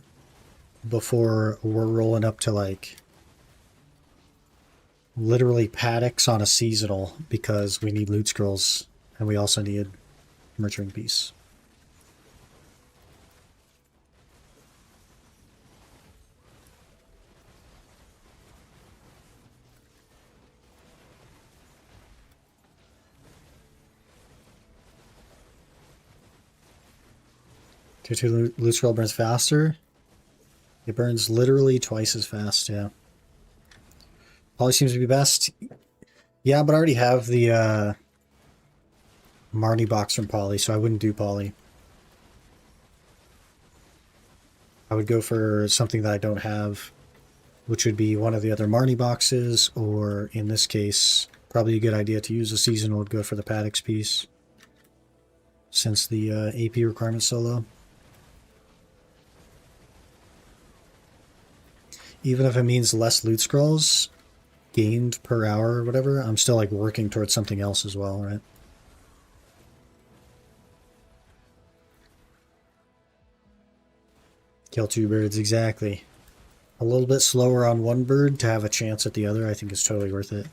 before we're rolling up to like literally paddocks on a seasonal because we need loot scrolls and we also need nurturing piece. Tier 2 loot scroll burns faster. It burns literally twice as fast, yeah. Poly seems to be best. Yeah, but I already have the Marnie box from Poly, so I wouldn't do Poly. I would go for something that I don't have, which would be one of the other Marnie boxes, or in this case, probably a good idea to use a seasonal would go for the paddocks piece, since the AP requirement's so low. even if it means less loot scrolls gained per hour or whatever, I'm still like working towards something else as well, right? Kill two birds, exactly. A little bit slower on one bird to have a chance at the other, I think is totally worth it.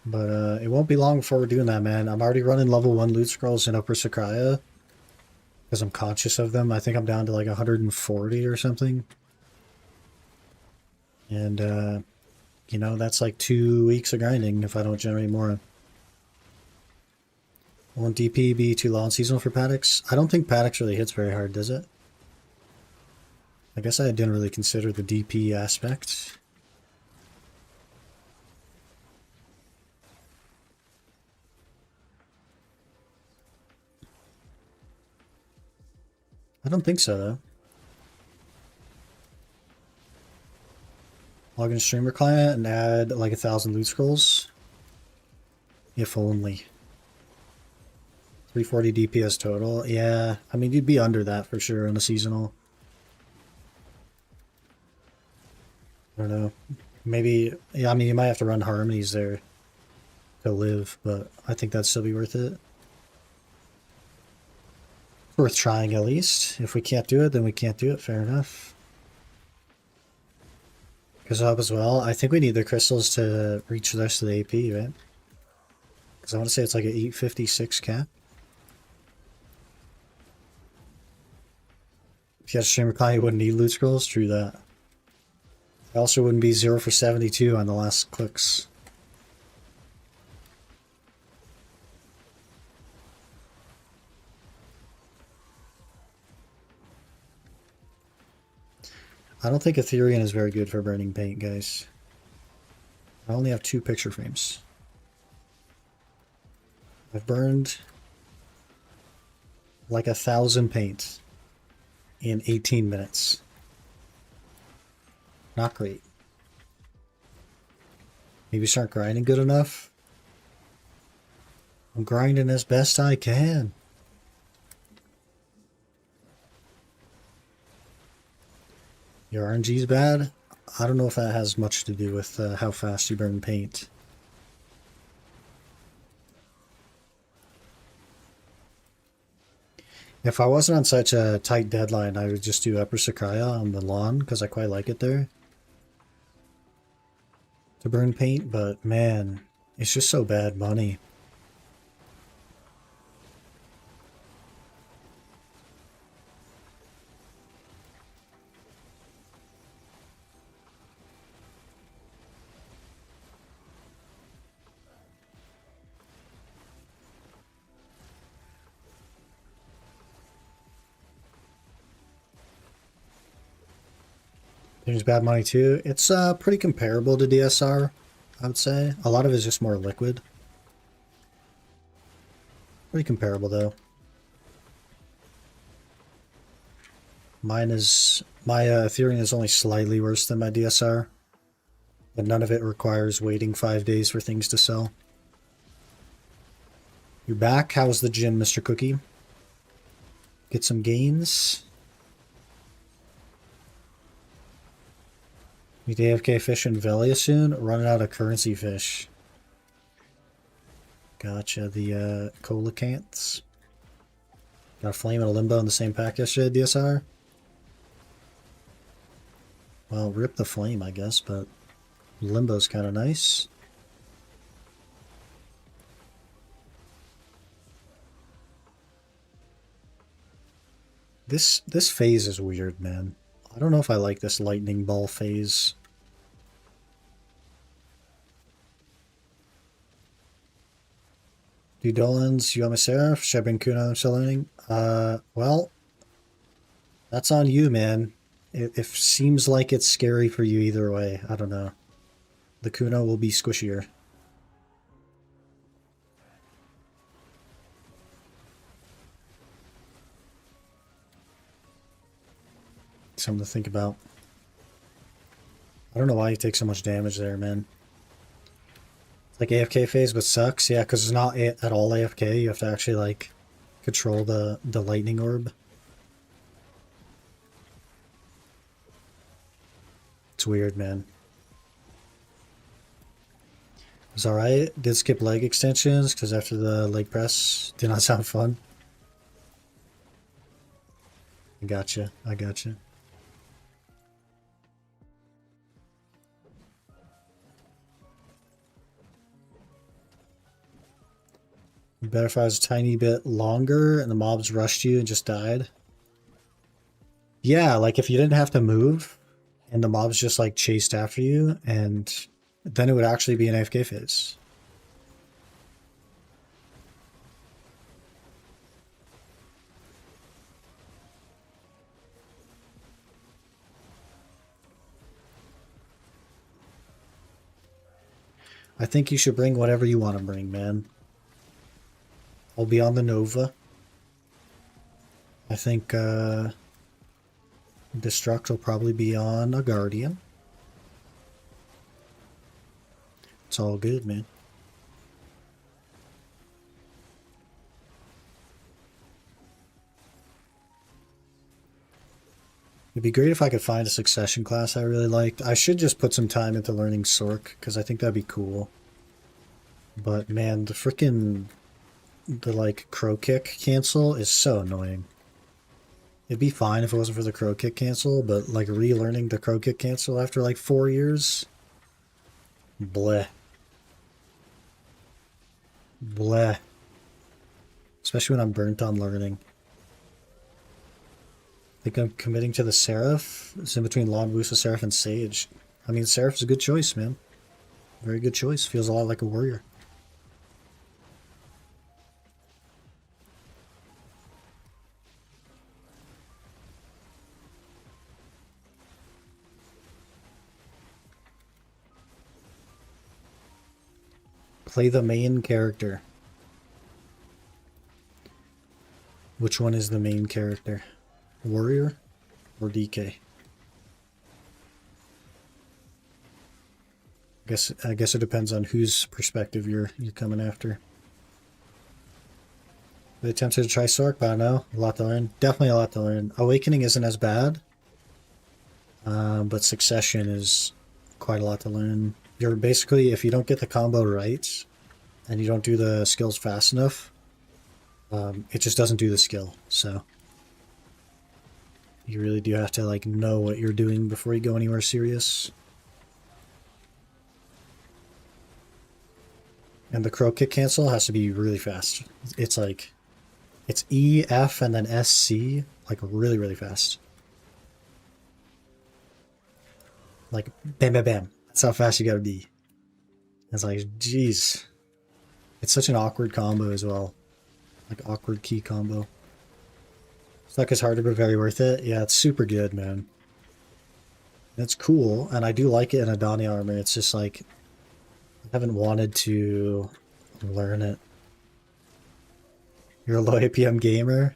But it won't be long before we're doing that, man. I'm already running level 1 loot scrolls in Upper Sakraya because I'm conscious of them. I think I'm down to like 140 or something. And, you know, that's like 2 weeks of grinding if I don't generate more. Won't DP be too long seasonal for Paddocks? I don't think Paddocks really hits very hard, does it? I guess I didn't really consider the DP aspect. I don't think so, though. Log in streamer client and add like 1,000 loot scrolls. If only. 340 DPS total. Yeah, I mean, you'd be under that for sure on a seasonal. I don't know. Maybe, yeah, I mean, you might have to run harmonies there to live, but I think that'd still be worth it. Worth trying at least. If we can't do it, then we can't do it. Fair enough. Because up as well. I think we need the crystals to reach the rest of the AP, right? Because I want to say it's like an 856 cap. If you had a streamer client, you wouldn't need loot scrolls. True that. It also wouldn't be 0 for 72 on the last clicks. I don't think Athereion is very good for burning paint, guys. I only have 2 picture frames. I've burned like 1,000 paint in 18 minutes. Not great. Maybe start grinding good enough. I'm grinding as best I can. Your RNG's bad? I don't know if that has much to do with how fast you burn paint. If I wasn't on such a tight deadline, I would just do Upper Sakraya on the lawn, because I quite like it there. To burn paint, but man, it's just so bad money. There's bad money too. It's pretty comparable to DSR, I would say. A lot of it is just more liquid. Pretty comparable though. My Athereion is only slightly worse than my DSR, but none of it requires waiting 5 days for things to sell. You're back. How's the gym, Mr. Cookie? Get some gains. Meet AFK fish in Velia soon. Running out of currency fish. Gotcha. The coelacanths. Got a flame and a limbo in the same pack yesterday, DSR. Well, rip the flame, I guess, but limbo's kind of nice. This phase is weird, man. I don't know if I like this lightning ball phase. Do Dolans, you Seraph, Shebin Kuno, Saloning? Well, that's on you, man. It seems like it's scary for you either way. I don't know. The Kuno will be squishier. Something to think about. I don't know why you take so much damage there, man. It's like AFK phase, but sucks. Yeah, because it's not at all AFK. You have to actually, like, control the lightning orb. It's weird, man. It's alright. Did skip leg extensions, because after the leg press did not sound fun. I gotcha. I gotcha. Better if I was a tiny bit longer and the mobs rushed you and just died. Yeah, like if you didn't have to move and the mobs just like chased after you, and then it would actually be an AFK phase. I think you should bring whatever you want to bring, man. I'll be on the Nova. I think Destruct will probably be on a Guardian. It's all good, man. It'd be great if I could find a succession class I really liked. I should just put some time into learning Sork, because I think that'd be cool. But man, the like crow kick cancel is so annoying. It'd be fine if it wasn't for the crow kick cancel, but like relearning the crow kick cancel after like 4 years? Bleh. Bleh. Especially when I'm burnt on learning. I think I'm committing to the Seraph. It's in between Lawn Wusa, Seraph, and Sage. I mean, Seraph's a good choice, man. Very good choice. Feels a lot like a warrior. Play the main character. Which one is the main character? Warrior or DK? I guess it depends on whose perspective you're coming after. I attempted to try Sork, but I don't know. A lot to learn. Definitely a lot to learn. Awakening isn't as bad, but Succession is quite a lot to learn. You're basically, if you don't get the combo right, and you don't do the skills fast enough, it just doesn't do the skill. So you really do have to like know what you're doing before you go anywhere serious. And the crow kick cancel has to be really fast. It's like, it's E, F, and then S, C, like really, really fast. Like, bam, bam, bam. That's how fast you gotta be. It's like, jeez. It's such an awkward combo as well. Like, awkward key combo. Stuck is harder, but very worth it. Yeah, it's super good, man. It's cool, and I do like it in Adani armor. It's just like, I haven't wanted to learn it. You're a low APM gamer?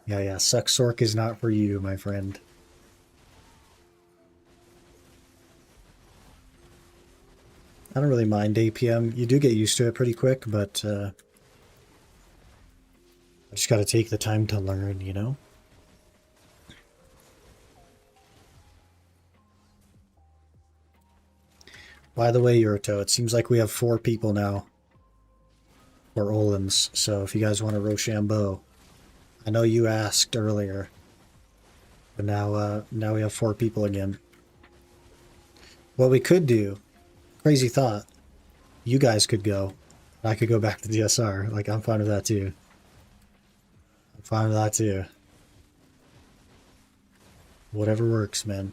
Yeah, Suck Sork is not for you, my friend. I don't really mind APM. You do get used to it pretty quick, but I just gotta take the time to learn, you know? By the way, Yurto, it seems like we have 4 people now for Olins, so if you guys want to Rochambeau, I know you asked earlier, but now we have 4 people again. What we could do, crazy thought, you guys could go, I could go back to DSR. Like, I'm fine with that too. I'm fine with that too. Whatever works, man.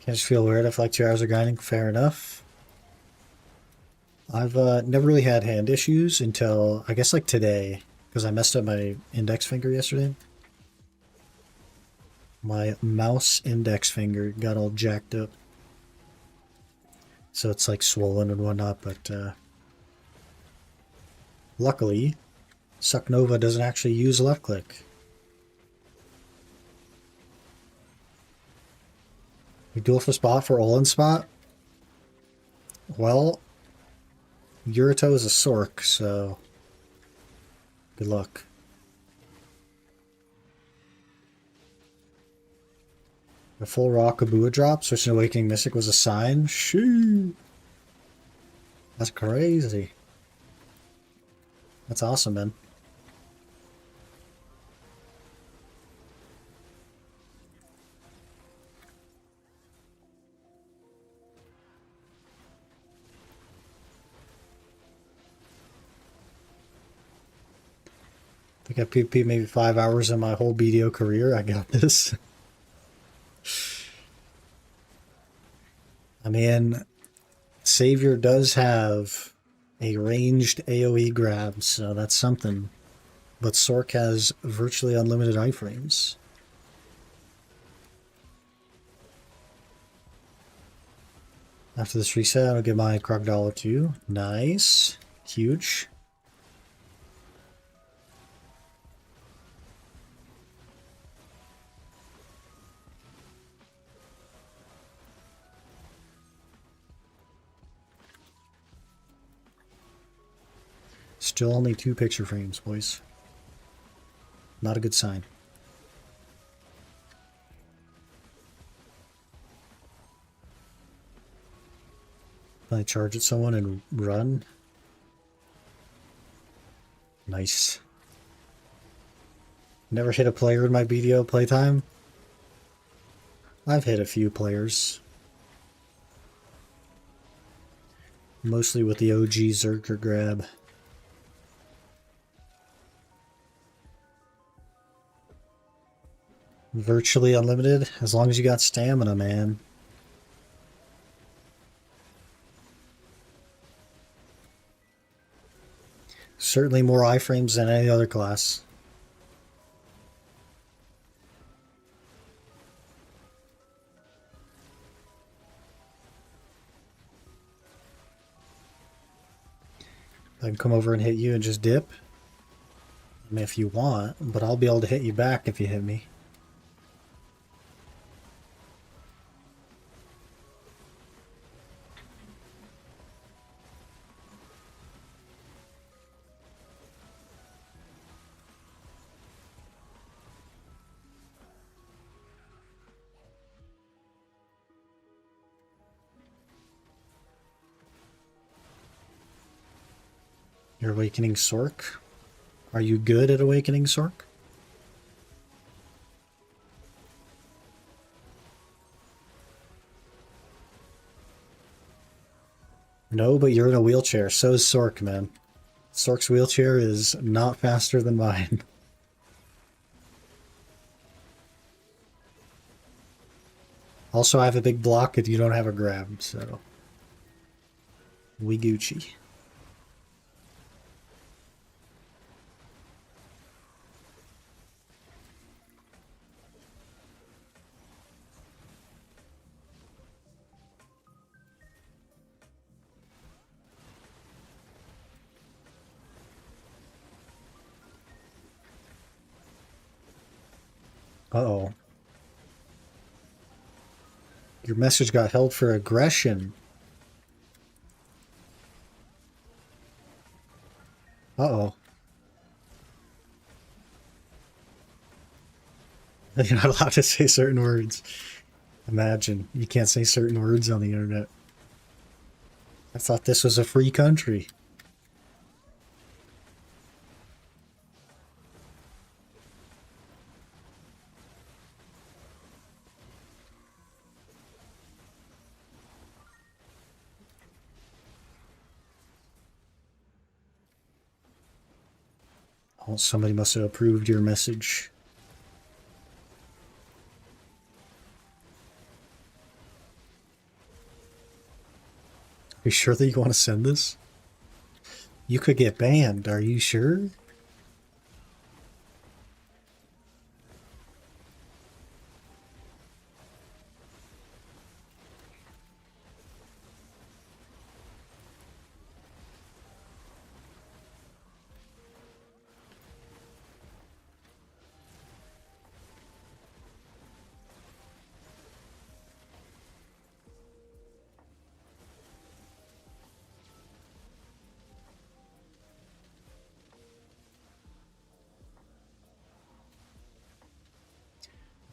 Can just feel weird after like 2 hours of grinding. Fair enough. I've never really had hand issues until, I guess, like today, because I messed up my index finger yesterday. My mouse index finger got all jacked up. So it's like swollen and whatnot, but luckily, Sucknova doesn't actually use left click. We duel for spot for Olin spot? Well, Yurito is a Sork, so good luck. A full rock Abua drop, switching Awakening Mystic was a sign? Shoo! That's crazy. That's awesome, man. I think I PvP maybe 5 hours in my whole BDO career. I got this. I mean, Savior does have a ranged AoE grab, so that's something. But Sork has virtually unlimited iframes. After this reset, I'll get my Crocodile too. Nice. Huge. Still only 2 picture frames, boys. Not a good sign. I charge at someone and run. Nice. Never hit a player in my BDO playtime. I've hit a few players. Mostly with the OG Zerker grab. Virtually unlimited, as long as you got stamina, man. Certainly more iframes than any other class. I can come over and hit you and just dip. I mean, if you want, but I'll be able to hit you back if you hit me. You're Awakening Sork? Are you good at Awakening Sork? No, but you're in a wheelchair. So is Sork, man. Sork's wheelchair is not faster than mine. Also, I have a big block if you don't have a grab, so... we Gucci. Uh-oh. Your message got held for aggression. Uh-oh. You're not allowed to say certain words. Imagine. You can't say certain words on the internet. I thought this was a free country. Oh, somebody must have approved your message. Are you sure that you want to send this? You could get banned, are you sure?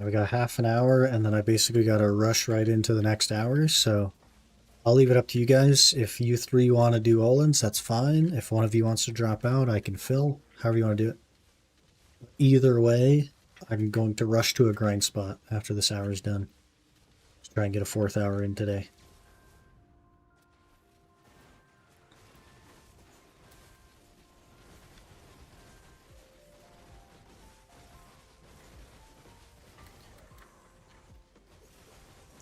We got half an hour, and then I basically got to rush right into the next hour, so I'll leave it up to you guys. If you three want to do all-ins, that's fine. If one of you wants to drop out, I can fill. However you want to do it. Either way, I'm going to rush to a grind spot after this hour is done. Let's try and get a 4th hour in today.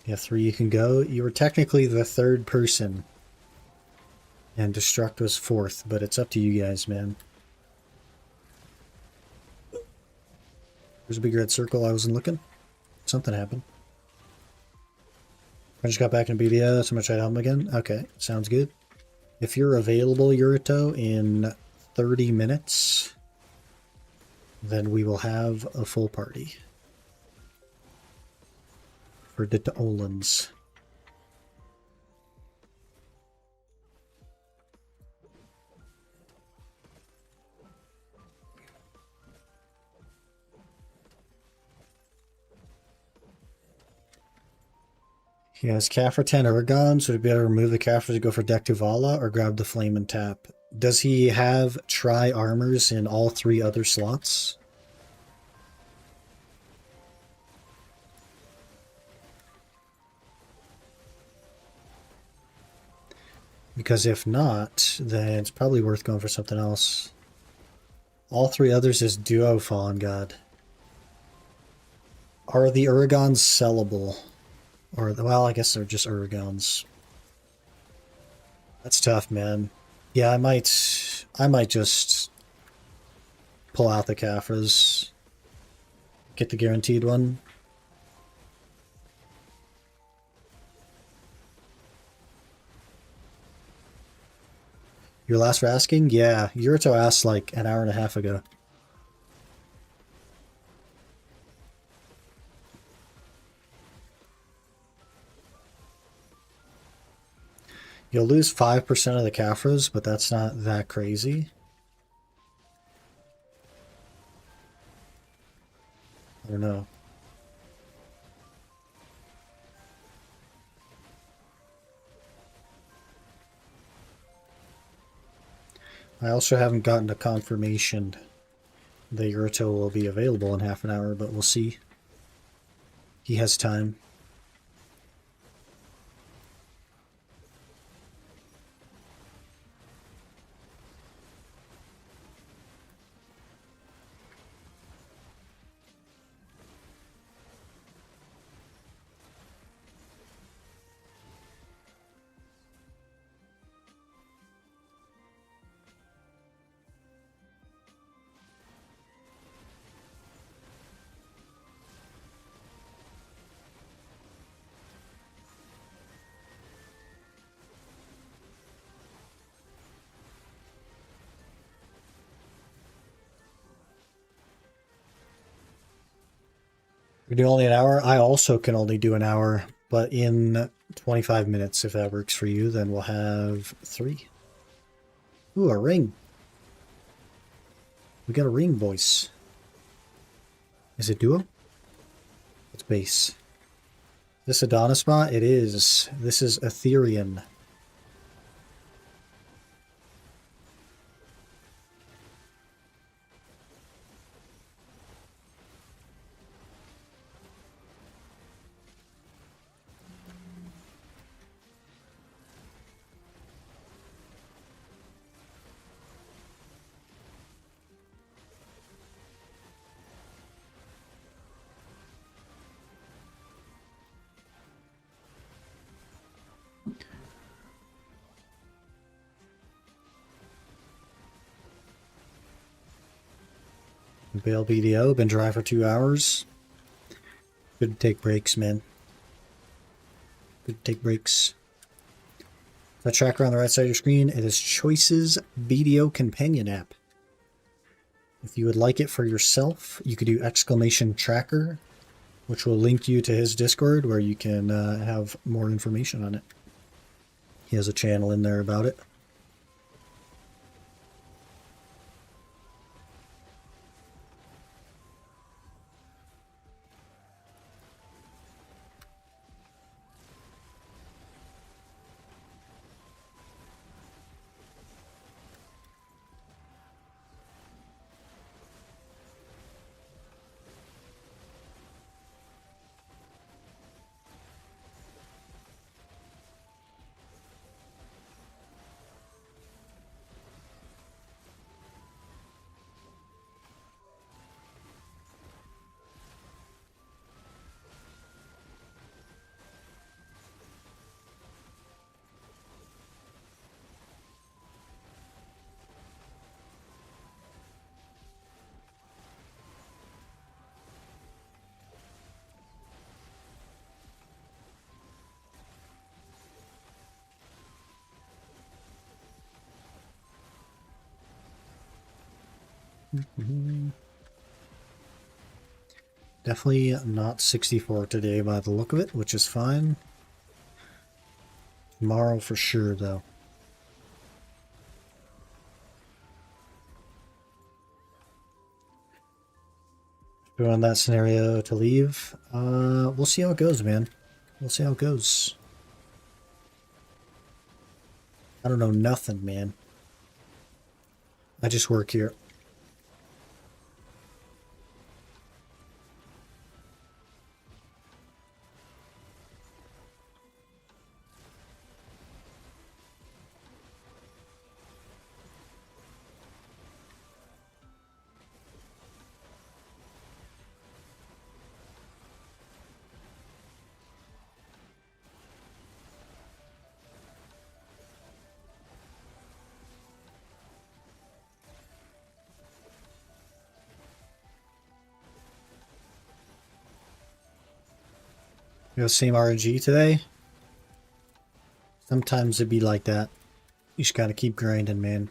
Yeah, 3 you can go. You were technically the 3rd person. And Destruct was 4th, but it's up to you guys, man. There's a big red circle. I wasn't looking. Something happened. I just got back in BDO, so I'm going to try to help him again. Okay, sounds good. If you're available, Yurito, in 30 minutes, then we will have a full party for the Olans. He has Kafra 10 Urgon, so it'd be better to remove the Kafra to go for Deck Tuvala or grab the Flame and tap. Does he have tri-armors in all 3 other slots? Because if not, then it's probably worth going for something else. All 3 others is Duo Fawn God. Are the Urgons sellable? Or, well, I guess they're just Urgons. That's tough, man. Yeah, I might just pull out the Kafras. Get the guaranteed one. Your last for asking? Yeah, Yurito asked like an hour and a half ago. You'll lose 5% of the Kafras, but that's not that crazy. I don't know. I also haven't gotten a confirmation that Yurito will be available in half an hour, but we'll see. He has time. We do only an hour. I also can only do an hour, but in 25 minutes, if that works for you, then we'll have 3. Ooh, a ring. We got a ring, boys. Is it duo? It's base. This Adonis spot? It is. This is Athereion. Bail BDO, been dry for 2 hours. Good to take breaks, man. Good to take breaks. That tracker on the right side of your screen, it is Choices BDO Companion app. If you would like it for yourself, you could do !tracker, which will link you to his Discord where you can have more information on it. He has a channel in there about it. Definitely not 64 today by the look of it, which is fine. Tomorrow for sure, though. If we're on that scenario to leave, we'll see how it goes, man. We'll see how it goes. I don't know nothing, man. I just work here. You know, same RNG today. Sometimes it'd be like that. You just gotta keep grinding, man.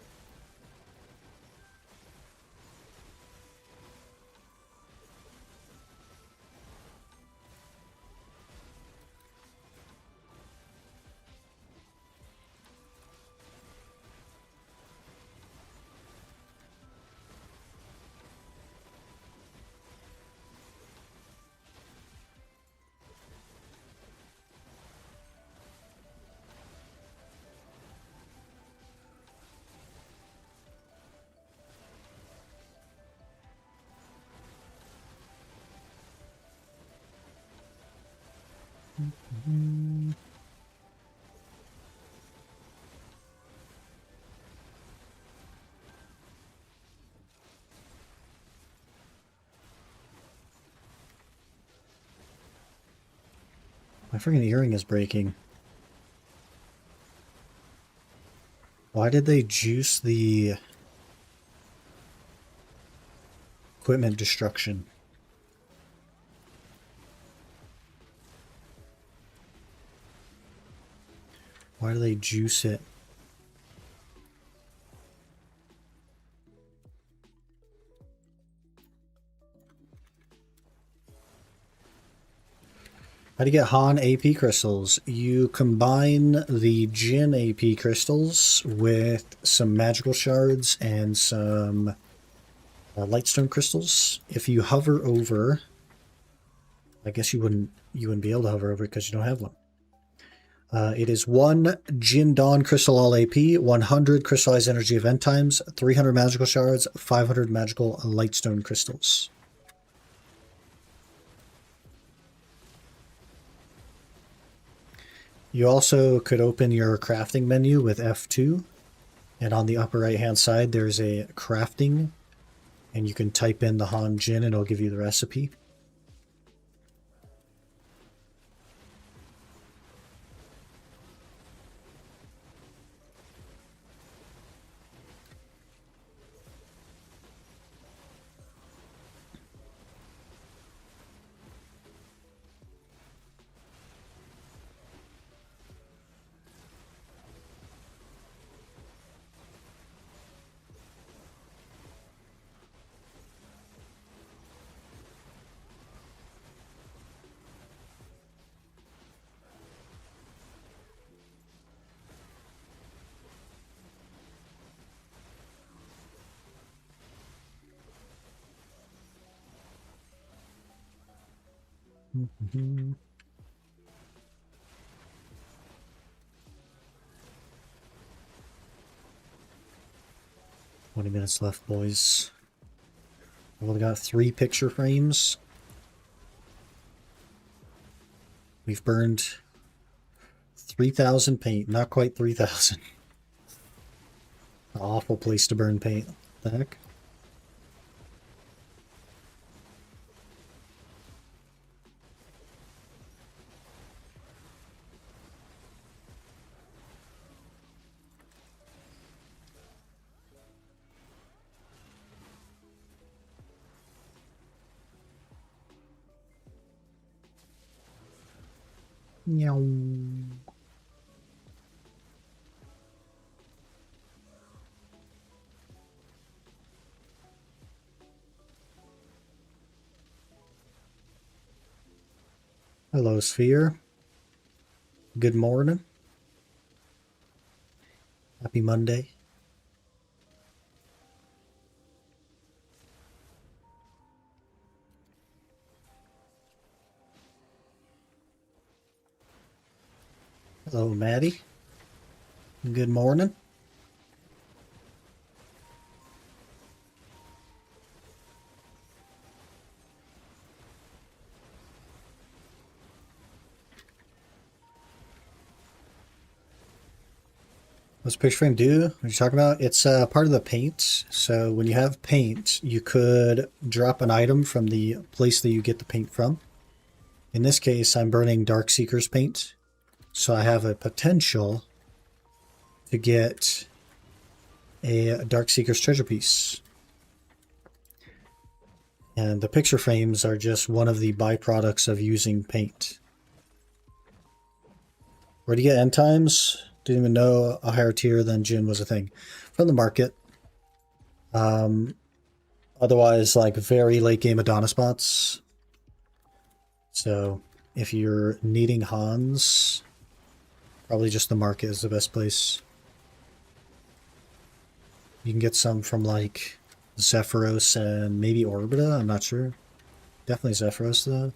My freaking earring is breaking. Why did they juice the equipment destruction? Why do they juice it? How do you get Han AP crystals? You combine the Jin AP crystals with some magical shards and some lightstone crystals. If you hover over, I guess you wouldn't be able to hover over because you don't have one. It is 1 Jin Dawn Crystal All AP, 100 Crystallized Energy Event Times, 300 Magical Shards, 500 Magical Lightstone Crystals. You also could open your crafting menu with F2, and on the upper right hand side there's a crafting, and you can type in the Han Jin and it'll give you the recipe. Mm-hmm. 20 minutes left, boys. I've only got 3 picture frames. We've burned 3,000 paint. Not quite 3,000. Awful place to burn paint. What the heck? Meow. Hello, Sphere. Good morning. Happy Monday. Hello, Maddie. Good morning. What's picture frame do? What are you talking about? It's part of the paint. So when you have paint, you could drop an item from the place that you get the paint from. In this case, I'm burning Darkseeker's paint. So I have a potential to get a Darkseeker's treasure piece. And the picture frames are just one of the byproducts of using paint. Where do you get end times? Didn't even know a higher tier than Jin was a thing. From the market. Otherwise, like very late game Adonis spots. So if you're needing Hans, probably just the market is the best place. You can get some from like Zephyros and maybe Orbita, I'm not sure. Definitely Zephyros though.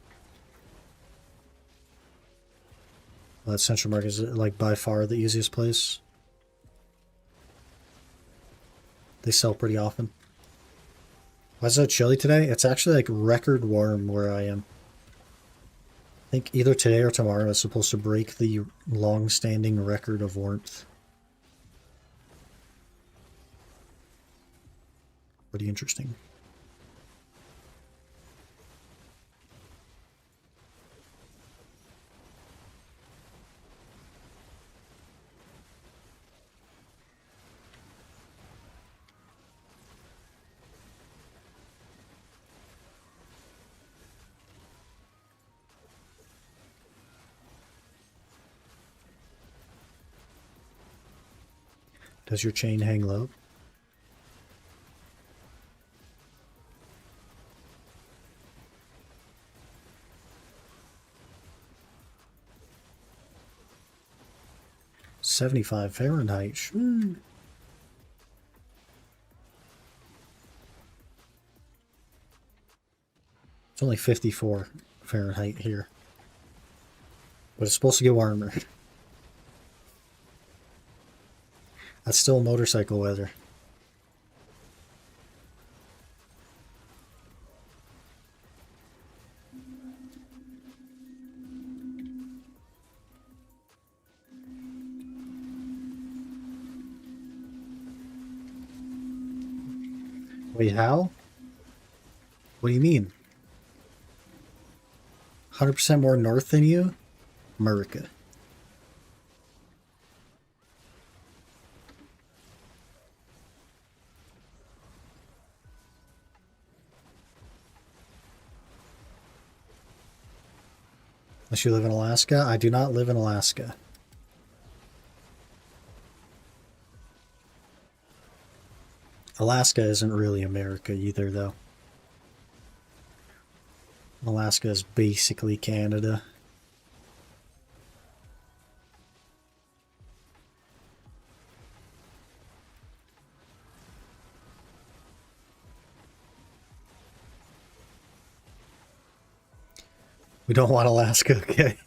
That Central Market is like by far the easiest place. They sell pretty often. Why is it so chilly today? It's actually like record warm where I am. I think either today or tomorrow is supposed to break the long-standing record of warmth. Pretty interesting. Does your chain hang low? "75 Fahrenheit. It's only 54 Fahrenheit here. But it's supposed to get warmer. That's still motorcycle weather. Wait, how? What do you mean? 100% more north than you? America. Unless you live in Alaska? I do not live in Alaska. Alaska isn't really America either, though. Alaska is basically Canada. We don't want Alaska, okay?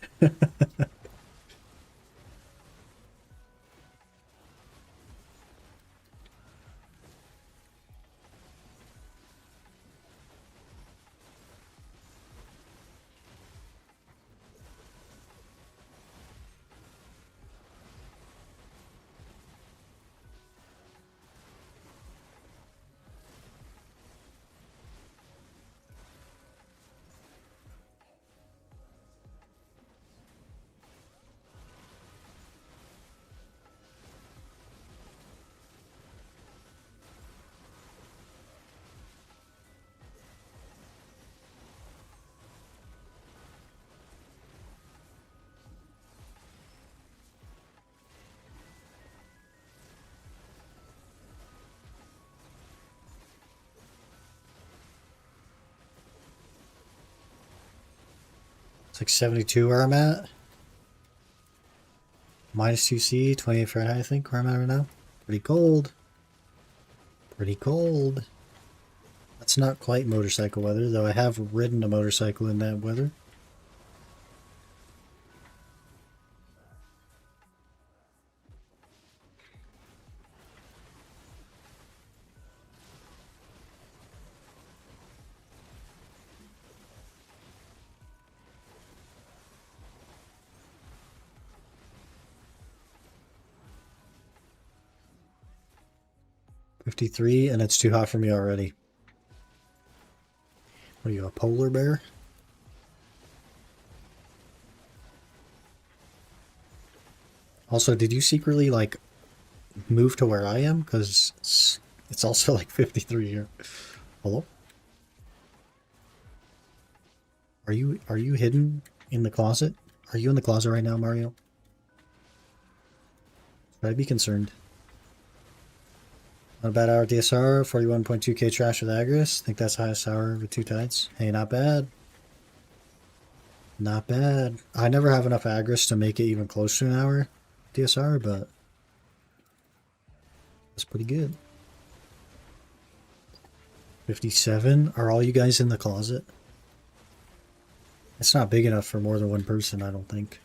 It's like 72 where I'm at. Minus 2C, 28 Fahrenheit, I think, where I'm at right now. Pretty cold. Pretty cold. That's not quite motorcycle weather, though I have ridden a motorcycle in that weather. .53, and it's too hot for me already. What are you, a polar bear? Also, did you secretly, like, move to where I am? Because it's also like 53 here. Hello? Are you hidden in the closet? Are you in the closet right now, Mario? Should I be concerned? Not a bad hour DSR, 41.2k trash with Agris. Think that's highest hour with 2 tides. Hey, not bad. Not bad. I never have enough Agris to make it even close to an hour DSR, but that's pretty good. 57? Are all you guys in the closet? It's not big enough for more than one person, I don't think.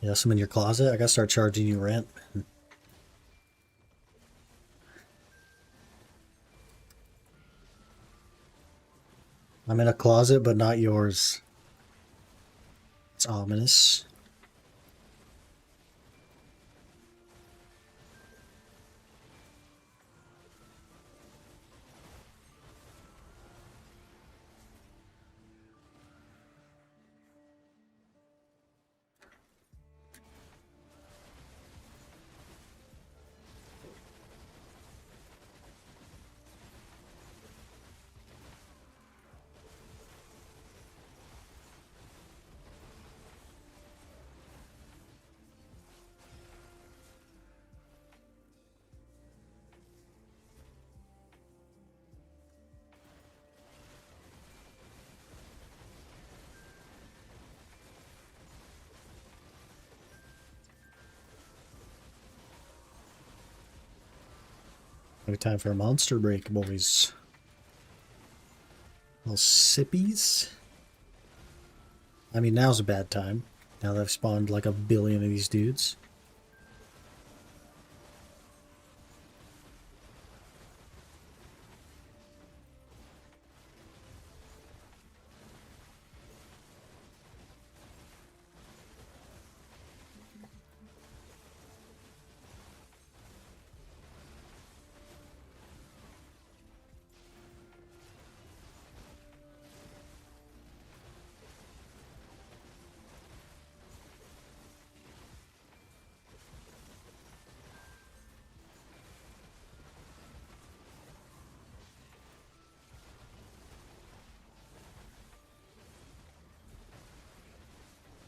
Yes, I'm in your closet. I gotta start charging you rent. I'm in a closet, but not yours. It's ominous. Maybe time for a monster break, boys. Little sippies. I mean, now's a bad time. Now that I've spawned like a billion of these dudes.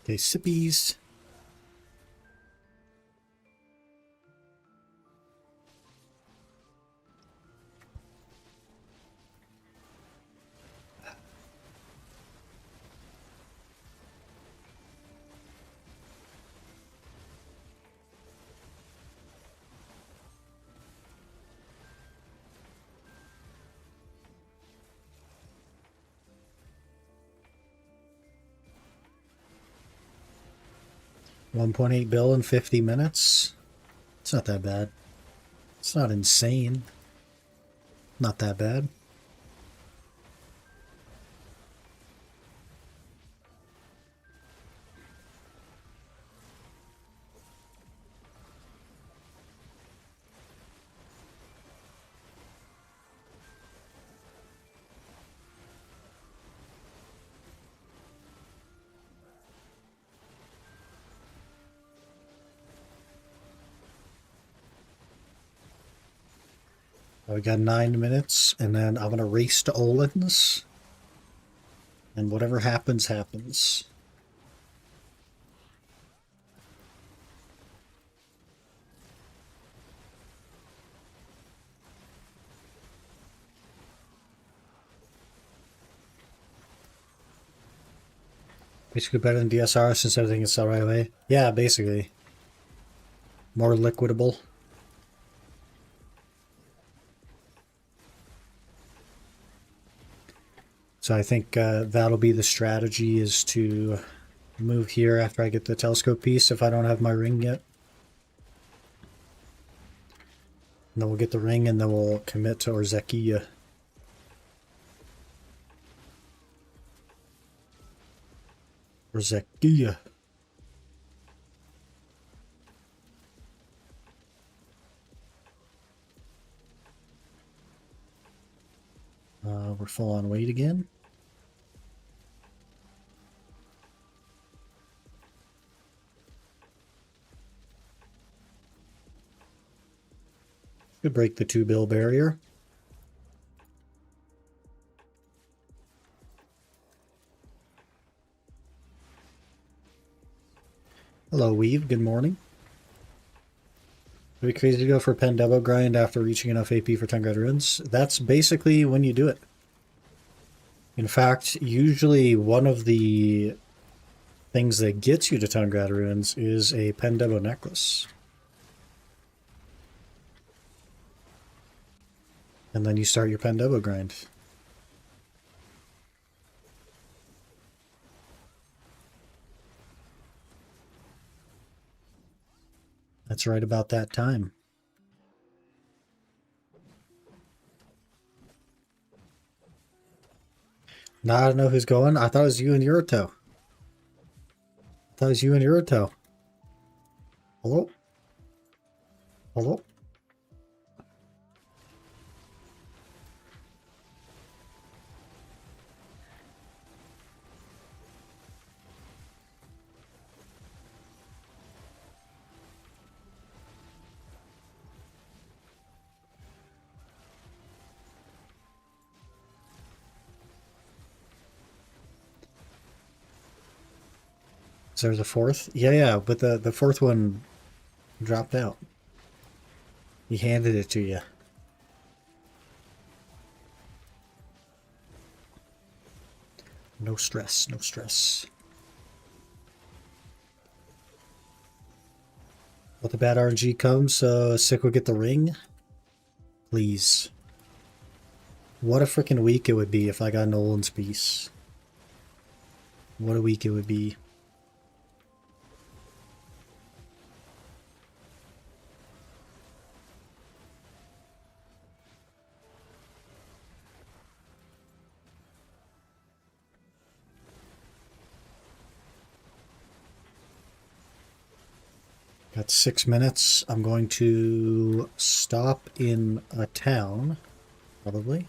Okay, sippies. $1.8 bill in 50 minutes. It's not that bad. It's not insane. Not that bad. We got 9 minutes, and then I'm gonna race to Olin's. And whatever happens, happens. Basically better than DSR since everything is set right away. Yeah, basically. More liquidable. So I think that'll be the strategy, is to move here after I get the telescope piece if I don't have my ring yet. And then we'll get the ring and then we'll commit to Orzekia. Orzekia. We're full on weight again. Could break the 2 bill barrier. Hello, Weave. Good morning. It'd be crazy to go for Pendevo grind after reaching enough AP for 10 runes. That's basically when you do it. In fact, usually one of the things that gets you to 10 runes is a Pendevo necklace. And then you start your Pendevo grind. That's right about that time. Now I don't know who's going. I thought it was you and Yurito. I thought it was you and Yurito. Hello? Hello? So there's a fourth? Yeah, but the fourth one dropped out. He handed it to you. No stress, no stress. Let the bad RNG come so Sick will get the ring. Please. What a freaking week it would be if I got Nolan's piece. What a week it would be. Got 6 minutes. I'm going to stop in a town, probably.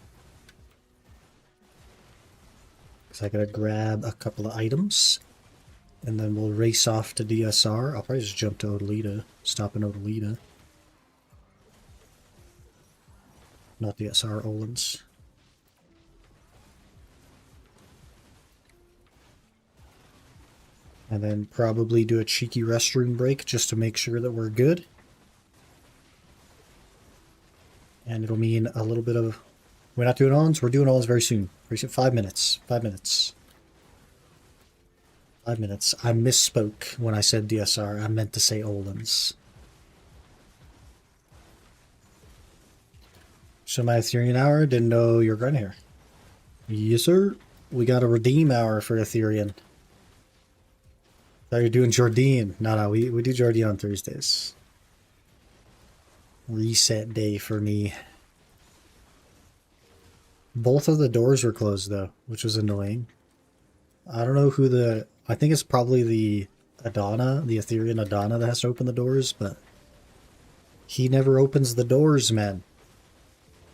Because I gotta grab a couple of items. And then we'll race off to DSR. I'll probably just jump to Odalita. Stop in Odalita. Not DSR, Olens. And then probably do a cheeky restroom break just to make sure that we're good. And it'll mean a little bit of... We're not doing Olens? We're doing Olens very soon. Very soon. 5 minutes. 5 minutes. 5 minutes. I misspoke when I said DSR. I meant to say Olens. So my Athereion hour, didn't know you're grinding here. Yes, sir. We got a redeem hour for Athereion. Thought you're doing Jardine. No, we do Jardine on Thursdays. Reset day for me. Both of the doors were closed though, which was annoying. I don't know who the... I think it's probably the Adana, the Athereion Adana that has to open the doors, but he never opens the doors, man.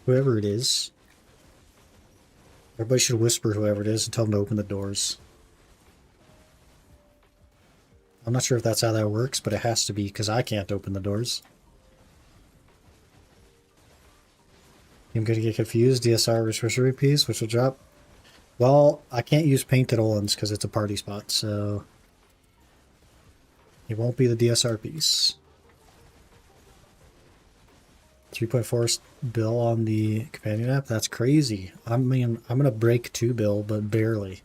Whoever it is. Everybody should whisper whoever it is and tell them to open the doors. I'm not sure if that's how that works, but it has to be because I can't open the doors. I'm going to get confused. DSR Resurgery piece, which will drop. Well, I can't use painted Olens because it's a party spot, so it won't be the DSR piece. 3.4 bill on the companion app? That's crazy. I mean, I'm going to break 2 bill, but barely.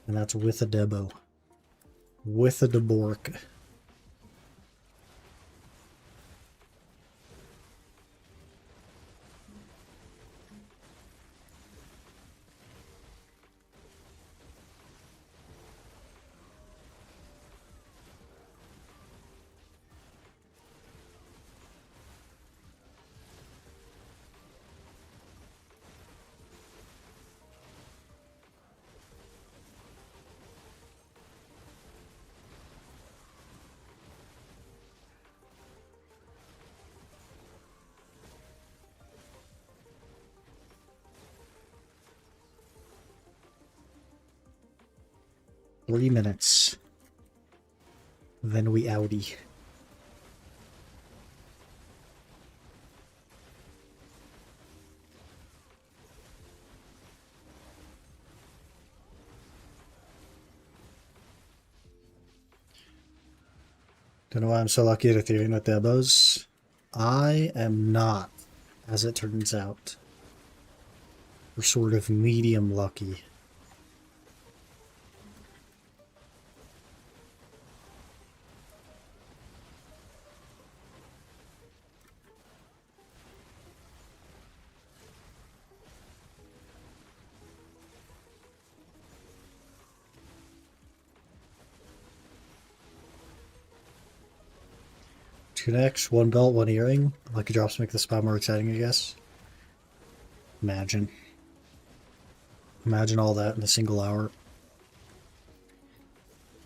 And that's with a Debo. With a Debork. Three minutes. Then we outie. Don't know why I'm so lucky at Athereion with Debos. I am not, as it turns out. We're sort of medium lucky. Two necks, one belt, one earring. Lucky drops make the spot more exciting, I guess. Imagine. Imagine all that in a single hour.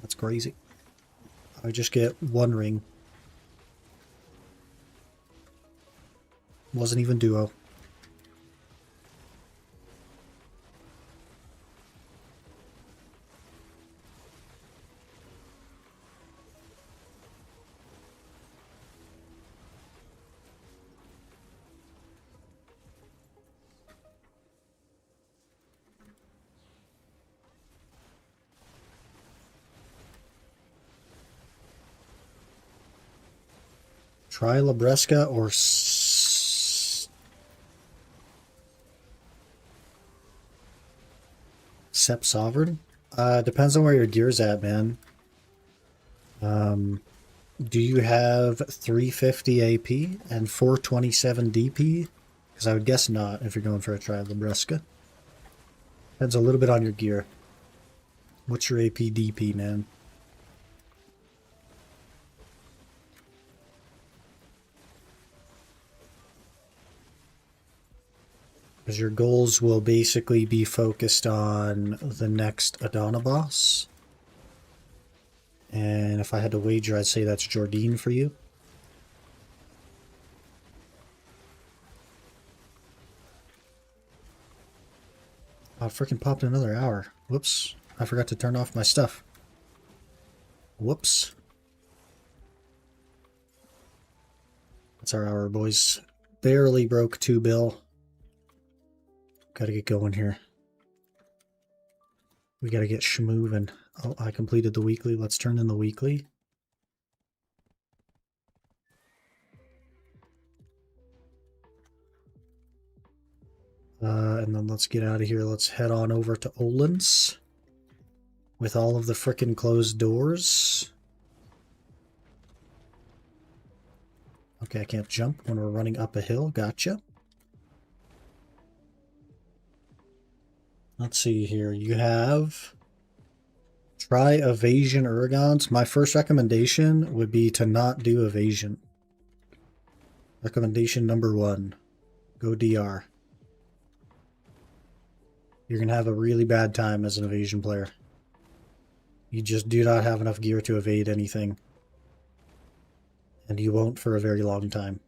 That's crazy. I just get one ring. Wasn't even duo. Try Labresca or Sep Sovereign? Depends on where your gear's at, man. Do you have 350 AP and 427 DP? Because I would guess not if you're going for a Try Labresca. Depends a little bit on your gear. What's your AP DP, man? Because your goals will basically be focused on the next Adana boss. And if I had to wager, I'd say that's Jordine for you. I freaking popped another hour. Whoops. I forgot to turn off my stuff. Whoops. That's our hour, boys. Barely broke 2 bill. Gotta get going here. We gotta get schmoovin'. Oh, I completed the weekly. Let's turn in the weekly. And then let's get out of here. Let's head on over to Olin's. With all of the frickin' closed doors. Okay, I can't jump when we're running up a hill. Gotcha. Let's see here. You have... Try evasion Urgons. My first recommendation would be to not do evasion. Recommendation number 1. Go DR. You're going to have a really bad time as an evasion player. You just do not have enough gear to evade anything. And you won't for a very long time.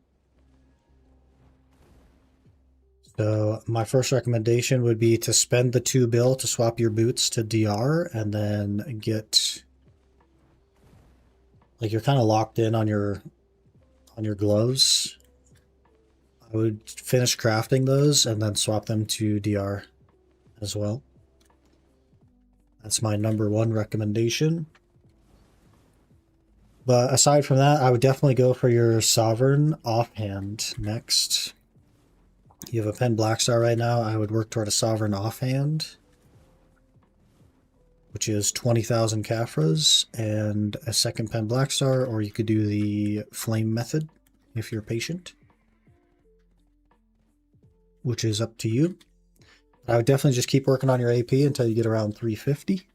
So my first recommendation would be to spend the 2 bill to swap your boots to DR and then get... Like you're kind of locked in on your gloves. I would finish crafting those and then swap them to DR as well. That's my number 1 recommendation. But aside from that, I would definitely go for your Sovereign offhand next. You have a Pen Blackstar right now. I would work toward a Sovereign offhand. which is 20,000 Caphras and a second pen Black Star, or you could do the Flame method if you're patient, which is up to you. I would definitely just keep working on your AP until you get around 350,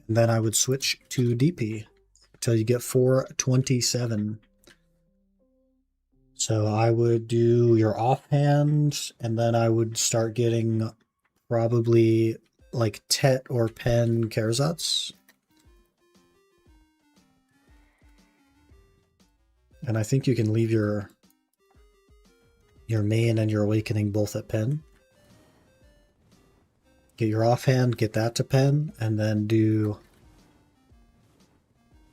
and then I would switch to DP until you get 427. So I would do your offhand, and then I would start getting probably like Tet or Pen Karazats. And I think you can leave your main and your awakening both at Pen. Get your offhand, get that to Pen, and then do...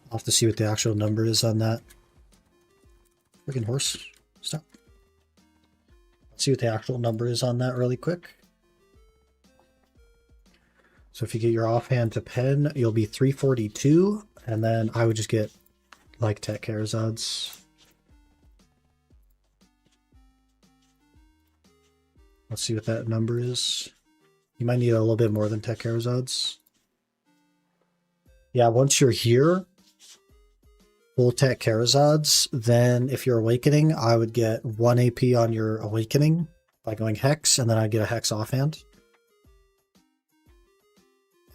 I'll have to see what the actual number is on that. Freaking horse. Stop. Let's see what the actual number is on that really quick. So if you get your offhand to Pen, you'll be 342, and then I would just get like Tet Karazads. Let's see what that number is. You might need a little bit more than Tet Karazads. Yeah, once you're here, full Tet Karazads, then if you're awakening, I would get 1 AP on your awakening by going Hex, and then I'd get a Hex offhand.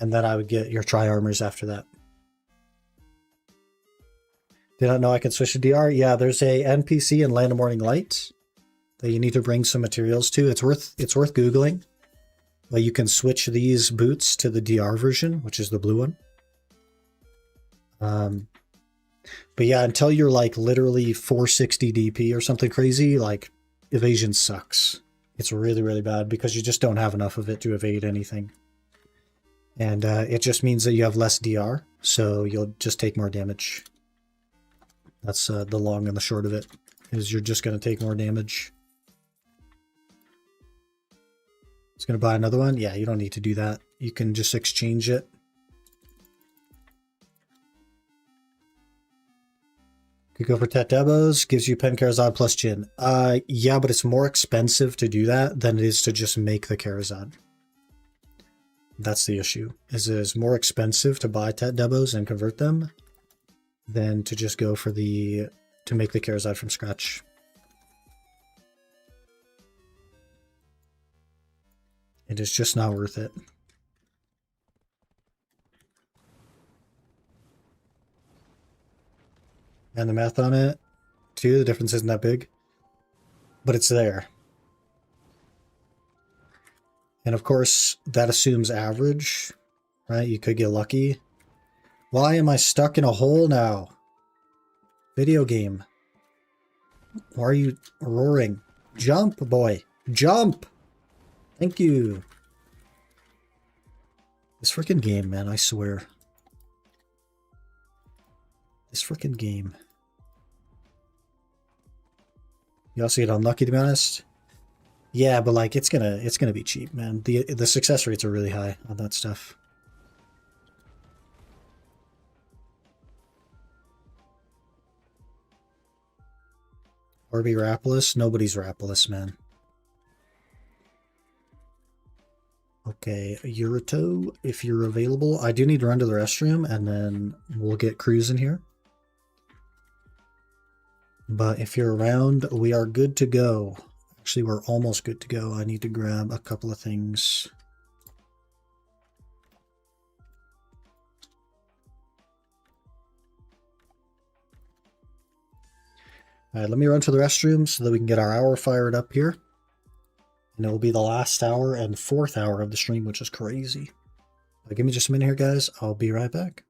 And then I would get your Tri-Armors after that. Did not know I could switch to DR? Yeah, there's a NPC in Land of Morning Light that you need to bring some materials to. It's worth Googling. But you can switch these boots to the DR version, which is the blue one. But yeah, until you're like literally 460 DP or something crazy, like evasion sucks. It's really, really bad because you just don't have enough of it to evade anything. And it just means that you have less DR, so you'll just take more damage. That's the long and the short of it, is you're just going to take more damage. It's going to buy another one? Yeah, you don't need to do that. You can just exchange it. Could go for Tet Debos, gives you Pen Karazad plus Jin. Yeah, but it's more expensive to do that than it is to just make the Karazad. That's the issue. Is it is more expensive to buy Tet Debos and convert them than to just go for to make the Karazad from scratch. It is just not worth it. And the math on it, too, the difference isn't that big. But it's there. And of course, that assumes average, right? You could get lucky. Why am I stuck in a hole now? Video game. Why are you roaring? Jump, boy. Jump! Thank you. This freaking game, man, I swear. This freaking game. You also get unlucky, to be honest. Yeah, but like it's gonna be cheap, man. The success rates are really high on that stuff. Orby Rapolis? Nobody's Rapolis, man. Okay, Yurito, if you're available. I do need to run to the restroom, and then we'll get Cruz in here. But if you're around, we are good to go. Actually, we're almost good to go. I need to grab a couple of things. All right, let me run to the restroom so that we can get our hour fired up here. And it will be the last hour and 4th hour of the stream, which is crazy. Give me just a minute here, guys. I'll be right back.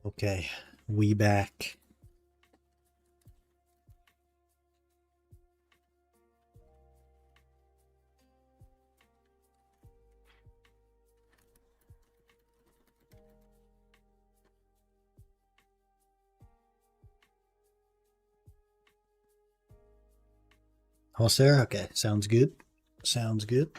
Okay, we back. Almost there? Okay, sounds good. Sounds good.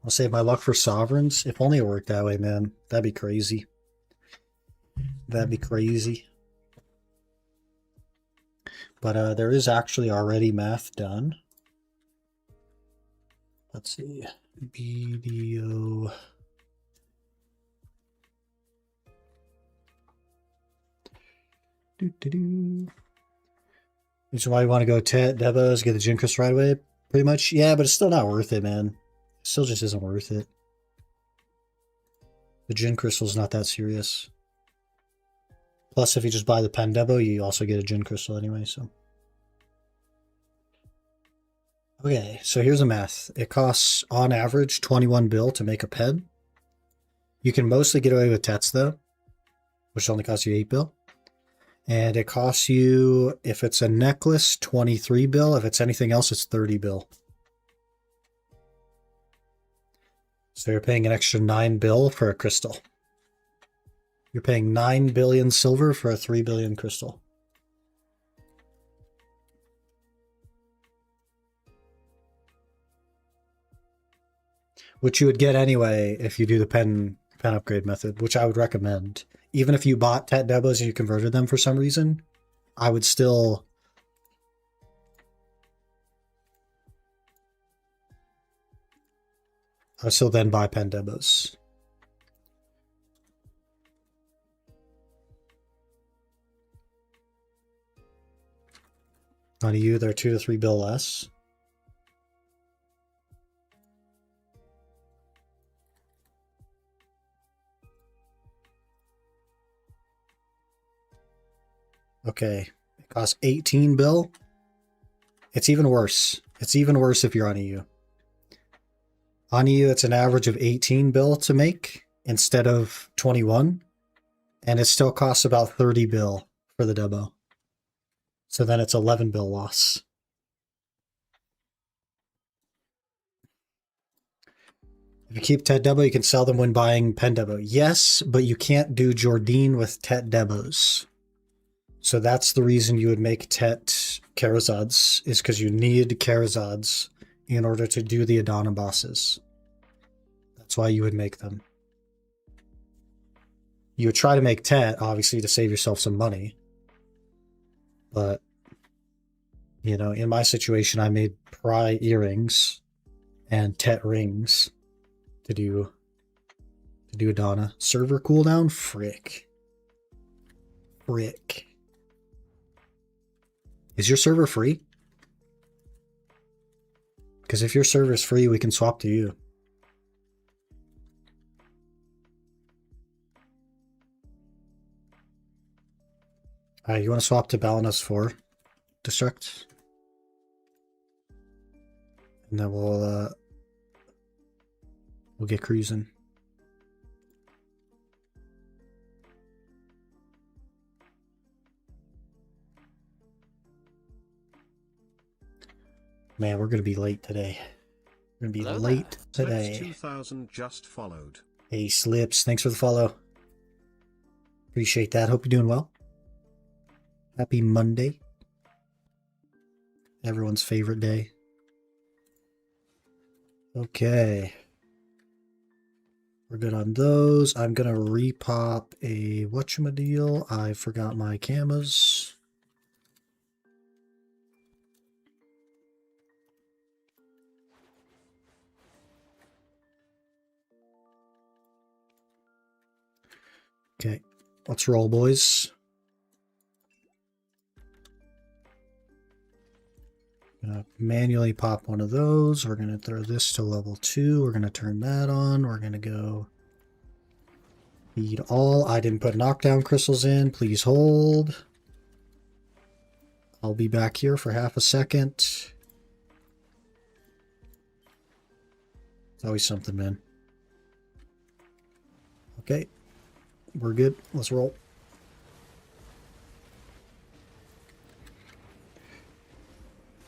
I'll save my luck for sovereigns. If only it worked that way, man. That'd be crazy. That'd be crazy. But there is actually already math done. Let's see. BDO. Which is why you want to go Devos, get the Jinkris right away, pretty much. Yeah, but it's still not worth it, man. It still just isn't worth it. The Jin Crystal's not that serious. Plus, if you just buy the Pen Devo, you also get a Jin Crystal anyway, so. Okay, so here's the math. It costs, on average, 21 bill to make a pen. You can mostly get away with Tets, though, which only costs you 8 bill. And it costs you, if it's a necklace, 23 bill. If it's anything else, it's 30 bill. So you're paying an extra 9 bill for a crystal. You're paying 9 billion silver for a 3 billion crystal. Which you would get anyway if you do the pen upgrade method, which I would recommend. Even if you bought Tet Debos and you converted them for some reason, I would still... then buy Pen Debos. On you, they're 2 to 3 bill less. Okay, it costs 18 bill. It's even worse. It's even worse if you're on EU. On EU, it's an average of 18 bill to make instead of 21. And it still costs about 30 bill for the Debo. So then it's 11 bill loss. If you keep Tet Debo, you can sell them when buying Pen Debo. Yes, but you can't do Jordine with Tet Debos. So that's the reason you would make Tet Karazads, is because you need Karazads in order to do the Adana bosses. That's why you would make them. You would try to make Tet, obviously, to save yourself some money. But, you know, in my situation, I made Pry earrings and Tet rings to do Adana. Server cooldown? Frick. Frick. Is your server free? Because if your server is free, we can swap to you. You want to swap to Balanos 4 Destruct? And then we'll get cruising. Man, we're going to be late today. We're going to be late today. 2000 just followed. Hey, Slips, thanks for the follow. Appreciate that. Hope you're doing well. Happy Monday. Everyone's favorite day. Okay. We're good on those. I'm going to repop a whatchamadeal. I forgot my camas. Okay, let's roll, boys. Gonna manually pop one of those. We're gonna throw this to level 2. We're gonna turn that on. We're gonna go feed all. I didn't put knockdown crystals in. Please hold. I'll be back here for half a second. It's always something, man. Okay. We're good. Let's roll.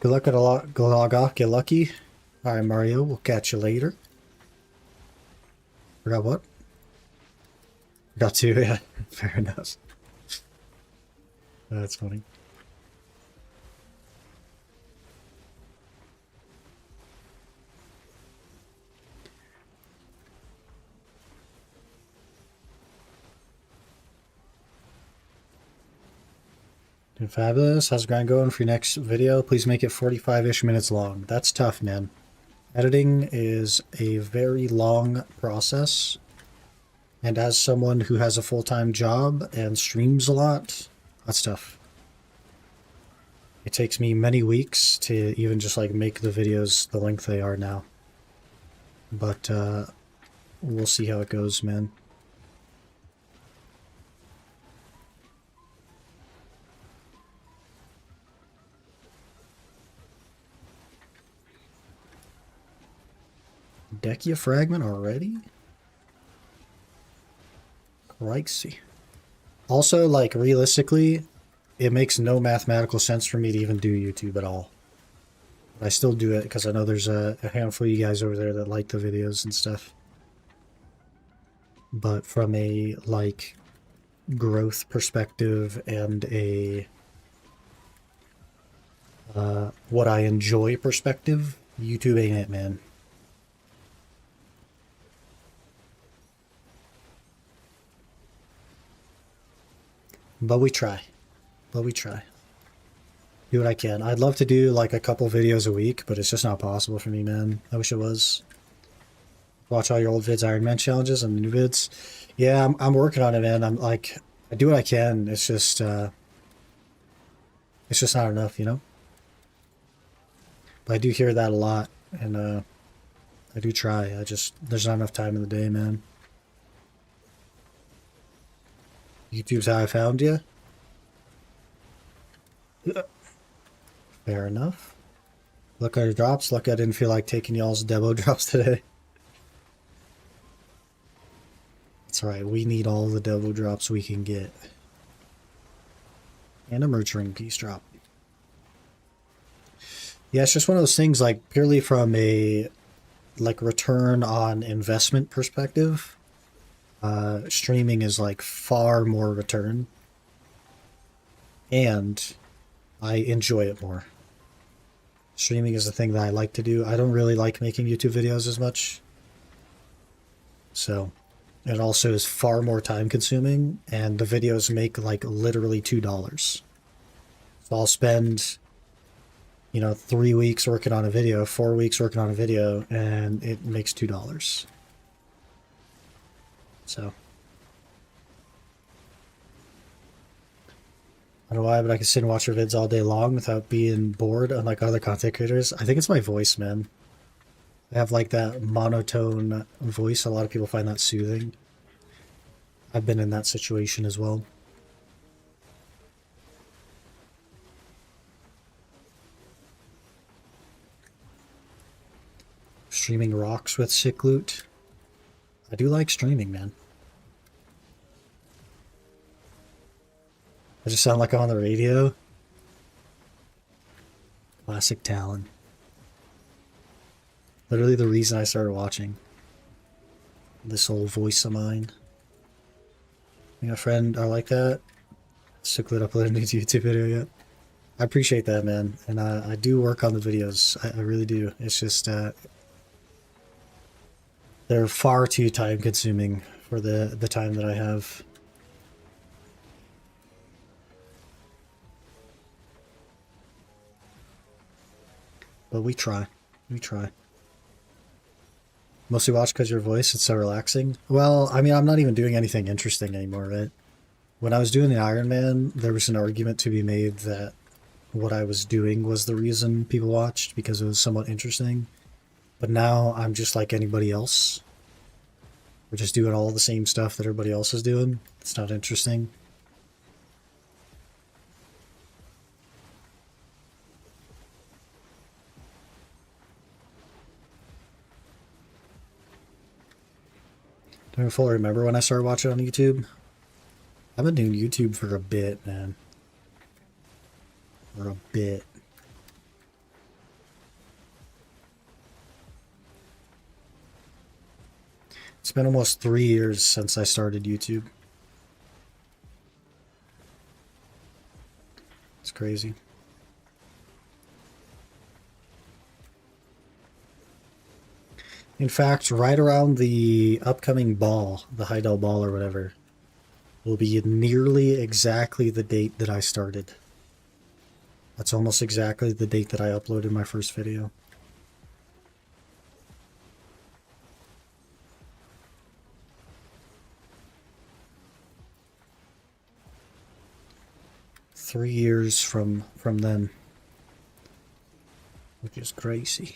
Good luck at a lot. Go log off. Get lucky. Alright, Mario. We'll catch you later. Forgot what? Forgot to, yeah. Fair enough. That's funny. Doing fabulous. How's the grind going for your next video? Please make it 45-ish minutes long. That's tough, man. Editing is a very long process. And as someone who has a full-time job and streams a lot, that's tough. It takes me many weeks to even just like make the videos the length they are now. But we'll see how it goes, man. Decia fragment already? Crikey. Also, like, realistically, it makes no mathematical sense for me to even do YouTube at all. But I still do it because I know there's a handful of you guys over there that like the videos and stuff. But from a, like, growth perspective and a what I enjoy perspective, YouTube ain't it, man. But we try. But we try. Do what I can. I'd love to do like a couple videos a week, but it's just not possible for me, man. I wish it was. Watch all your old vids, Iron Man challenges and the new vids. Yeah, I'm working on it, man. I'm like, I do what I can. It's just not enough, you know? But I do hear that a lot, and I do try. There's not enough time in the day, man. YouTube's how I found you. Fair enough. Look at your drops. Look, I didn't feel like taking y'all's demo drops today. That's right. We need all the demo drops we can get. And a merch ring piece drop. Yeah, it's just one of those things, like, purely from a, like, return on investment perspective. Streaming is like far more return, and I enjoy it more. Streaming is the thing that I like to do. I don't really like making YouTube videos as much, so it also is far more time consuming, and the videos make like literally $2. So I'll spend, you know, 3 weeks working on a video, 4 weeks working on a video, and it makes $2. So I don't know why, but I can sit and watch your vids all day long without being bored, unlike other content creators. I think it's my voice, man. I have like that monotone voice. A lot of people find that soothing. I've been in that situation as well. Streaming rocks with sick loot. I do like streaming, man. I just sound like I'm on the radio. Classic Talon. Literally the reason I started watching. This old voice of mine. Being a friend, I like that. Cichlid uploaded a new YouTube video yet. I appreciate that, man. And I do work on the videos. I really do. It's just they're far too time consuming for the time that I have. But we try. We try. Mostly watch because your voice, it's so relaxing. Well, I mean, I'm not even doing anything interesting anymore, right? When I was doing the Iron Man, there was an argument to be made that what I was doing was the reason people watched, because it was somewhat interesting. But now I'm just like anybody else. We're just doing all the same stuff that everybody else is doing. It's not interesting. Don't fully remember when I started watching on YouTube. I've been doing YouTube for a bit, man. For a bit. It's been almost 3 years since I started YouTube. It's crazy. In fact, right around the upcoming ball, the Heidel Ball or whatever, will be nearly exactly the date that I started. That's almost exactly the date that I uploaded my first video. Three years from then, which is crazy.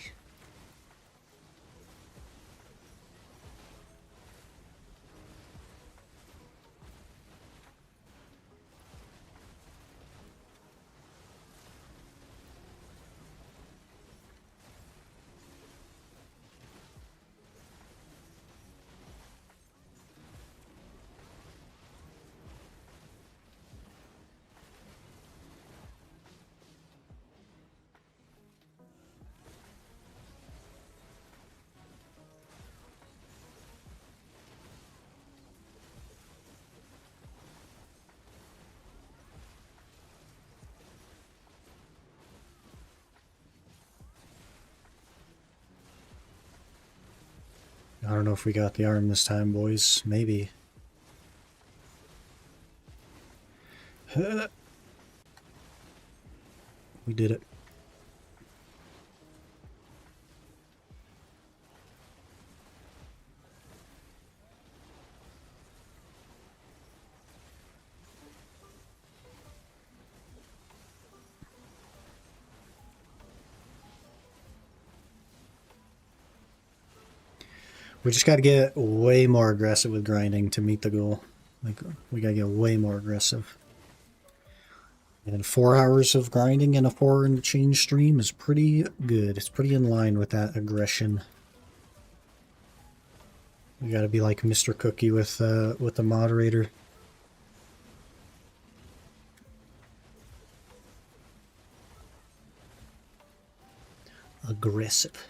I don't know if we got the arm this time, boys. Maybe. We did it. We just got to get way more aggressive with grinding to meet the goal. Like, we got to get way more aggressive. And 4 hours of grinding in a 4 and change stream is pretty good. It's pretty in line with that aggression. We got to be like Mr. Cookie with the moderator. Aggressive.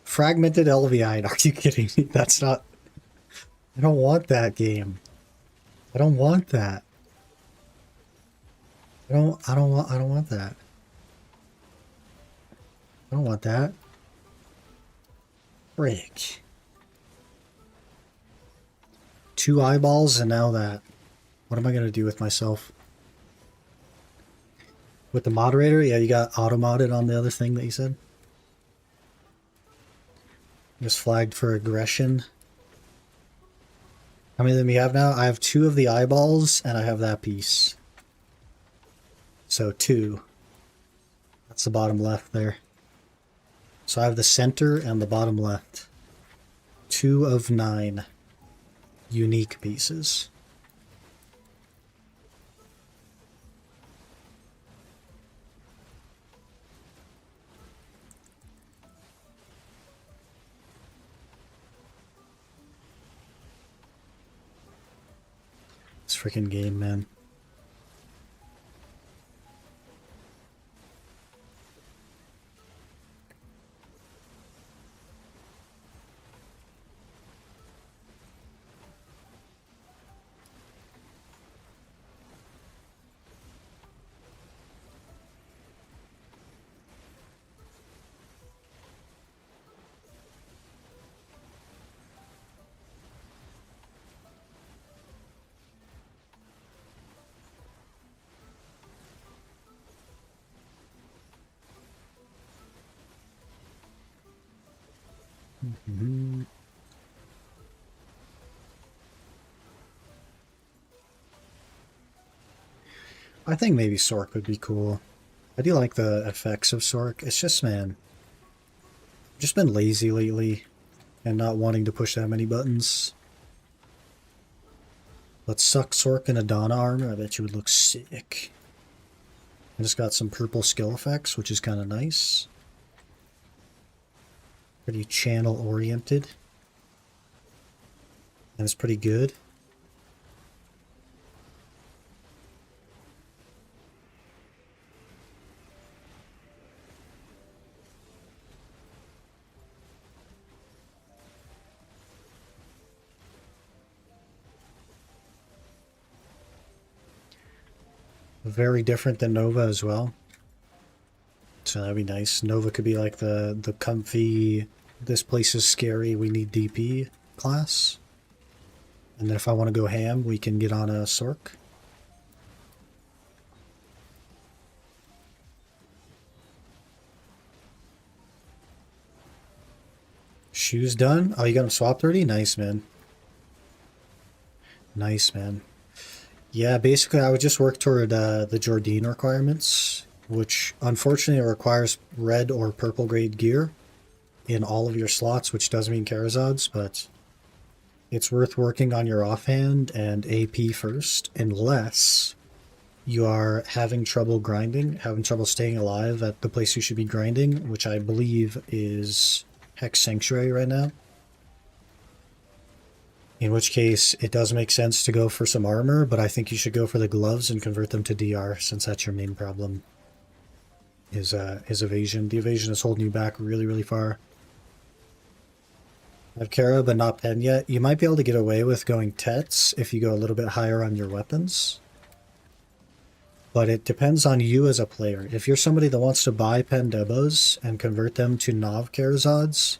Fragmented LVI. Are you kidding me? That's not... I don't want that game. I don't want that. I don't want that. I don't want that. Frick. 2 eyeballs and now that. What am I going to do with myself? With the moderator? Yeah, you got auto-modded on the other thing that you said? Just flagged for aggression. How many of them you have now? I have 2 of the eyeballs, and I have that piece. So 2. That's the bottom left there. So I have the center and the bottom left. 2 of 9 unique pieces. This freaking game, man. Mm-hmm. I think maybe Sork would be cool. I do like the effects of Sork. It's just, man, I've just been lazy lately and not wanting to push that many buttons. Let's suck Sork in a Donna armor. I bet you would look sick. I just got some purple skill effects, which is kind of nice. Pretty channel oriented. And it's pretty good. Very different than Nova as well. So that'd be nice. Nova could be like the comfy, this place is scary, we need DP class. And then if I want to go ham, we can get on a Sork. Shoes done? Oh, you got them swapped already? Nice, man. Nice, man. Yeah, basically I would just work toward the Jordine requirements, which unfortunately requires red or purple grade gear in all of your slots, which does mean Karazods, but it's worth working on your offhand and AP first, unless you are having trouble grinding, having trouble staying alive at the place you should be grinding, which I believe is Hex Sanctuary right now. In which case, it does make sense to go for some armor, but I think you should go for the gloves and convert them to DR, since that's your main problem, is evasion. The evasion is holding you back really, really far. I have Kara, but not Pen yet. You might be able to get away with going Tets if you go a little bit higher on your weapons. But it depends on you as a player. If you're somebody that wants to buy Pen Debos and convert them to Nav Karazods,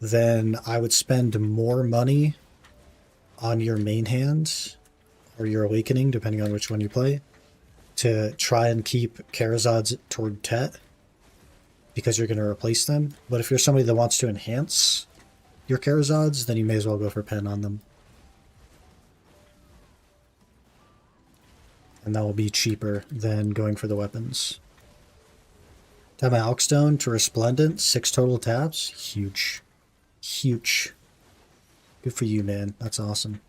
then I would spend more money on your main hand or your awakening, depending on which one you play, to try and keep Karazods toward Tet, because you're going to replace them. But if you're somebody that wants to enhance your Karazods, then you may as well go for Pen on them. And that will be cheaper than going for the weapons. Tap my Alkstone to Resplendent, 6 total taps. Huge. Huge. Good for you, man. That's awesome.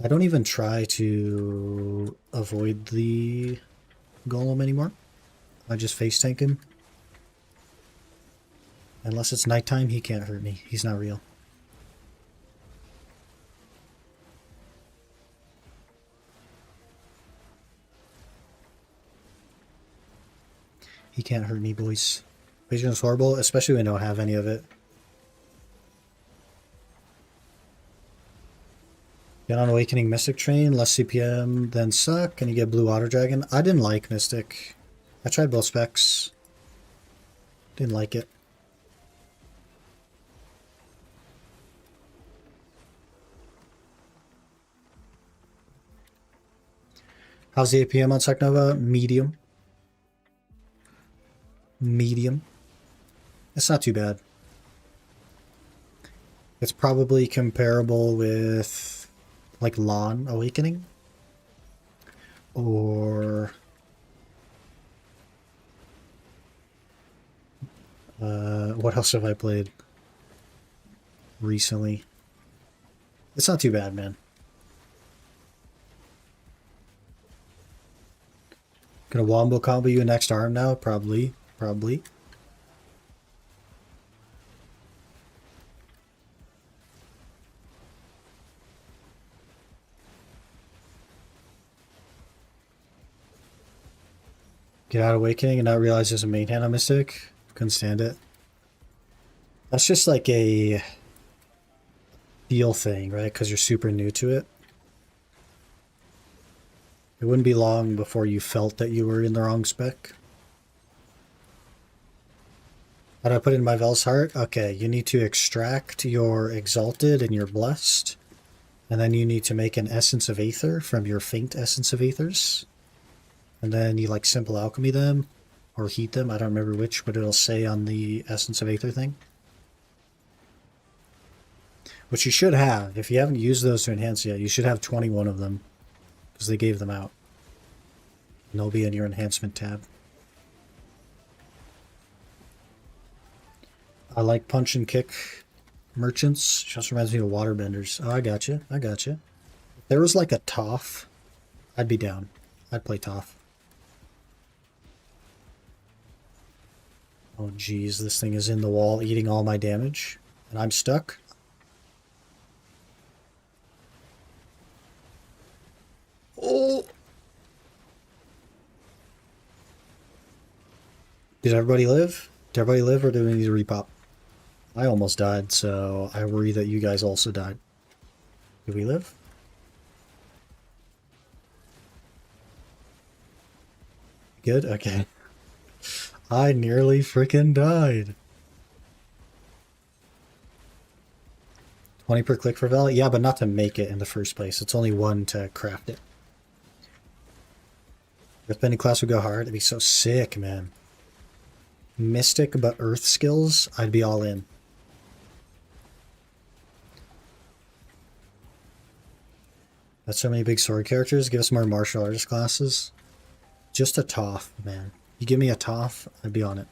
I don't even try to avoid the Golem anymore. I just face tank him. Unless it's nighttime, he can't hurt me. He's not real. He can't hurt me, boys. Vision is horrible, especially when I don't have any of it. Get on Awakening Mystic Train, less CPM than suck, and you get Blue Water Dragon. I didn't like Mystic. I tried both specs. Didn't like it. How's the APM on Secnova? Medium. Medium. It's not too bad. It's probably comparable with like Lawn Awakening or what else have I played recently? It's not too bad, man. Gonna wombo combo you next arm now? Probably. Probably. Get out Awakening and not realize there's a main hand on Mystic. Couldn't stand it. That's just like a feel thing, right? Because you're super new to it. It wouldn't be long before you felt that you were in the wrong spec. How do I put it in my Vel's Heart? Okay, you need to extract your Exalted and your Blessed. And then you need to make an Essence of Aether from your Faint Essence of Aethers. And then you like Simple Alchemy them, or heat them, I don't remember which, but it'll say on the Essence of Aether thing. Which you should have. If you haven't used those to enhance yet, you should have 21 of them. Because they gave them out. And they'll be in your Enhancement tab. I like punch and kick merchants. Just reminds me of waterbenders. Oh, I got you. I got you. If there was like a Toph, I'd be down. I'd play Toph. Oh geez, this thing is in the wall eating all my damage. And I'm stuck. Oh! Did everybody live? Did everybody live or do we need to repop? I almost died, so I worry that you guys also died. Did we live? Good? Okay. I nearly freaking died. 20 per click for Valley? Yeah, but not to make it in the first place. It's only 1 to craft it. Earthbending class would go hard. It'd be so sick, man. Mystic but Earth skills, I'd be all in. That's so many big sword characters. Give us more martial artist classes. Just a Toph, man. You give me a Toph, I'd be on it.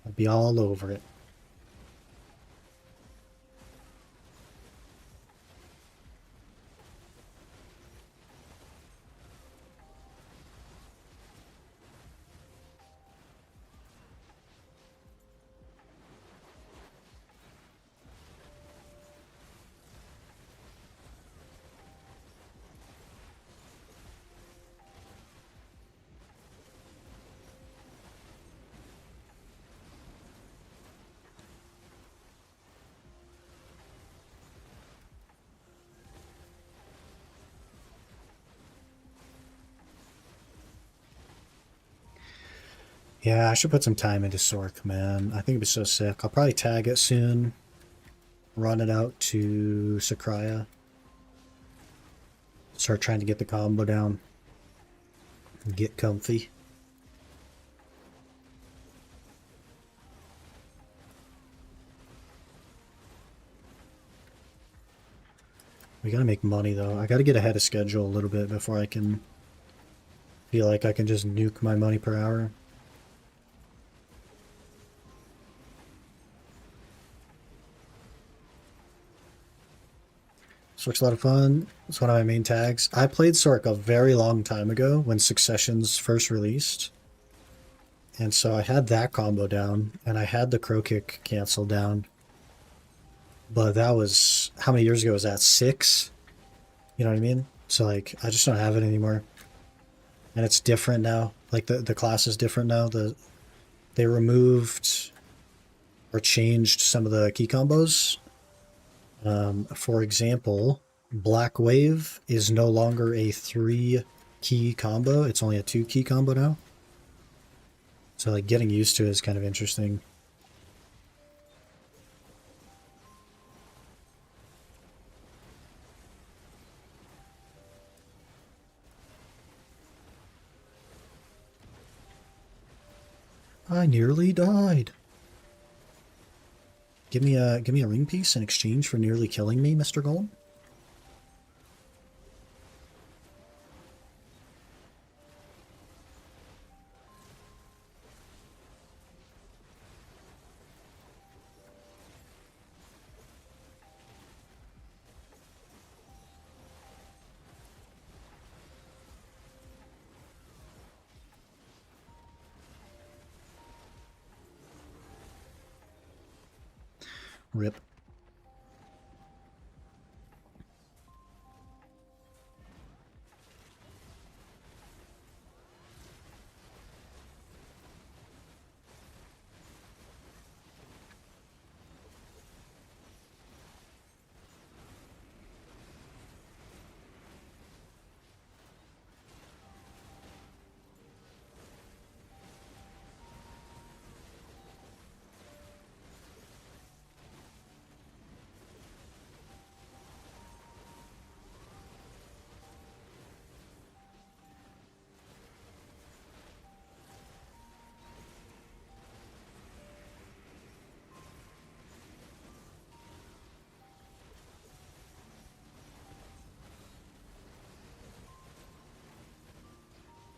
I'd be all over it. Yeah, I should put some time into Sork, man. I think it'd be so sick. I'll probably tag it soon. Run it out to Sakraya. Start trying to get the combo down. Get comfy. We gotta make money though. I gotta get ahead of schedule a little bit before I can feel like I can just nuke my money per hour. Sork's a lot of fun. It's one of my main tags. I played Sork a very long time ago when Successions first released. And so I had that combo down, and I had the Crow Kick cancel down. But that was, how many years ago was that? 6? You know what I mean? So like, I just don't have it anymore. And it's different now. Like the class is different now. They removed or changed some of the key combos. For example, Black Wave is no longer a 3-key combo. It's only a 2-key combo now. So like getting used to it is kind of interesting. I nearly died. Give me a ring piece in exchange for nearly killing me, Mr. Gold. Rip.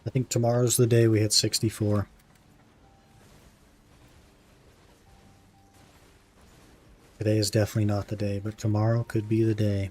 I think tomorrow's the day we hit 64. Today is definitely not the day, but tomorrow could be the day.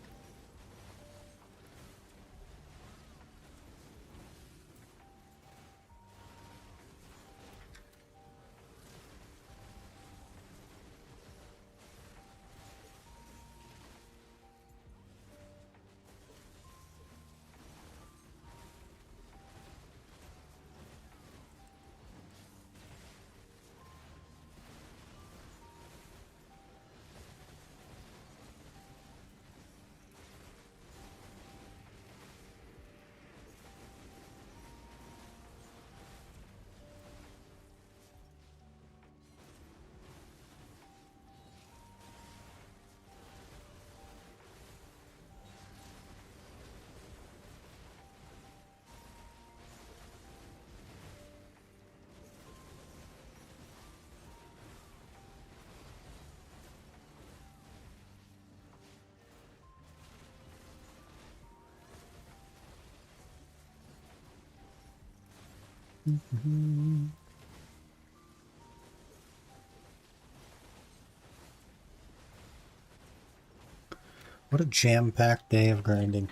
What a jam-packed day of grinding.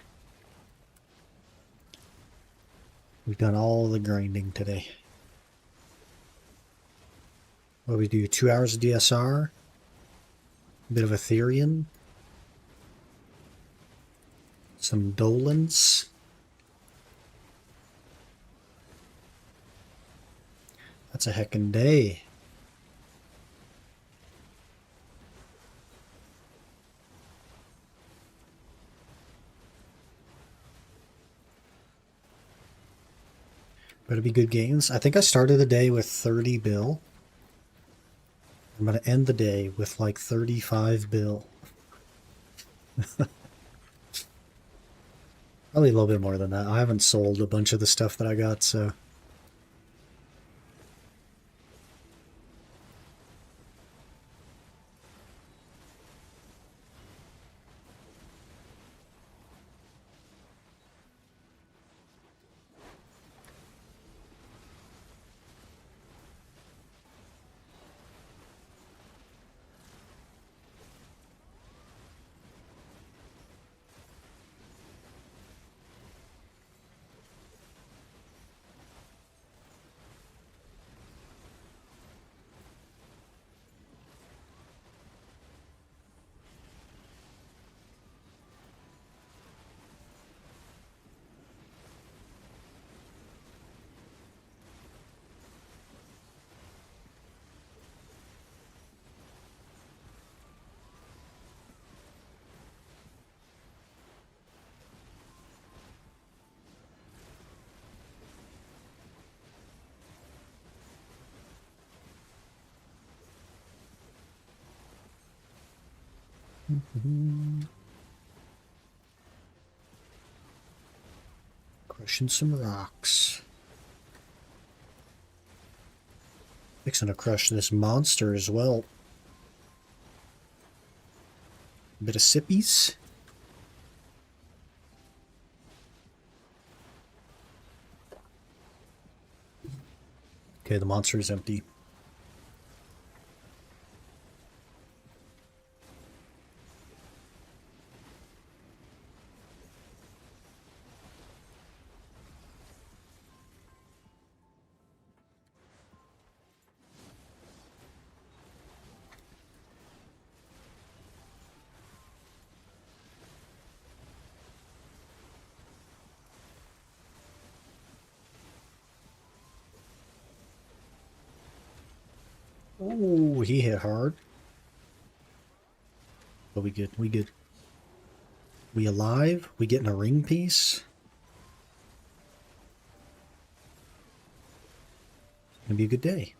We've done all the grinding today. What do we do? 2 hours of DSR? A bit of Athereion? Some Dolans? That's a heckin' day. Better be good gains. I think I started the day with 30 bill. I'm going to end the day with like 35 bill. Probably a little bit more than that. I haven't sold a bunch of the stuff that I got, so... Crushing some rocks. Fixing to crush this monster as well. A bit of sippies. Okay, the monster is empty. Oh, he hit hard. But we good, we good. We alive? We getting a ring piece? It's gonna be a good day.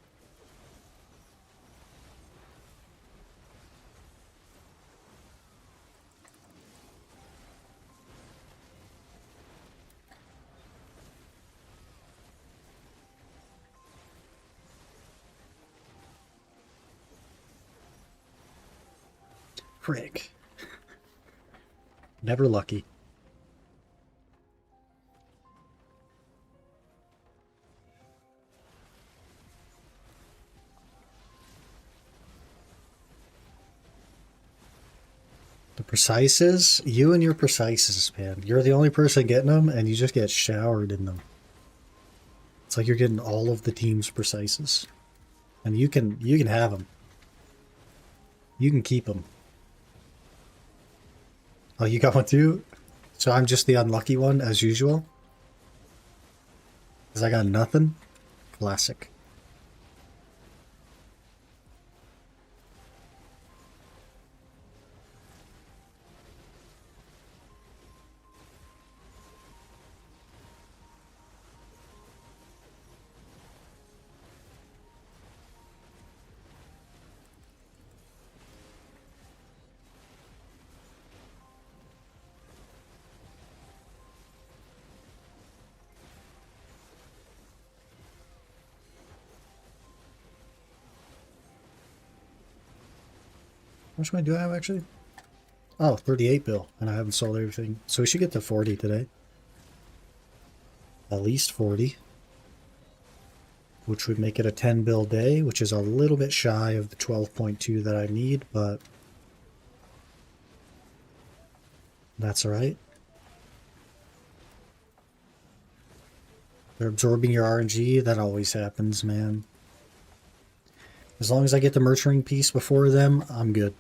Frick. Never lucky. Precises? You and your precises, man. You're the only person getting them, and you just get showered in them. It's like you're getting all of the team's precises. And you can have them. You can keep them. Oh, you got one too? So I'm just the unlucky one, as usual? Because I got nothing? Classic. How much money do I have, actually? Oh, 38 bill, and I haven't sold everything. So we should get to 40 today. At least 40. Which would make it a 10 bill day, which is a little bit shy of the 12.2 that I need, but that's alright. They're absorbing your RNG. That always happens, man. As long as I get the Merchant piece before them, I'm good.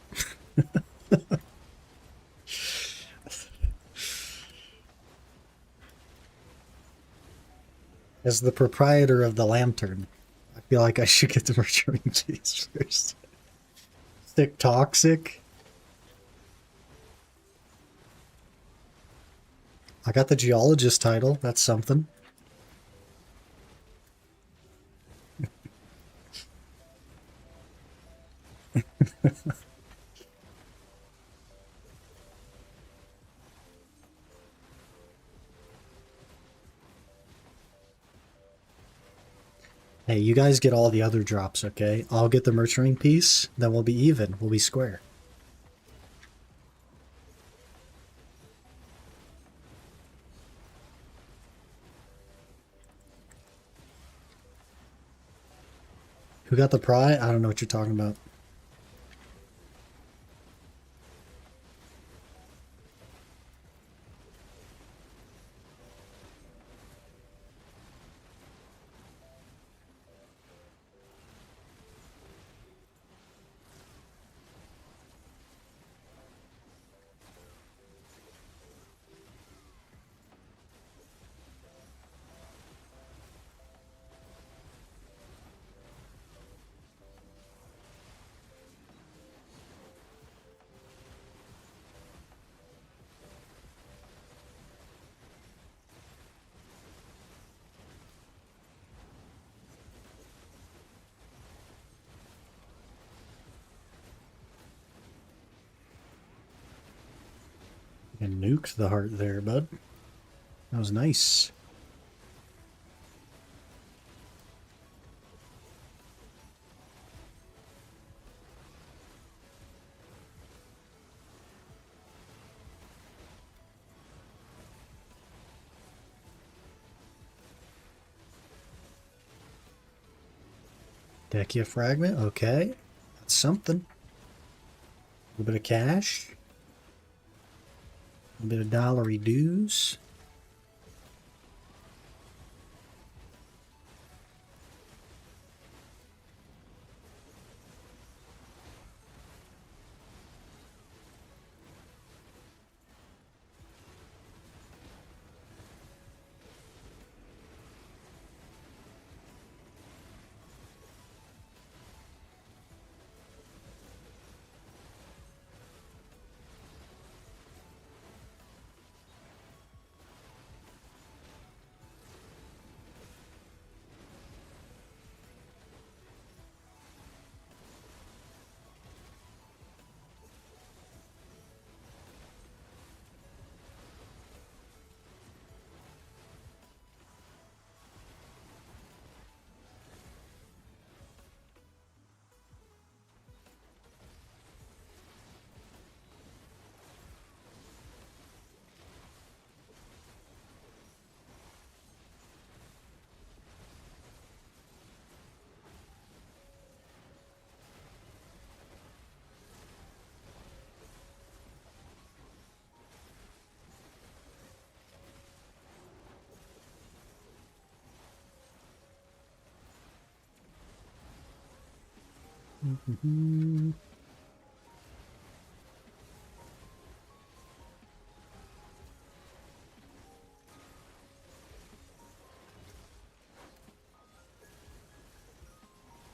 As the proprietor of the lantern, I feel like I should get the Merchant piece first. Stick toxic. I got the geologist title. That's something. Hey, you guys get all the other drops, okay? I'll get the Merchant piece, then we'll be even. We'll be square. Who got the pry? I don't know what you're talking about. And nuked the heart there, bud. That was nice. Dechia fragment, okay. That's something. A little bit of cash. A bit of dollary dues. Mm-hmm.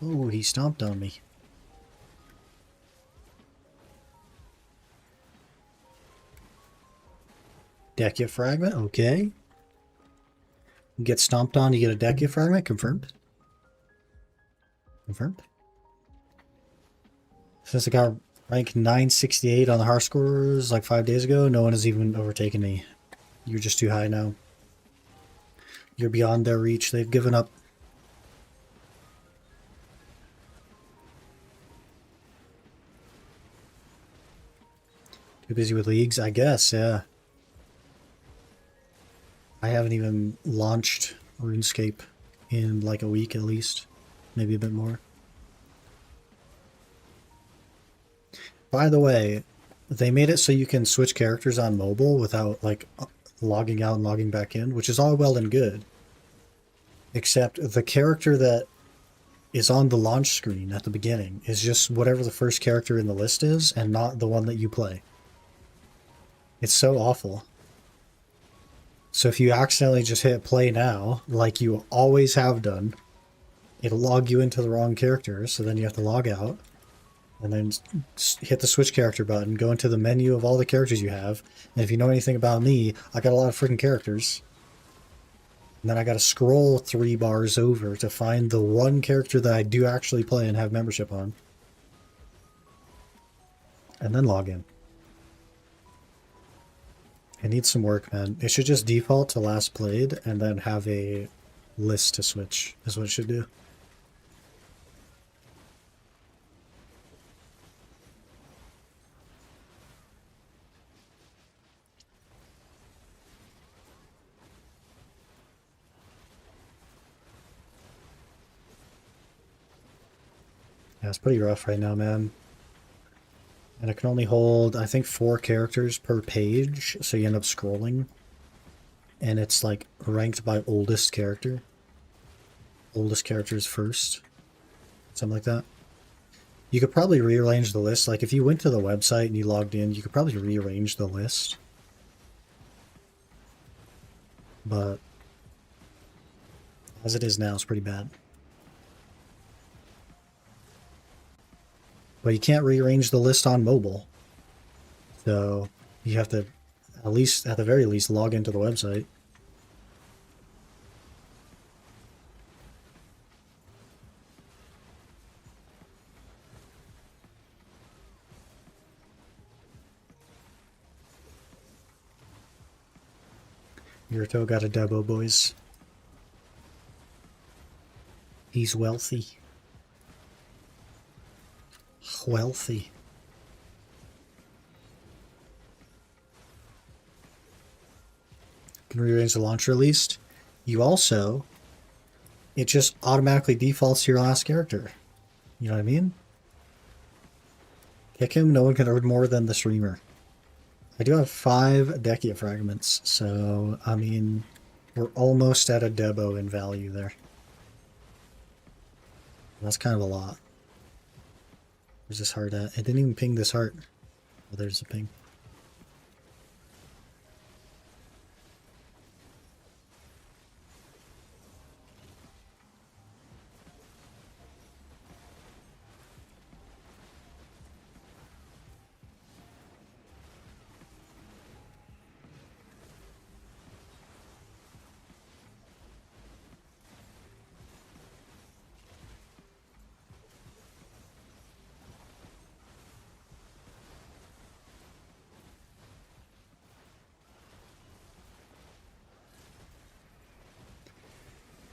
Oh, he stomped on me. Decia fragment, okay. You get stomped on, you get a Decia fragment, confirmed. Confirmed. Since I got rank 968 on the hard scores like 5 days ago, no one has even overtaken me. You're just too high now. You're beyond their reach. They've given up. Too busy with leagues, I guess, yeah. I haven't even launched RuneScape in like a week at least. Maybe a bit more. By the way, they made it so you can switch characters on mobile without like logging out and logging back in, which is all well and good. Except the character that is on the launch screen at the beginning is just whatever the first character in the list is and not the one that you play. It's so awful. So if you accidentally just hit play now, like you always have done, it'll log you into the wrong character, so then you have to log out, and then hit the switch character button, go into the menu of all the characters you have, and if you know anything about me, I got a lot of freaking characters. And then I gotta scroll 3 bars over to find the one character that I do actually play and have membership on. And then log in. It needs some work, man. It should just default to last played and then have a list to switch, is what it should do. Yeah, it's pretty rough right now, man. And it can only hold, I think, 4 characters per page, so you end up scrolling. And it's like ranked by oldest character. Oldest characters first. Something like that. You could probably rearrange the list. Like if you went to the website and you logged in, you could probably rearrange the list. But as it is now, it's pretty bad. But you can't rearrange the list on mobile. So you have to, at the very least, log into the website. Yurto got a Debo, boys. He's wealthy. Wealthy. Can rearrange the launcher at least. You also, it just automatically defaults to your last character. You know what I mean? Kick him, no one can earn more than the streamer. I do have 5 Decia fragments, so, I mean, we're almost at a Debo in value there. That's kind of a lot. Where's this heart at? It didn't even ping this heart. Oh, there's a ping.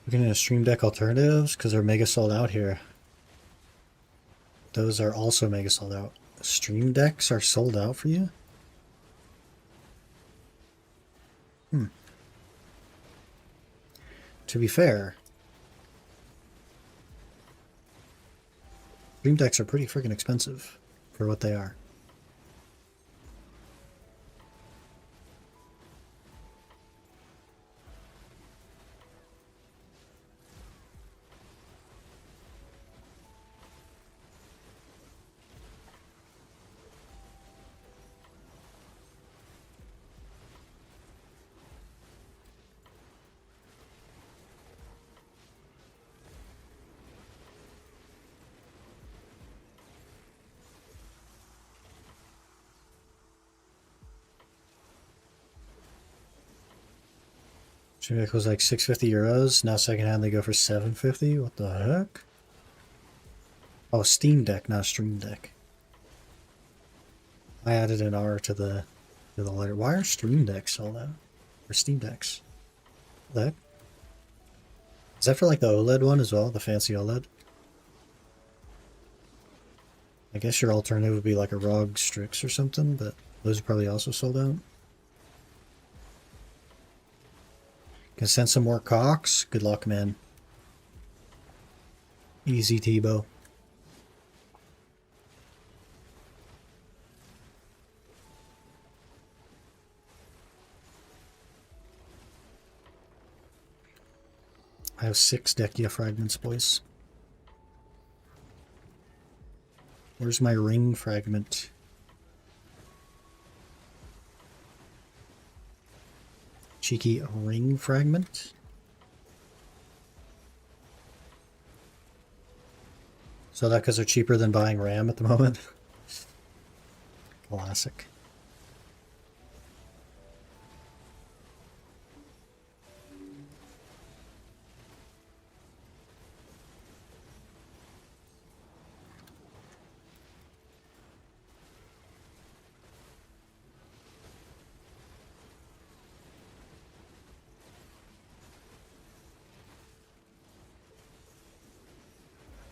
Looking at Stream Deck alternatives because they're mega sold out here. Those are also mega sold out. Stream Decks are sold out for you? To be fair, Stream Decks are pretty freaking expensive for what they are. Stream Deck was like 650 euros. Now secondhand they go for 750. What the heck? Oh, Steam Deck, not Stream Deck. I added an R to the letter. Why are Stream Decks sold out? Or Steam Decks? What the heck? Is that for like the OLED one as well? The fancy OLED? I guess your alternative would be like a ROG Strix or something, but those are probably also sold out. Can send some more cocks? Good luck, man. Easy, Tebow. I have 6 Dekia fragments, boys. Where's my ring fragment? Cheeky ring fragment? So that because they're cheaper than buying RAM at the moment? Classic.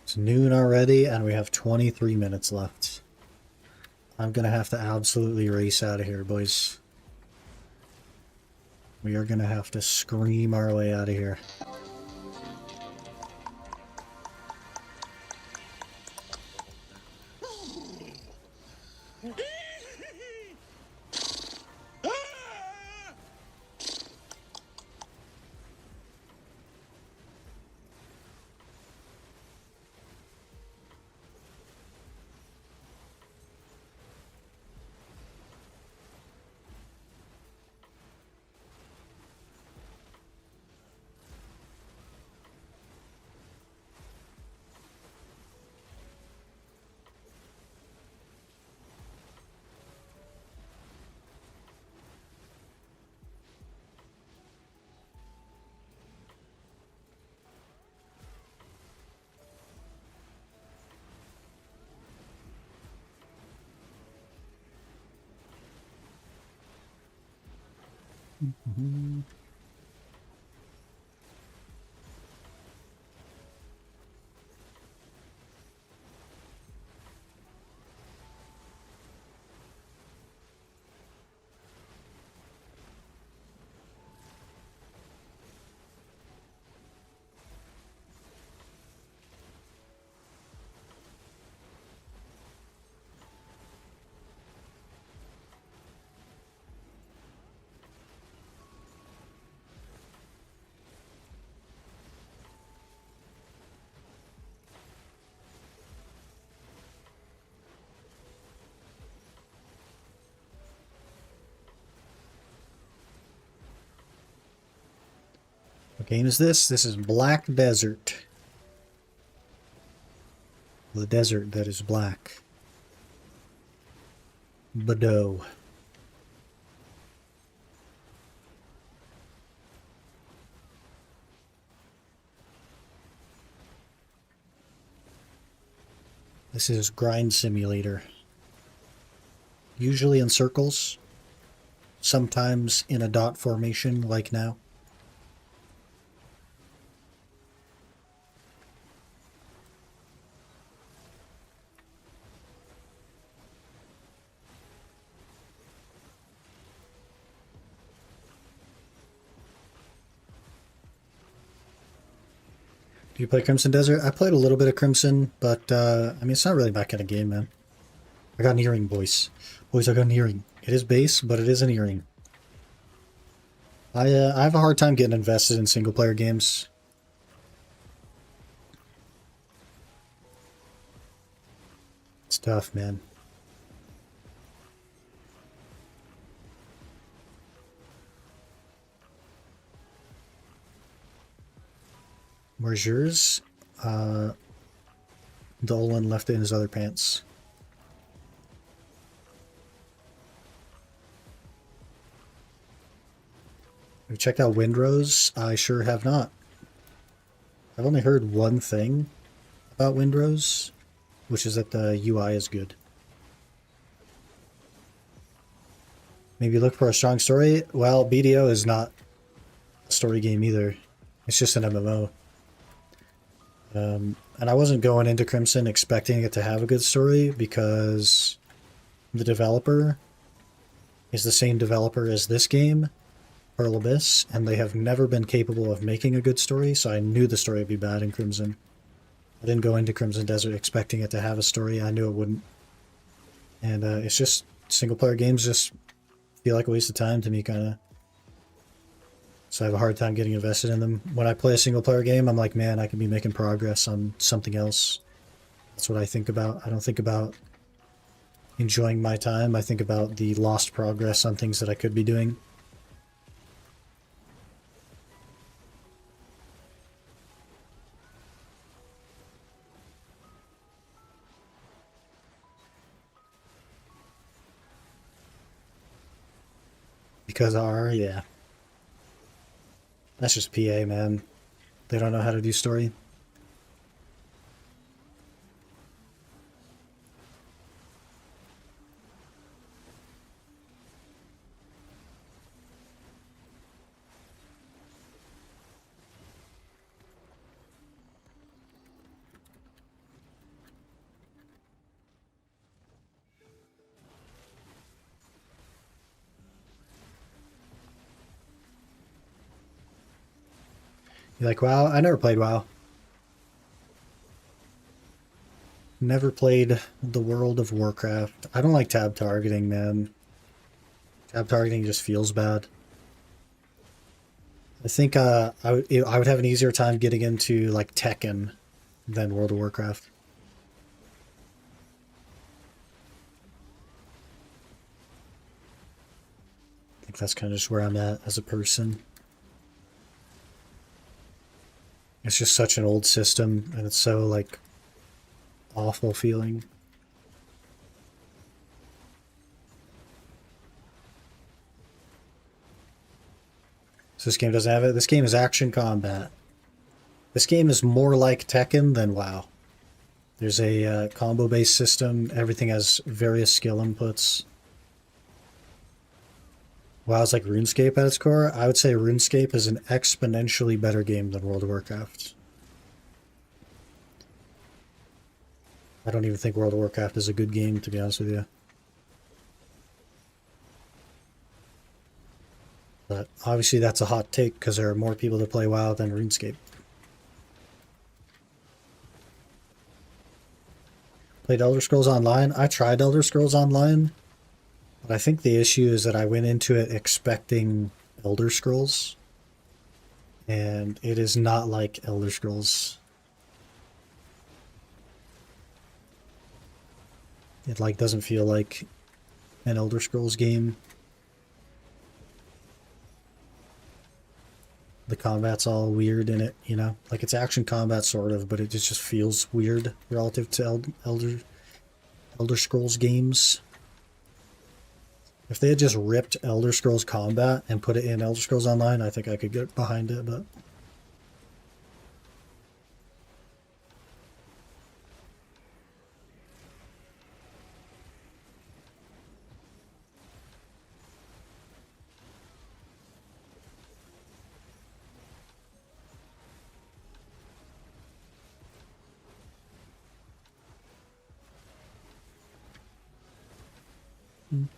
It's noon already, and we have 23 minutes left. I'm gonna have to absolutely race out of here, boys. We are gonna have to scream our way out of here. What game is this? This is Black Desert. The desert that is black. Bordeaux. This is Grind Simulator. Usually in circles. Sometimes in a dot formation like now. Do you play Crimson Desert? I played a little bit of Crimson, but I mean, it's not really that kind of game, man. I got an earring, boys. Boys, I got an earring. It is base, but it is an earring. I have a hard time getting invested in single-player games. It's tough, man. Where's yours? Dolan left it in his other pants. Have you checked out Windrose? I sure have not. I've only heard one thing about Windrose, which is that the UI is good. Maybe look for a strong story. Well, BDO is not a story game either. It's just an MMO. And I wasn't going into Crimson expecting it to have a good story because the developer is the same developer as this game, Pearl Abyss, and they have never been capable of making a good story, so I knew the story would be bad in Crimson. I didn't go into Crimson Desert expecting it to have a story. I knew it wouldn't. And it's just, single-player games just feel like a waste of time to me, kind of. So I have a hard time getting invested in them. When I play a single-player game, I'm like, man, I could be making progress on something else. That's what I think about. I don't think about enjoying my time. I think about the lost progress on things that I could be doing. Because yeah. That's just PA, man. They don't know how to do story. You're like, WoW? I never played WoW. Never played the World of Warcraft. I don't like tab targeting, man. Tab targeting just feels bad. I think I would have an easier time getting into like Tekken than World of Warcraft. I think that's kind of just where I'm at as a person. It's just such an old system, and it's so, like, awful feeling. So this game doesn't have it? This game is action combat. This game is more like Tekken than WoW. There's a combo-based system. Everything has various skill inputs. WoW's like RuneScape at its core. I would say RuneScape is an exponentially better game than World of Warcraft. I don't even think World of Warcraft is a good game, to be honest with you. But obviously that's a hot take because there are more people that play WoW than RuneScape. Played Elder Scrolls Online. I tried Elder Scrolls Online. But I think the issue is that I went into it expecting Elder Scrolls. And it is not like Elder Scrolls. It like doesn't feel like an Elder Scrolls game. The combat's all weird in it, you know? Like it's action combat sort of, but it just feels weird relative to Elder Scrolls games. If they had just ripped Elder Scrolls Combat and put it in Elder Scrolls Online, I think I could get behind it, but...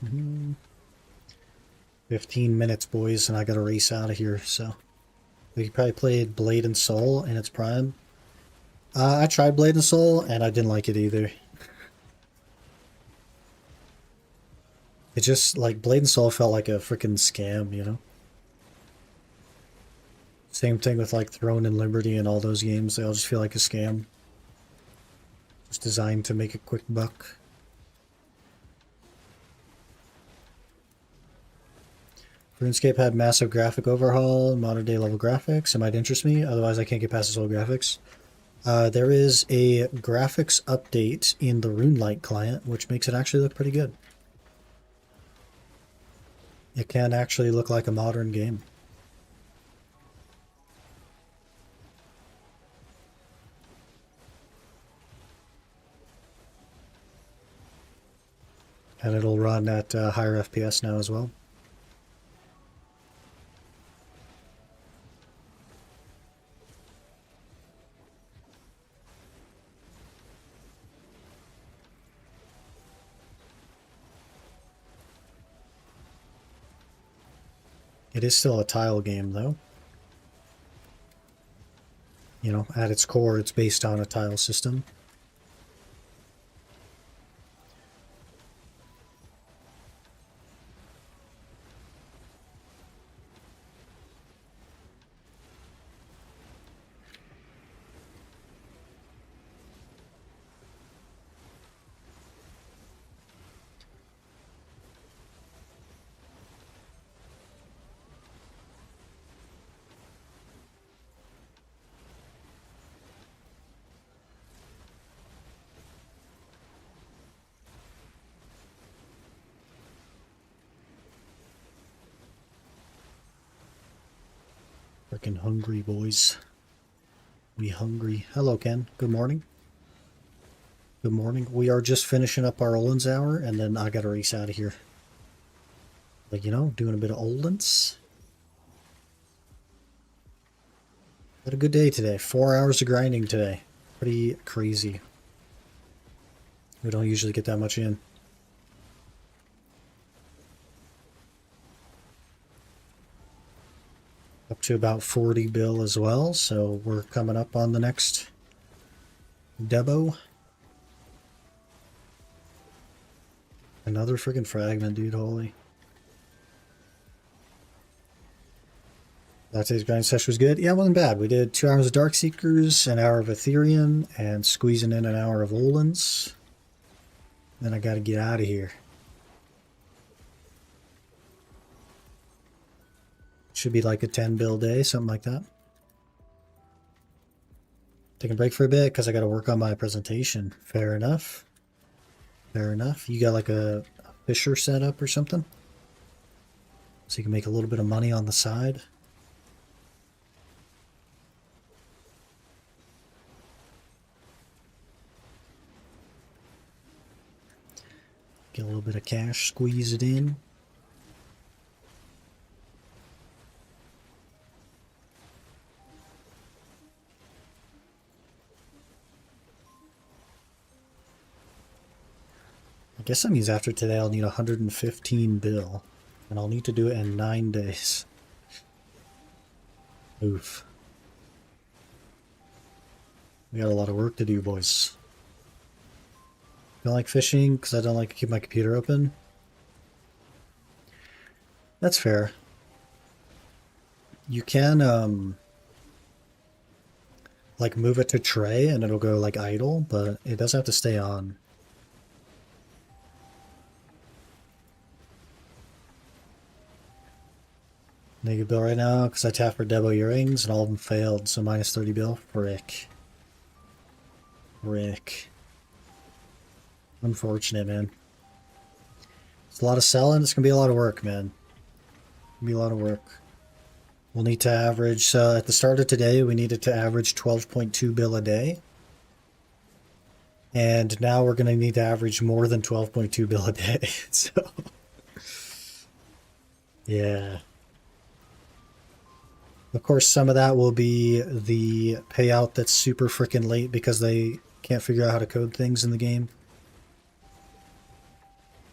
Mm-hmm. 15 minutes, boys, and I gotta race out of here, so... We probably played Blade and Soul in its prime. I tried Blade and Soul, and I didn't like it either. It just, like, Blade and Soul felt like a freaking scam, you know? Same thing with, like, Throne and Liberty and all those games. They all just feel like a scam. Just designed to make a quick buck. RuneScape had massive graphic overhaul, modern day level graphics. It might interest me, otherwise I can't get past its old graphics. There is a graphics update in the RuneLite client, which makes it actually look pretty good. It can actually look like a modern game. And it'll run at higher FPS now as well. It is still a tile game, though. You know, at its core, it's based on a tile system. Freaking hungry, boys. We hungry. Hello, Ken. Good morning. Good morning. We are just finishing up our Olin's hour, and then I gotta race out of here. Like, you know, doing a bit of Olin's. Had a good day today. 4 hours of grinding today. Pretty crazy. We don't usually get that much in. Up to about 40 bill as well, so we're coming up on the next Debo. Another freaking fragment, dude, holy. That today's grind session was good. Yeah, it wasn't bad. We did 2 hours of Dark Seekers, an hour of Athereion, and squeezing in an hour of Olin's. Then I gotta get out of here. Should be like a 10 bill day, something like that. Taking a break for a bit because I got to work on my presentation. Fair enough. Fair enough. You got like a Fisher setup or something? So you can make a little bit of money on the side. Get a little bit of cash, squeeze it in. I guess that means after today I'll need 115 bill. And I'll need to do it in 9 days. Oof. We got a lot of work to do, boys. Don't like fishing because I don't like to keep my computer open. That's fair. You can, like move it to tray and it'll go like idle, but it does have to stay on. Negative bill right now because I tapped for Debo earrings and all of them failed, so minus 30 bill. Frick. Unfortunate, man. It's a lot of selling. It's going to be a lot of work, man. It'll be a lot of work. We'll need to average, at the start of today, we needed to average 12.2 bill a day. And now we're going to need to average more than 12.2 bill a day. So, yeah. Of course, some of that will be the payout that's super freaking late because they can't figure out how to code things in the game.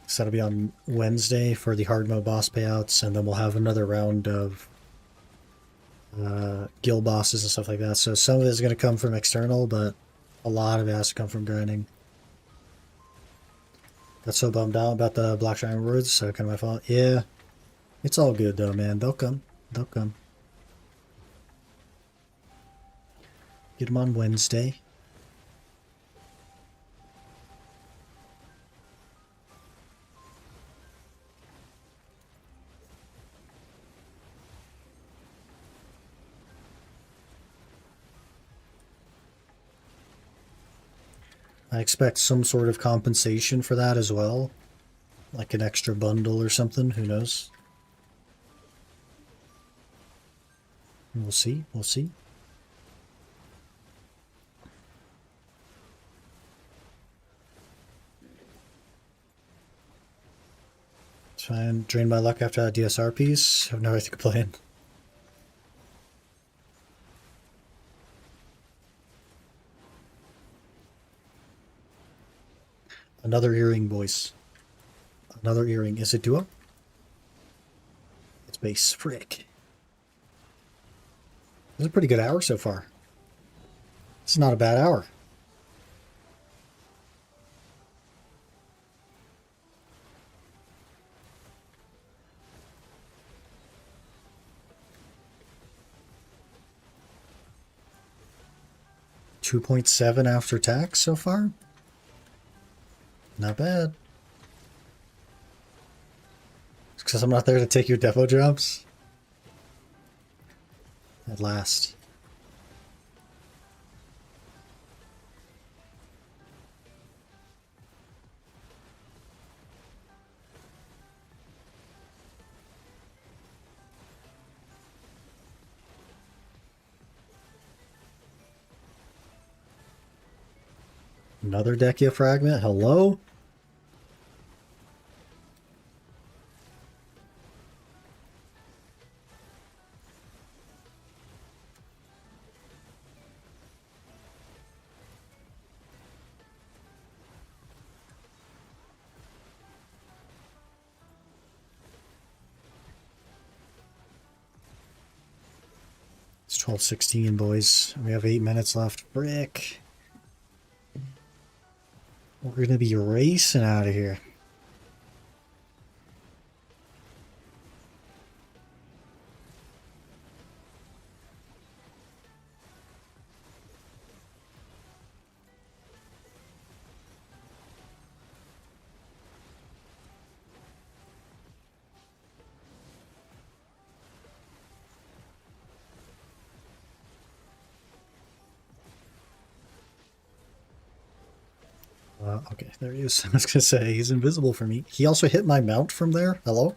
So that'll be on Wednesday for the hard mode boss payouts, and then we'll have another round of guild bosses and stuff like that. So some of it is going to come from external, but a lot of it has to come from grinding. Got so bummed out about the Black Giant rewards, so kind of my fault. Yeah, it's all good though, man. They'll come. They'll come. Get them on Wednesday. I expect some sort of compensation for that as well. Like an extra bundle or something, who knows? We'll see, we'll see. fine. Drain my luck after that DSR piece. Have no right to complain. Another earring, boys. Another earring. Is it duo? It's base. Frick. This is a pretty good hour so far. It's not a bad hour. $2.7 after tax so far. Not bad. Because I'm not there to take your depo jobs. At last. Another Decia fragment. Hello? It's 12:16, boys. We have 8 minutes left. Frick. We're going to be racing out of here. Okay, there he is. I was going to say, he's invisible for me. He also hit my mount from there. Hello?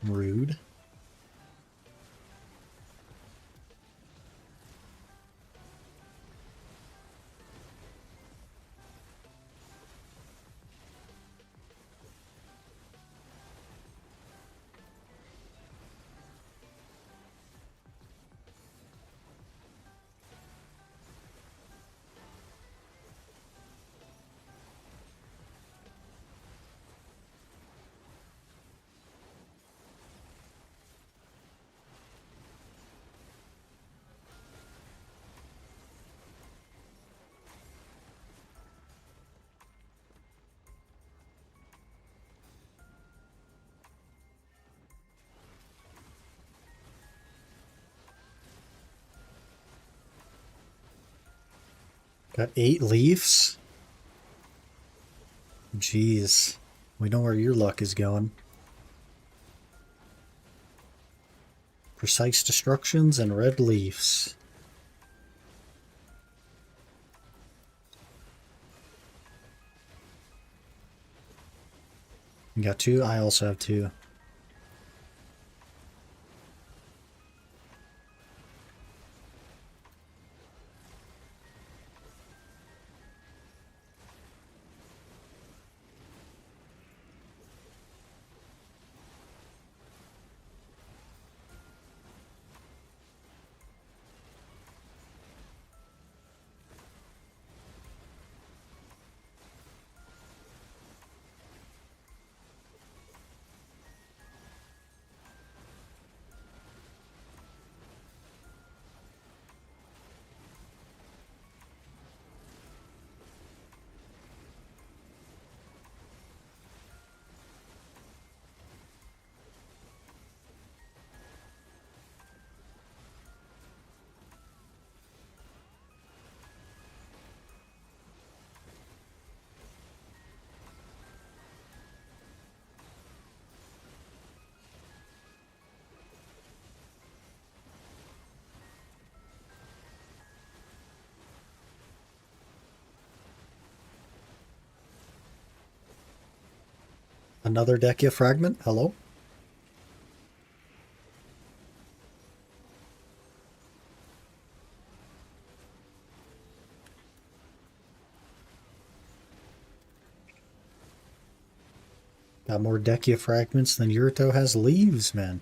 Rude. Got 8 leaves? Jeez. We know where your luck is going. Precise destructions and red leaves. You got 2? I also have 2. Another Decia fragment? Hello? Got more Dekia fragments than Yurto has leaves, man.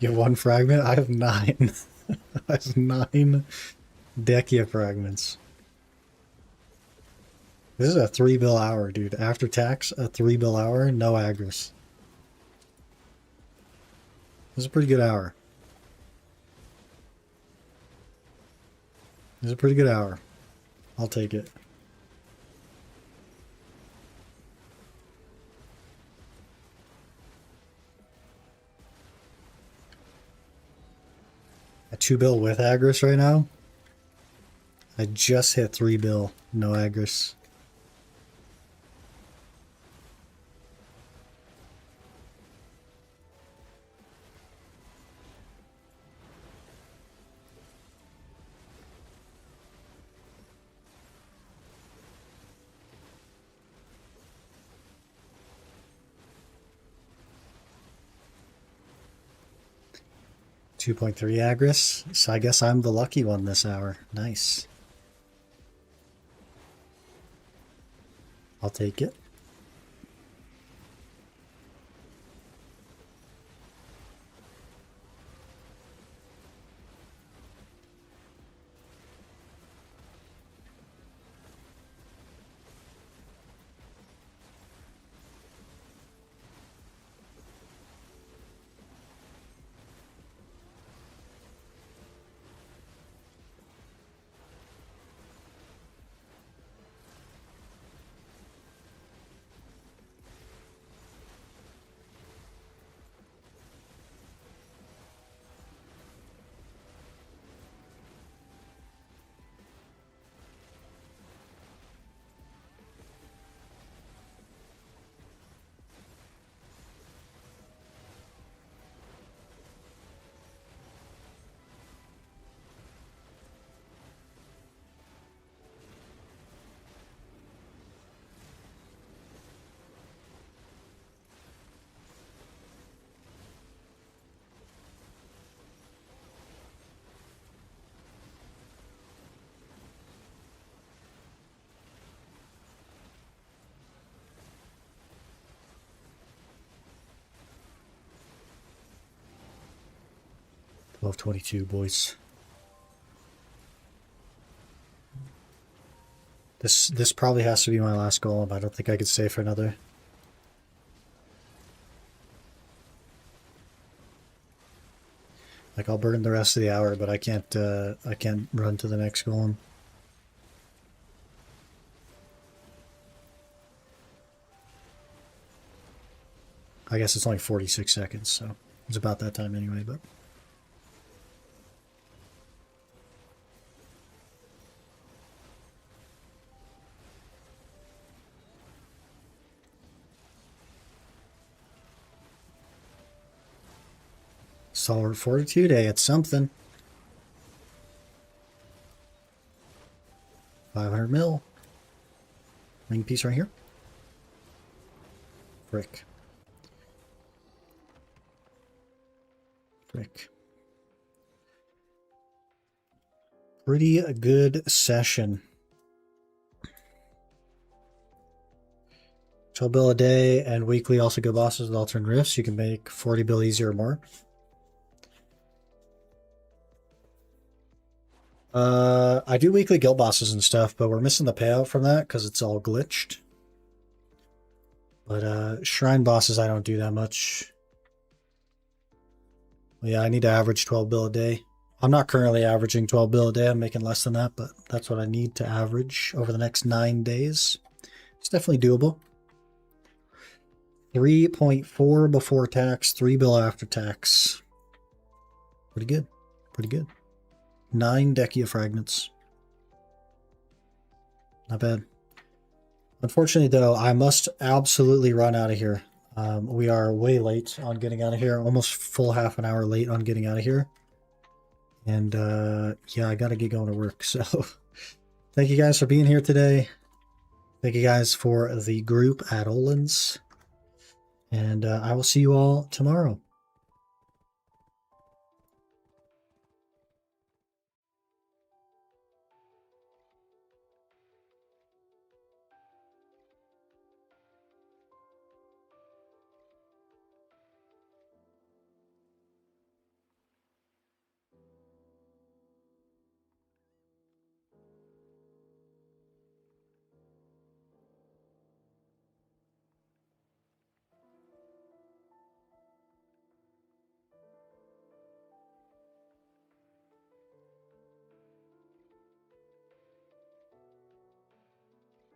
You have 1 fragment? I have 9. I have 9 Dekia fragments. This is a 3 bill hour, dude. After tax, a 3 bill hour, no Agris. This is a pretty good hour. This is a pretty good hour. I'll take it. A 2 bill with Agris right now? I just hit 3 bill, no Agris. .3 Agris, so I guess I'm the lucky one this hour. Nice. I'll take it. $12.22, boys. This probably has to be my last golem. I don't think I could stay for another. Like, I'll burn the rest of the hour, but I can't run to the next golem. I guess it's only 46 seconds, so it's about that time anyway, but... Stalwart Fortitude, hey, it's something. 500 mil. Ring piece right here. Frick. Frick. Pretty good session. 12 bill a day and weekly also go bosses with alternate rifts. You can make 40 bill easier or more. I do weekly guild bosses and stuff, but we're missing the payout from that because it's all glitched. But shrine bosses, I don't do that much. Yeah, I need to average 12 bill a day. I'm not currently averaging 12 bill a day. I'm making less than that, but that's what I need to average over the next 9 days. It's definitely doable. 3.4 before tax, 3 bill after tax. Pretty good. Pretty good. 9 Dekia fragments. Not bad. Unfortunately, though, I must absolutely run out of here. We are way late on getting out of here. Almost full half an hour late on getting out of here. And yeah, I gotta get going to work. So thank you guys for being here today. Thank you guys for the group at Olin's. And I will see you all tomorrow.